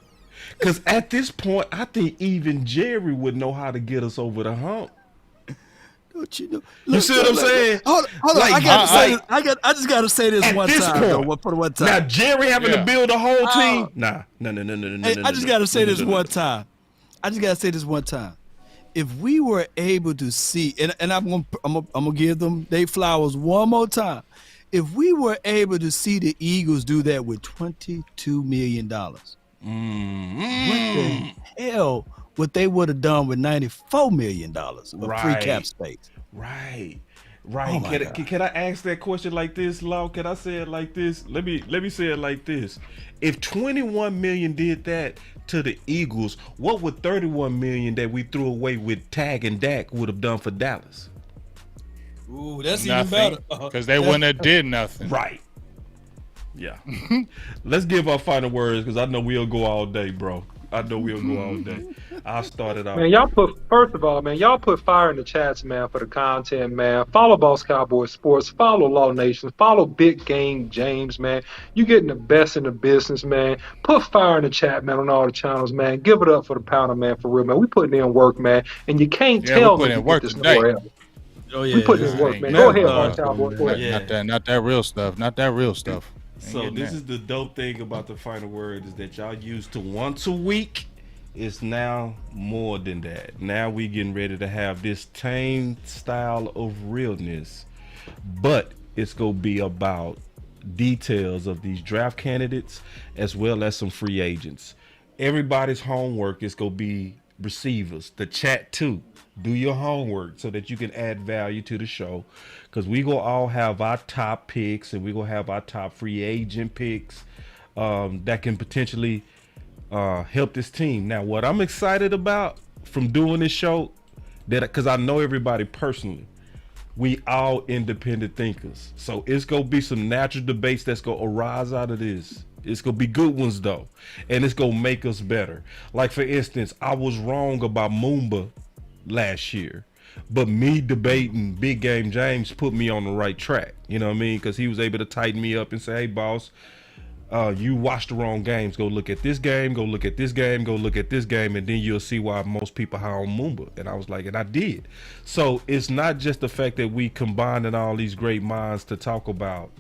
Because at this point, I think even Jerry would know how to get us over the hump. Don't you know? You see what I'm saying? Hold on. Like, I just got to say this one time. For the one time. Now, Jerry having to build a whole team? Nah. Hey, I just got to say this one time. If we were able to see, and I'm gonna give them they flowers one more time. If we were able to see the Eagles do that with $22 million, what the hell would they would have done with $94 million of free cap space? Right. Oh Can I ask that question like this, Law? Can I say it like this? Let me say it like this. If 21 million did that to the Eagles, what would 31 million that we threw away with Tag and Dak would have done for Dallas? Ooh, that's nothing, even better. Because they wouldn't have did nothing. Right. Yeah. Let's give our final words because I know we'll go all day, bro. I'll start it off. Man, first of all, y'all put fire in the chats, man, for the content, man. Follow Boss Cowboy Sports, follow Law Nation, follow Big Game James, man. You getting the best in the business, man. Put fire in the chat, man, on all the channels, man. Give it up for the Pounder, man, for real, man. We putting in work, man, and you can't tell me to get this nowhere else. Oh yeah, we putting in work, man. Go ahead, Boss Cowboy. Not that real stuff. Not that real stuff. So this is the dope thing about the final word is that y'all used to once a week. It's now more than that. Now we getting ready to have this tame style of realness, but it's gonna be about details of these draft candidates as well as some free agents. Everybody's homework is gonna be receivers, the chat too. Do your homework so that you can add value to the show, because we gonna all have our top picks and we gonna have our top free agent picks that can potentially help this team. Now, what I'm excited about from doing this show, that because I know everybody personally, we all independent thinkers. So it's gonna be some natural debates that's gonna arise out of this. It's gonna be good ones though, and it's gonna make us better. Like for instance, I was wrong about Moomba last year, but me debating Big Game James put me on the right track. You know what I mean? Because he was able to tighten me up and say, "Hey, boss, you watched the wrong games. Go look at this game, go look at this game, go look at this game, and then you'll see why most people hire on Moomba." And I was like, and I did. So it's not just the fact that we combining all these great minds to talk about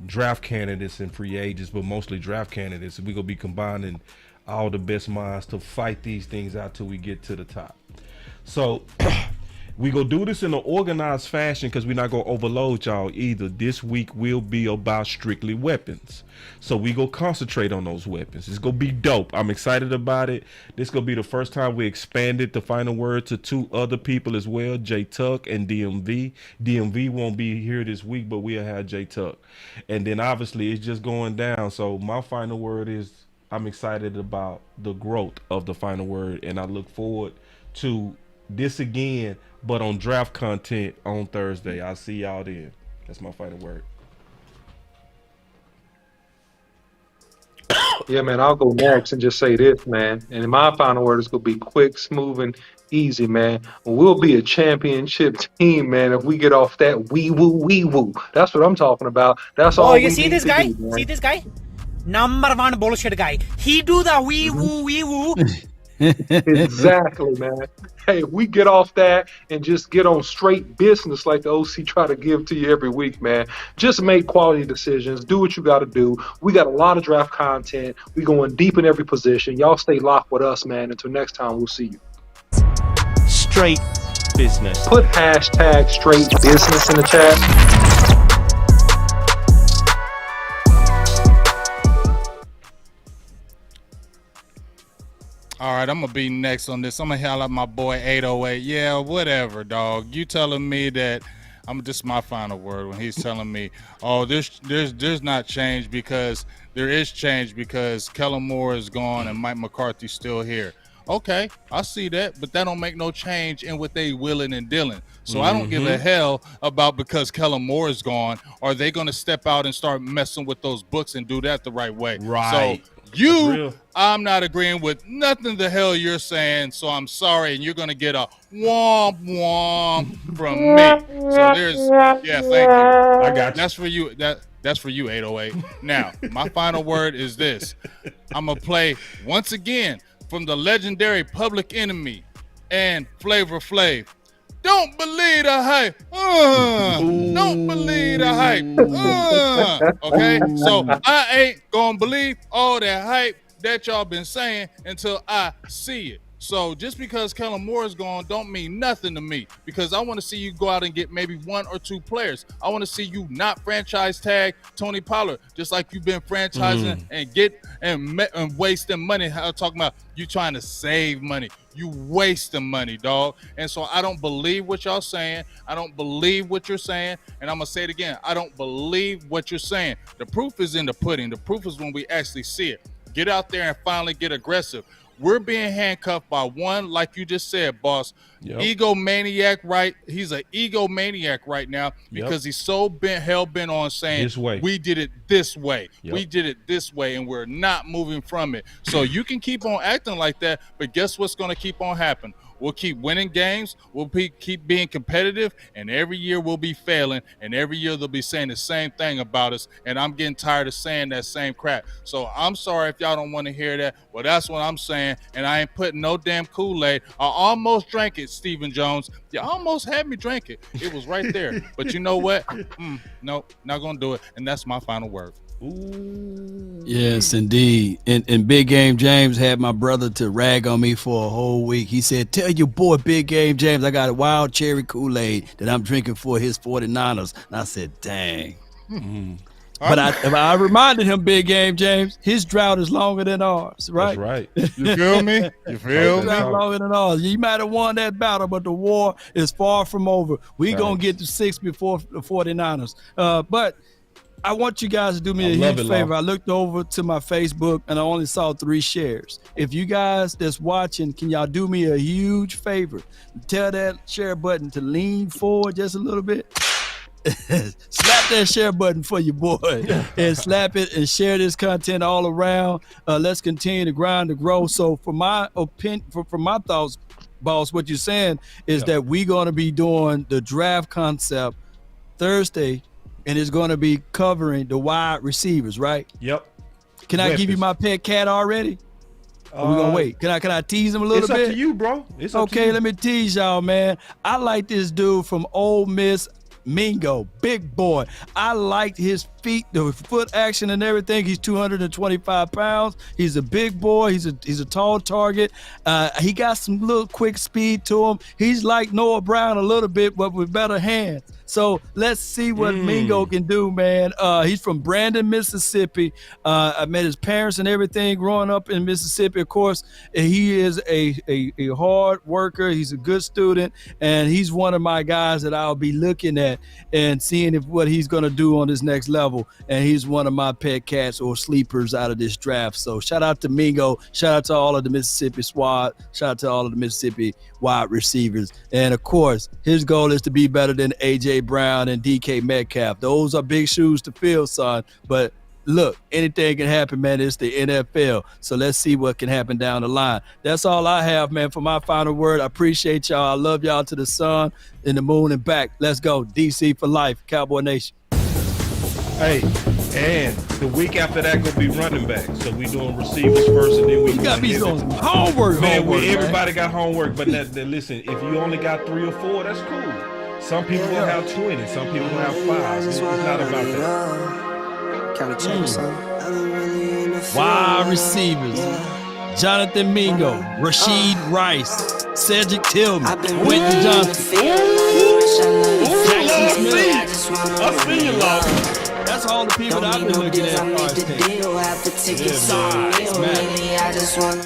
draft candidates and free agents, but mostly draft candidates. We're going to be combining all the best minds to fight these things out till we get to the top. So we gonna do this in an organized fashion because we're not gonna overload y'all either. This week will be about strictly weapons, so we gonna concentrate on those weapons. It's gonna be dope. I'm excited about it. This gonna be the first time we expanded the final word to 2 other people as well, J Tuck and DMV. DMV won't be here this week, but we'll have J Tuck. And then obviously it's just going down. So my final word is I'm excited about the growth of the final word, and I look forward to this again, but on draft content on Thursday. I'll see y'all then. That's my final word. Yeah, man, I'll go next and just say this, man. And my final word is going to be quick, smooth, and easy, man. We'll be a championship team, man, if we get off that wee-woo. That's what I'm talking about. That's all. Oh, you see this guy? See this guy? Number one bullshit guy. He do the wee-woo. Exactly, man. Hey, we get off that and just get on straight business like the OC try to give to you every week, man. Just make quality decisions. Do what you got to do. We got a lot of draft content. We going deep in every position. Y'all stay locked with us, man. Until next time, we'll see you. Straight business. Put hashtag straight business in the chat. All right, I'm going to be next on this. I'm going to holler at my boy 808. Yeah, whatever, dog. You telling me that This is my final word when he's telling me, oh, there's not change because there is change because Kellen Moore is gone and Mike McCarthy's still here. Okay, I see that, but that don't make no change in what they willing and dealing. So I don't give a hell about because Kellen Moore is gone. Are they going to step out and start messing with those books and do that the right way? Right. So I'm not agreeing with nothing the hell you're saying, so I'm sorry, and you're going to get a womp womp from me. So thank you. I got you. That's for you. That's for you, 808. Now, my final word is this. I'm going to play once again from the legendary Public Enemy and Flavor Flav. Don't believe the hype. Don't believe the hype. Okay? So I ain't going to believe all that hype that y'all been saying until I see it. So just because Kellen Moore is gone don't mean nothing to me because I want to see you go out and get maybe 1 or 2 players. I want to see you not franchise tag Tony Pollard just like you've been franchising and get and wasting money. I'm talking about you trying to save money. You wasting money, dog. And so I don't believe what y'all saying. I don't believe what you're saying. And I'm going to say it again. I don't believe what you're saying. The proof is in the pudding. The proof is when we actually see it. Get out there and finally get aggressive. We're being handcuffed by one, like you just said, boss. Egomaniac, right? He's an egomaniac right now because he's so hell-bent on saying this way. We did it this way. We did it this way, and we're not moving from it. So you can keep on acting like that, but guess what's going to keep on happening? We'll keep winning games. We'll keep being competitive, and every year we'll be failing, and every year they'll be saying the same thing about us, and I'm getting tired of saying that same crap. So I'm sorry if y'all don't want to hear that. Well, that's what I'm saying, and I ain't putting no damn Kool-Aid. I almost drank it, Stephen Jones. You almost had me drink it. It was right there. But you know what? No, not going to do it, and that's my final word. Ooh. Yes, indeed. And Big Game James had my brother to rag on me for a whole week. He said, tell your boy Big Game James I got a wild cherry Kool-Aid that I'm drinking for his 49ers. And I said, dang. But I reminded him, Big Game James, his drought is longer than ours, right? That's right. You feel me? You feel me? Longer than ours. You might have won that battle, but the war is far from over. We going to get to 6 before the 49ers. But I want you guys to do me a huge favor. I looked over to my Facebook and I only saw 3 shares. If you guys that's watching, can y'all do me a huge favor? Tell that share button to lean forward just a little bit. Slap that share button for your boy and slap it and share this content all around. Let's continue to grind to grow. So for my opinion, for my thoughts, boss, what you're saying is that we're going to be doing the draft concept Thursday, and it's going to be covering the wide receivers, right? Yep. Can I give you my pet cat already? We're going to wait. Can I tease him a little bit? It's up to you, bro. It's up to you. Let me tease y'all, man. I like this dude from Ole Miss, Mingo, big boy. I liked his feet, the foot action and everything. He's 225 pounds. He's a big boy. He's a tall target. He got some little quick speed to him. He's like Noah Brown a little bit, but with better hands. So let's see what Mingo can do, man. He's from Brandon, Mississippi. I met his parents and everything growing up in Mississippi. Of course, he is a hard worker. He's a good student, and he's one of my guys that I'll be looking at and seeing what he's going to do on this next level. And he's one of my pet cats or sleepers out of this draft. So shout out to Mingo. Shout out to all of the Mississippi squad. Shout out to all of the Mississippi wide receivers. And, of course, his goal is to be better than A.J. Brown and DK Metcalf. Those are big shoes to fill, son. But look, anything can happen, man. It's the NFL. So let's see what can happen down the line. That's all I have, man, for my final word. I appreciate y'all. I love y'all to the sun, in the moon, and back. Let's go. DC for life. Cowboy Nation. Hey, and the week after that gonna be running back. So we doing receivers first, and then we got me some homework. Everybody got homework, but listen, if you only got 3 or 4, that's cool. Some people will have 20, some people will have 5. It's not about that. Wide receivers. Jonathan Mingo, Rashid Rice, Cedric Tillman, Quentin Johnson. Jackson Smith. I see you, Law. That's all the people that I've been looking at.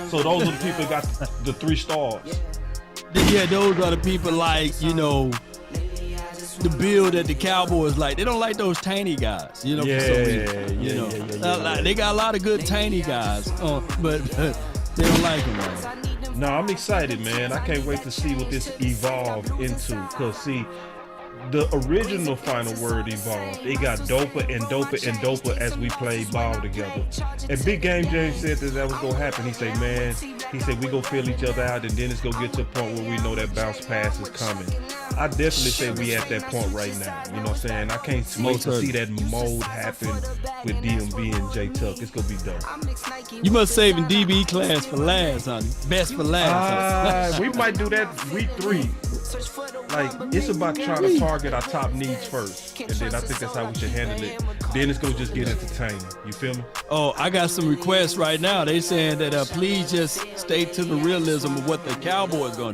So those are the people that got the 3 stars. Yeah, those are the people like, the build that the Cowboys like. They don't like those tiny guys, you know. For some reason, you know, they got a lot of good tiny guys, but they don't like them, man. No, I'm excited, man. I can't wait to see what this evolved into. Cause see, the original Final Word evolved. It got doper and doper and doper as we played ball together. And Big Game James said that was gonna happen. He said, man, we gonna feel each other out, and then it's gonna get to a point where we know that bounce pass is coming. I definitely say we at that point right now. You know what I'm saying? I can't wait to see that mold happen with DMV and J Tuck. It's gonna be dope. You must saving DB class for last, honey. Best for last. We might do that week 3. Like, it's about trying to target our top needs first, and then I think that's how we should handle it. Then it's gonna just get entertaining. You feel me? Oh, I got some requests right now. They saying that please just stay to the realism of what the Cowboys gonna